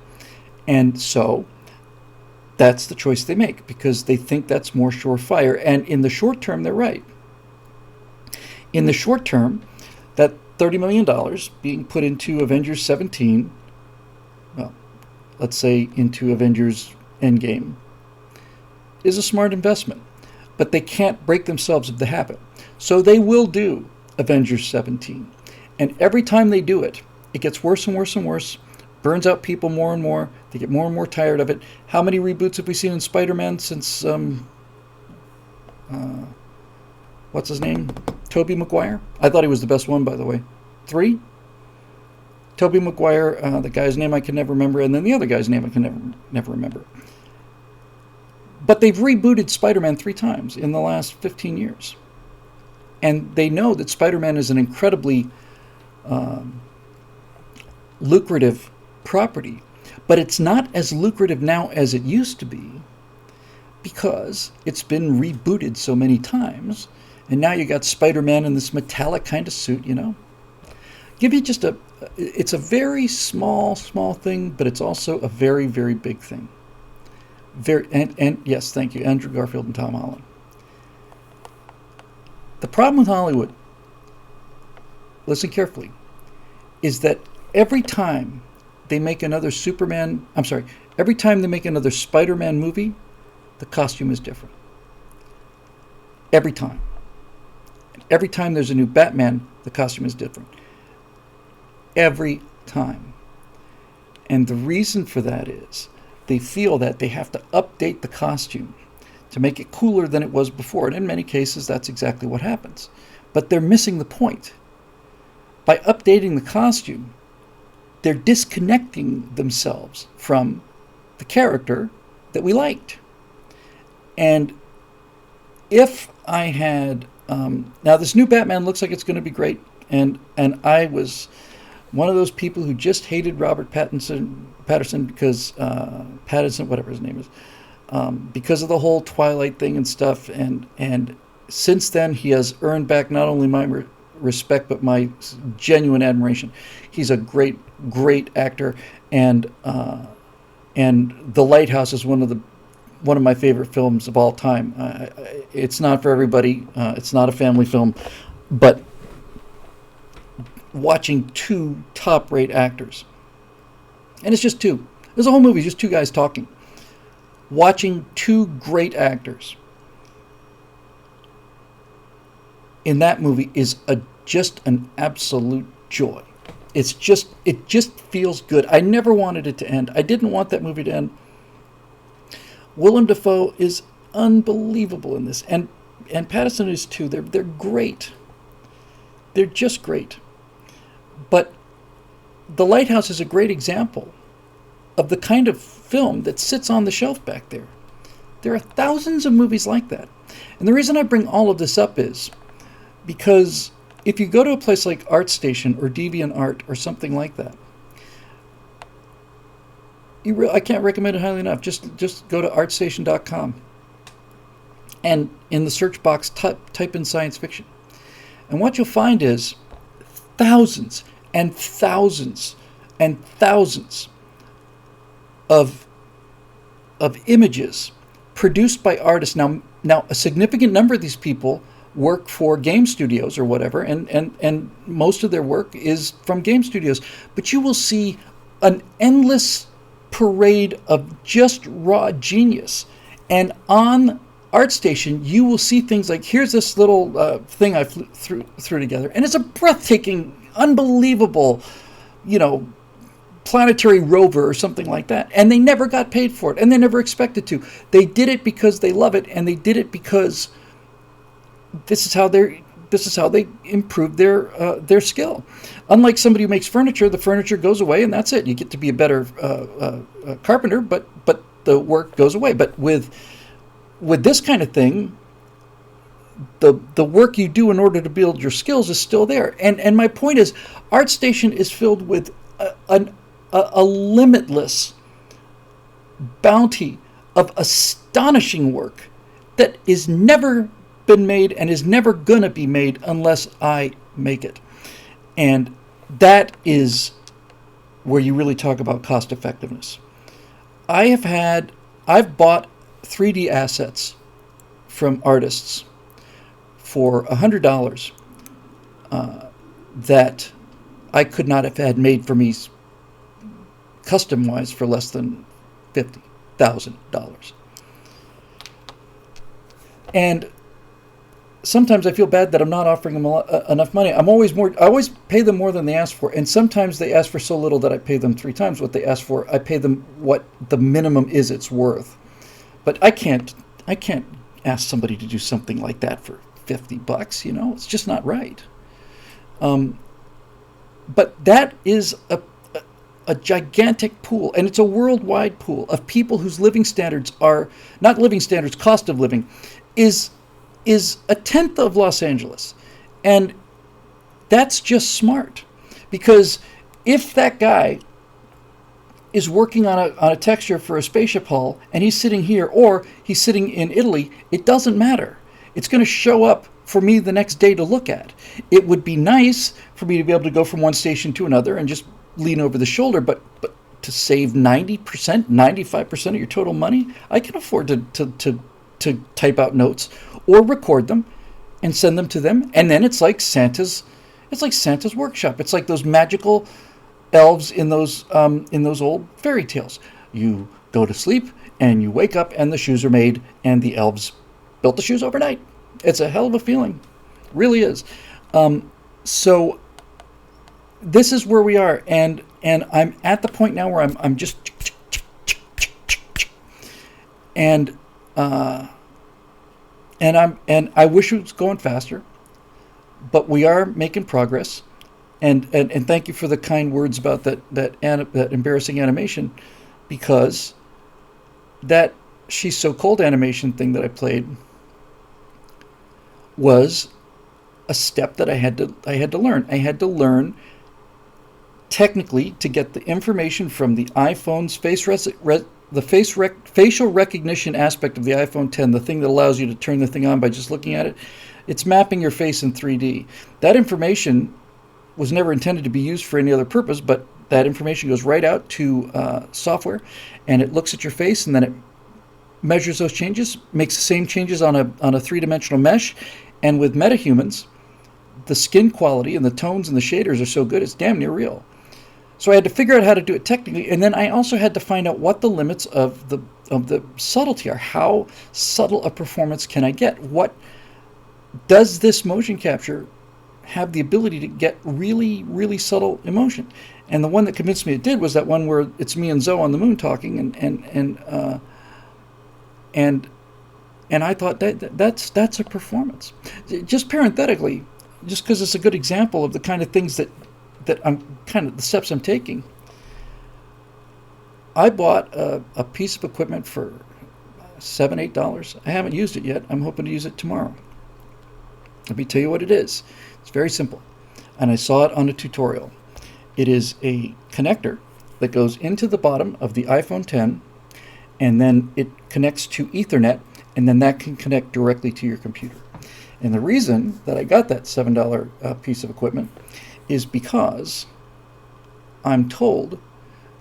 And so that's the choice they make because they think that's more surefire. And in the short term, they're right. In the short term, that $30 million being put into Avengers 17, well, let's say into Avengers Endgame, is a smart investment. But they can't break themselves of the habit. So they will do Avengers 17. And every time they do it, it gets worse and worse and worse, burns out people more and more. They get more and more tired of it. How many reboots have we seen in Spider-Man since, what's his name? Tobey Maguire? I thought he was the best one, by the way. 3? Tobey Maguire, the guy's name I can never remember, and then the other guy's name I can never remember. But they've rebooted Spider-Man 3 times in the last 15 years. And they know that Spider-Man is an incredibly lucrative property. But it's not as lucrative now as it used to be because it's been rebooted so many times. And now you got Spider-Man in this metallic kind of suit, you know. Give you just it's a very small thing, but it's also a very, very big thing. And yes, thank you, Andrew Garfield and Tom Holland. The problem with Hollywood, listen carefully, is that every time they make another every time they make another Spider-Man movie, the costume is different. Every time. Every time there's a new Batman, the costume is different. Every time. And the reason for that is they feel that they have to update the costume to make it cooler than it was before. And in many cases, that's exactly what happens. But they're missing the point. By updating the costume, they're disconnecting themselves from the character that we liked. And if I had... now, this new Batman looks like it's going to be great. And I was one of those people who just hated Robert Pattinson because whatever his name is, because of the whole Twilight thing and stuff. And since then, he has earned back not only my respect but my genuine admiration. He's a great actor, and The Lighthouse is one of my favorite films of all time. It's not for everybody. It's not a family film, but watching two top-rate actors, and it's just two. There's a whole movie, just two guys talking. Watching two great actors in that movie is just an absolute joy. It just feels good. I never wanted it to end. I didn't want that movie to end. Willem Dafoe is unbelievable in this, and Pattinson is too. They're great. They're just great. But The Lighthouse is a great example of the kind of film that sits on the shelf back there. There are thousands of movies like that. And the reason I bring all of this up is because if you go to a place like ArtStation or DeviantArt or something like that, I can't recommend it highly enough. Just go to artstation.com and in the search box type in science fiction. And what you'll find is thousands and thousands and thousands of images produced by artists. Now a significant number of these people work for game studios or whatever, and most of their work is from game studios. But you will see an endless parade of just raw genius. And on ArtStation, you will see things like, here's this little thing I threw together, and it's a breathtaking, unbelievable, planetary rover or something like that. And they never got paid for it, and they never expected to. They did it because they love it, and they did it because this is how they improve their skill. Unlike somebody who makes furniture, the furniture goes away and that's it. You get to be a better carpenter, but the work goes away. But with this kind of thing, the work you do in order to build your skills is still there. And my point is, ArtStation is filled with a limitless bounty of astonishing work that is never been made and is never going to be made unless I make it. And that is where you really talk about cost effectiveness. I've bought 3D assets from artists for $100 that I could not have had made for me custom wise for less than $50,000. And sometimes I feel bad that I'm not offering them enough money. I always pay them more than they ask for, and sometimes they ask for so little that I pay them 3 times what they ask for. I pay them what the minimum is it's worth. But I can't ask somebody to do something like that for $50. It's just not right. But that is a a gigantic pool, and it's a worldwide pool of people whose living standards are not living standards, cost of living is a tenth of Los Angeles. And that's just smart, because if that guy is working on a texture for a spaceship hull and he's sitting here or he's sitting in Italy, it doesn't matter. It's going to show up for me the next day to look at. It would be nice for me to be able to go from one station to another and just lean over the shoulder, but to save 90%, 95% of your total money, I can afford to type out notes or record them and send them to them. And then it's like Santa's workshop. It's like those magical elves in those old fairy tales. You go to sleep and you wake up and the shoes are made and the elves built the shoes overnight. It's a hell of a feeling, really is. So this is where we are, and I'm at the point now where I'm just and I wish it was going faster, but we are making progress. And thank you for the kind words about that embarrassing animation, because that She's So Cold animation thing that I played was a step that I had to learn. I had to learn technically to get the information from the iPhone's facial recognition aspect of the iPhone 10, the thing that allows you to turn the thing on by just looking at it. It's mapping your face in 3D. That information was never intended to be used for any other purpose, but that information goes right out to software, and it looks at your face, and then it measures those changes, makes the same changes on a three-dimensional mesh. And with metahumans, the skin quality and the tones and the shaders are so good, it's damn near real. So I had to figure out how to do it technically, and then I also had to find out what the limits of the subtlety are. How subtle a performance can I get? What does this motion capture have the ability to get really, really subtle emotion? And the one that convinced me it did was that one where it's me and Zoe on the moon talking, and I thought that's a performance. Just parenthetically, just because it's a good example of the kind of things that I'm kind of the steps I'm taking. I bought a piece of equipment for $7-8. I haven't used it yet. I'm hoping to use it tomorrow. Let me tell you what it is. It's very simple, and I saw it on a tutorial. It is a connector that goes into the bottom of the iPhone 10, and then it connects to Ethernet, and then that can connect directly to your computer. And the reason that I got that $7 piece of equipment is because I'm told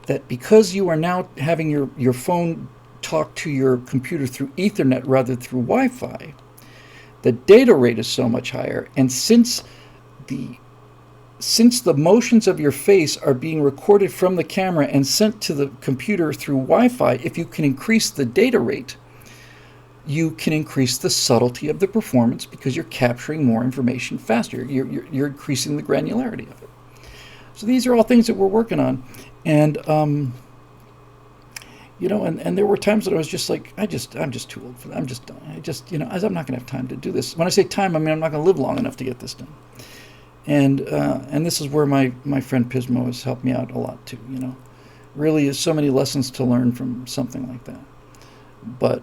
that because you are now having your phone talk to your computer through Ethernet rather than through Wi-Fi, the data rate is so much higher. And since the motions of your face are being recorded from the camera and sent to the computer through Wi-Fi, if you can increase the data rate, you can increase the subtlety of the performance because you're capturing more information faster. You're increasing the granularity of it. So these are all things that we're working on. And and there were times that I was just like, I'm just too old for that. I'm just done. I'm not going to have time to do this. When I say time, I mean I'm not going to live long enough to get this done. And this is where my friend Pismo has helped me out a lot too. Really is so many lessons to learn from something like that. But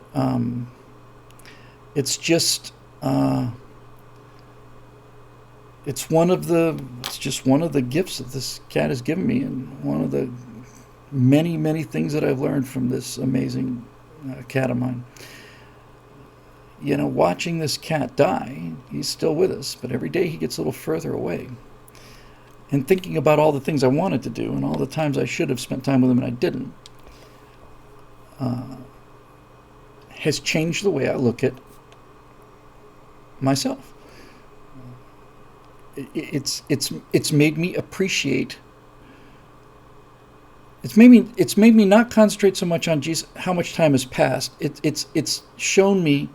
it's just it's just one of the gifts that this cat has given me, and one of the many, many things that I've learned from this amazing cat of mine. Watching this cat die, he's still with us, but every day he gets a little further away. And thinking about all the things I wanted to do and all the times I should have spent time with him and I didn't, has changed the way I look at myself. It's made me appreciate. It's made me not concentrate so much on how much time has passed. It's shown me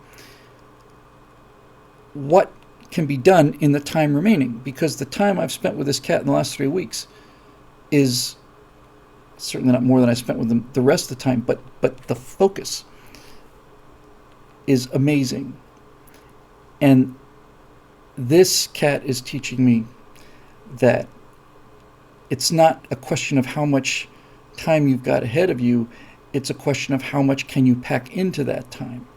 what can be done in the time remaining, because the time I've spent with this cat in the last 3 weeks is certainly not more than I spent with them the rest of the time, but the focus is amazing. And this cat is teaching me that it's not a question of how much time you've got ahead of you. It's a question of how much can you pack into that time.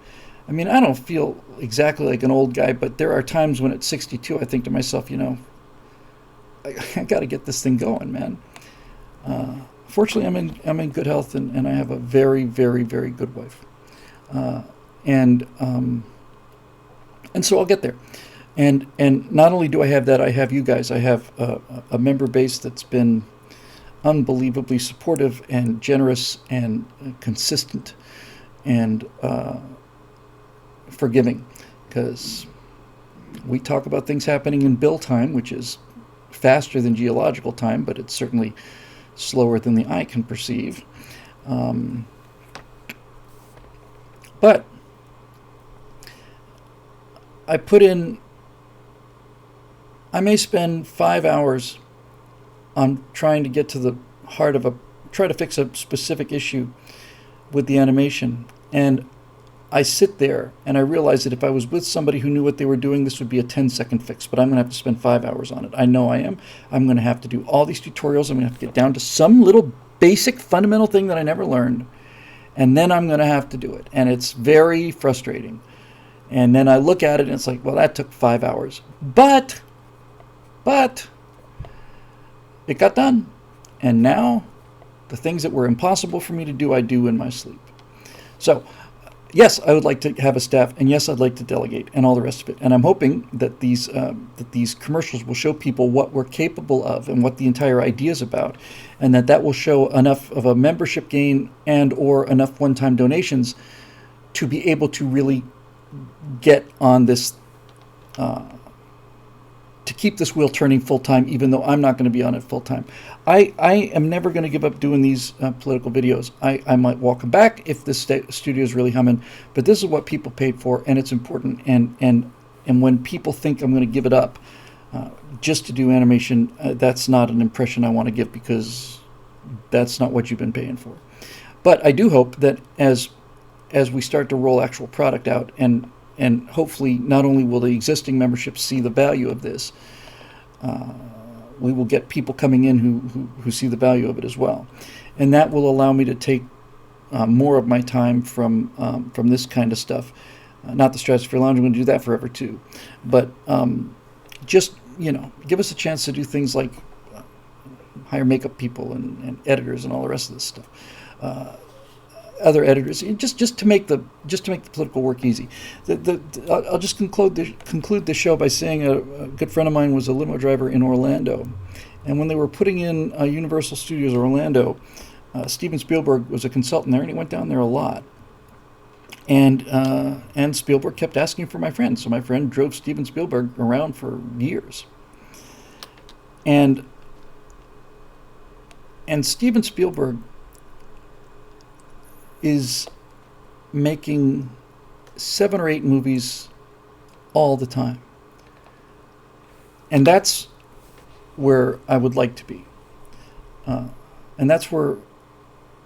I mean, I don't feel exactly like an old guy, but there are times when at 62 I think to myself, I got to get this thing going, man. Fortunately, I'm in good health, and I have a very, very, very good wife, and so I'll get there. And not only do I have that, I have you guys. I have a member base that's been unbelievably supportive and generous and consistent and forgiving, because we talk about things happening in Bill time, which is faster than geological time, but it's certainly slower than the eye can perceive. But I may spend 5 hours on trying to get to the heart of try to fix a specific issue with the animation. And I sit there and I realize that if I was with somebody who knew what they were doing, this would be a 10-second fix, but I'm going to have to spend 5 hours on it. I know I am. I'm going to have to do all these tutorials. I'm going to have to get down to some little basic fundamental thing that I never learned, and then I'm going to have to do it. And it's very frustrating. And then I look at it and it's like, well, that took 5 hours. But it got done. And now the things that were impossible for me to do, I do in my sleep. So yes, I would like to have a staff, and yes, I'd like to delegate, and all the rest of it. And I'm hoping that these commercials will show people what we're capable of and what the entire idea is about, and that will show enough of a membership gain and or enough one-time donations to be able to really get on this, to keep this wheel turning full-time, even though I'm not going to be on it full-time. I am never going to give up doing these political videos. I might walk them back if this studio is really humming, but this is what people paid for, and it's important. And when people think I'm going to give it up just to do animation, that's not an impression I want to give, because that's not what you've been paying for. But I do hope that as we start to roll actual product out, and hopefully not only will the existing memberships see the value of this, we will get people coming in who see the value of it as well. And that will allow me to take more of my time from this kind of stuff. Not the Stratosphere Lounge, I'm going to do that forever too. But just, give us a chance to do things like hire makeup people and editors and all the rest of this stuff. Other editors, just to make the political work easy. I'll just conclude the show by saying a good friend of mine was a limo driver in Orlando, and when they were putting in Universal Studios Orlando, Steven Spielberg was a consultant there, and he went down there a lot. And Spielberg kept asking for my friend, so my friend drove Steven Spielberg around for years. And Steven Spielberg is making 7 or 8 movies all the time. And that's where I would like to be. And that's where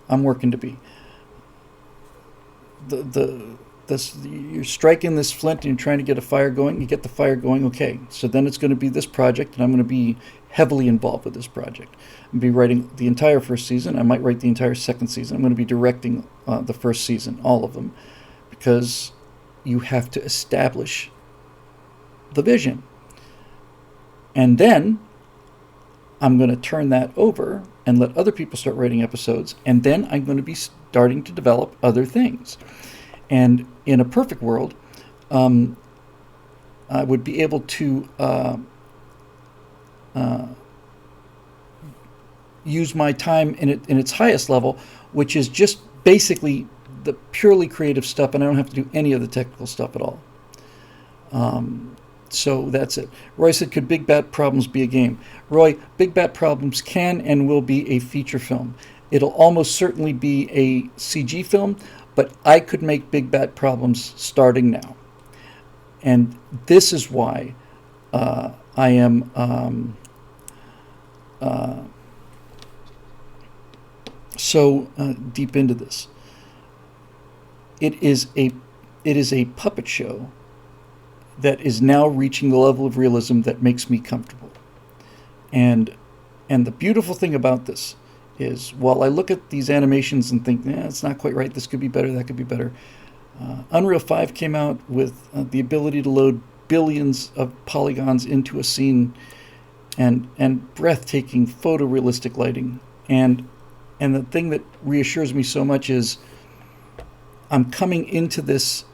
I'm working to be. You're striking this flint and you're trying to get a fire going. You get the fire going, okay. So then it's going to be this project, and I'm going to be heavily involved with this project. I'll be writing the entire first season. I might write the entire second season. I'm going to be directing the first season, all of them, because you have to establish the vision. And then I'm going to turn that over and let other people start writing episodes, and then I'm going to be starting to develop other things. And in a perfect world, I would be able to use my time in its highest level, which is just basically the purely creative stuff, and I don't have to do any of the technical stuff at all. So that's it. Roy said, could Big Bad Problems be a game? Roy, Big Bad Problems can and will be a feature film. It'll almost certainly be a CG film, but I could make Big Bad Problems starting now. And this is why I am so deep into this. It is a puppet show that is now reaching the level of realism that makes me comfortable. And the beautiful thing about this is, while I look at these animations and think, it's not quite right, this could be better, that could be better. Unreal 5 came out with the ability to load billions of polygons into a scene, and breathtaking photorealistic lighting. And the thing that reassures me so much is I'm coming into this.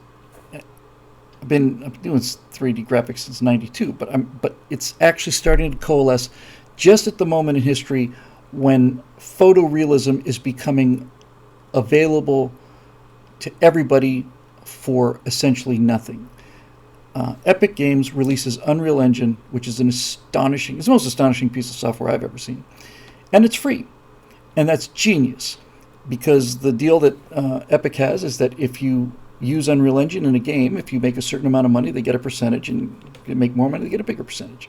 I've been doing 3D graphics since '92, but it's actually starting to coalesce just at the moment in history when photorealism is becoming available to everybody for essentially nothing. Epic Games releases Unreal Engine, which is it's the most astonishing piece of software I've ever seen. And it's free. And that's genius, because the deal that Epic has is that if you use Unreal Engine in a game, if you make a certain amount of money, they get a percentage, and if you make more money, they get a bigger percentage.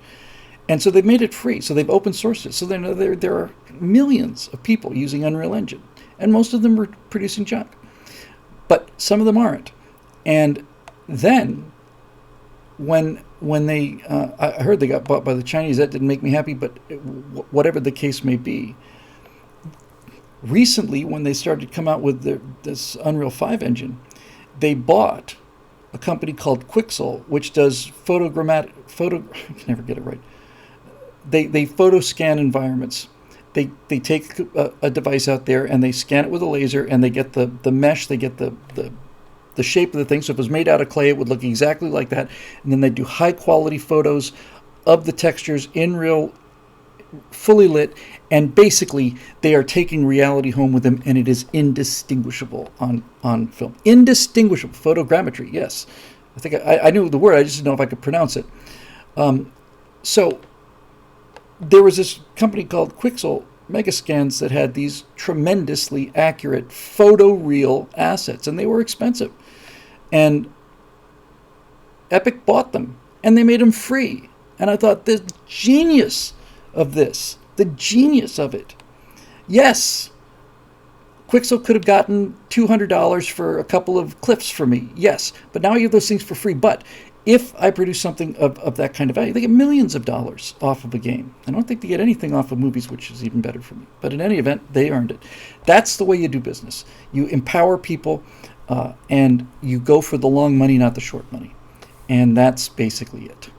And so they've made it free. So they've open sourced it. So there are millions of people using Unreal Engine, and most of them are producing junk. But some of them aren't. And then when they, I heard they got bought by the Chinese. That didn't make me happy, but whatever the case may be, recently when they started to come out with this Unreal 5 engine, they bought a company called Quixel, which does I can never get it right. They photo scan environments. They take a device out there and they scan it with a laser, and they get the mesh, they get the shape of the thing. So if it was made out of clay, it would look exactly like that. And then they do high quality photos of the textures in real, fully lit, and basically they are taking reality home with them, and it is indistinguishable on film. Indistinguishable. Photogrammetry, yes. I think I knew the word, I just didn't know if I could pronounce it. So there was this company called Quixel Megascans that had these tremendously accurate photoreal assets, and they were expensive. And Epic bought them, and they made them free. And I thought, the genius of this, the genius of it. Yes, Quixel could have gotten $200 for a couple of clips for me. Yes, but now I have those things for free. But if I produce something of that kind of value, they get millions of dollars off of a game. I don't think they get anything off of movies, which is even better for me. But in any event, they earned it. That's the way you do business. You empower people, and you go for the long money, not the short money. And that's basically it.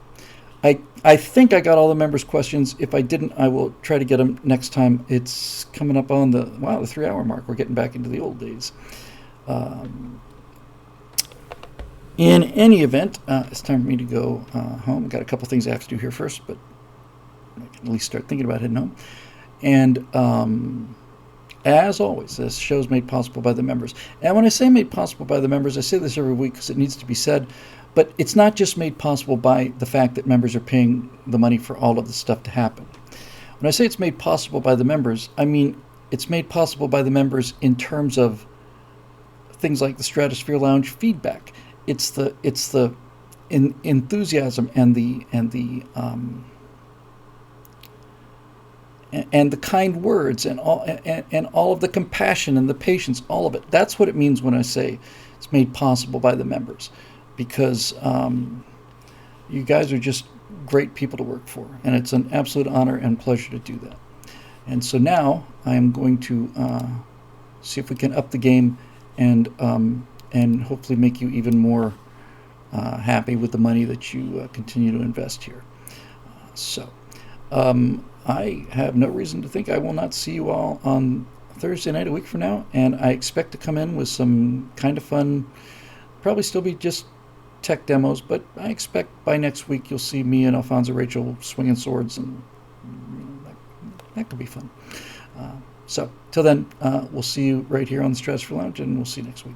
I think I got all the members' questions. If I didn't, I will try to get them next time. It's coming up on the 3-hour mark. We're getting back into the old days. In any event, it's time for me to go home. I've got a couple things I have to do here first, but I can at least start thinking about heading home. And as always, this show is made possible by the members. And when I say made possible by the members, I say this every week because it needs to be said, but it's not just made possible by the fact that members are paying the money for all of this stuff to happen. When I say it's made possible by the members, I mean it's made possible by the members in terms of things like the Stratosphere Lounge feedback. It's the enthusiasm and the kind words and all of the compassion and the patience, all of it. That's what it means when I say it's made possible by the members, because you guys are just great people to work for, and it's an absolute honor and pleasure to do that. And so now I am going to see if we can up the game and hopefully make you even more happy with the money that you continue to invest here. I have no reason to think I will not see you all on Thursday night a week from now, and I expect to come in with some kind of fun, probably still be just tech demos, but I expect by next week you'll see me and Alfonso Rachel swinging swords, and that could be fun. So till then, we'll see you right here on the Stratosphere Lounge, and we'll see you next week.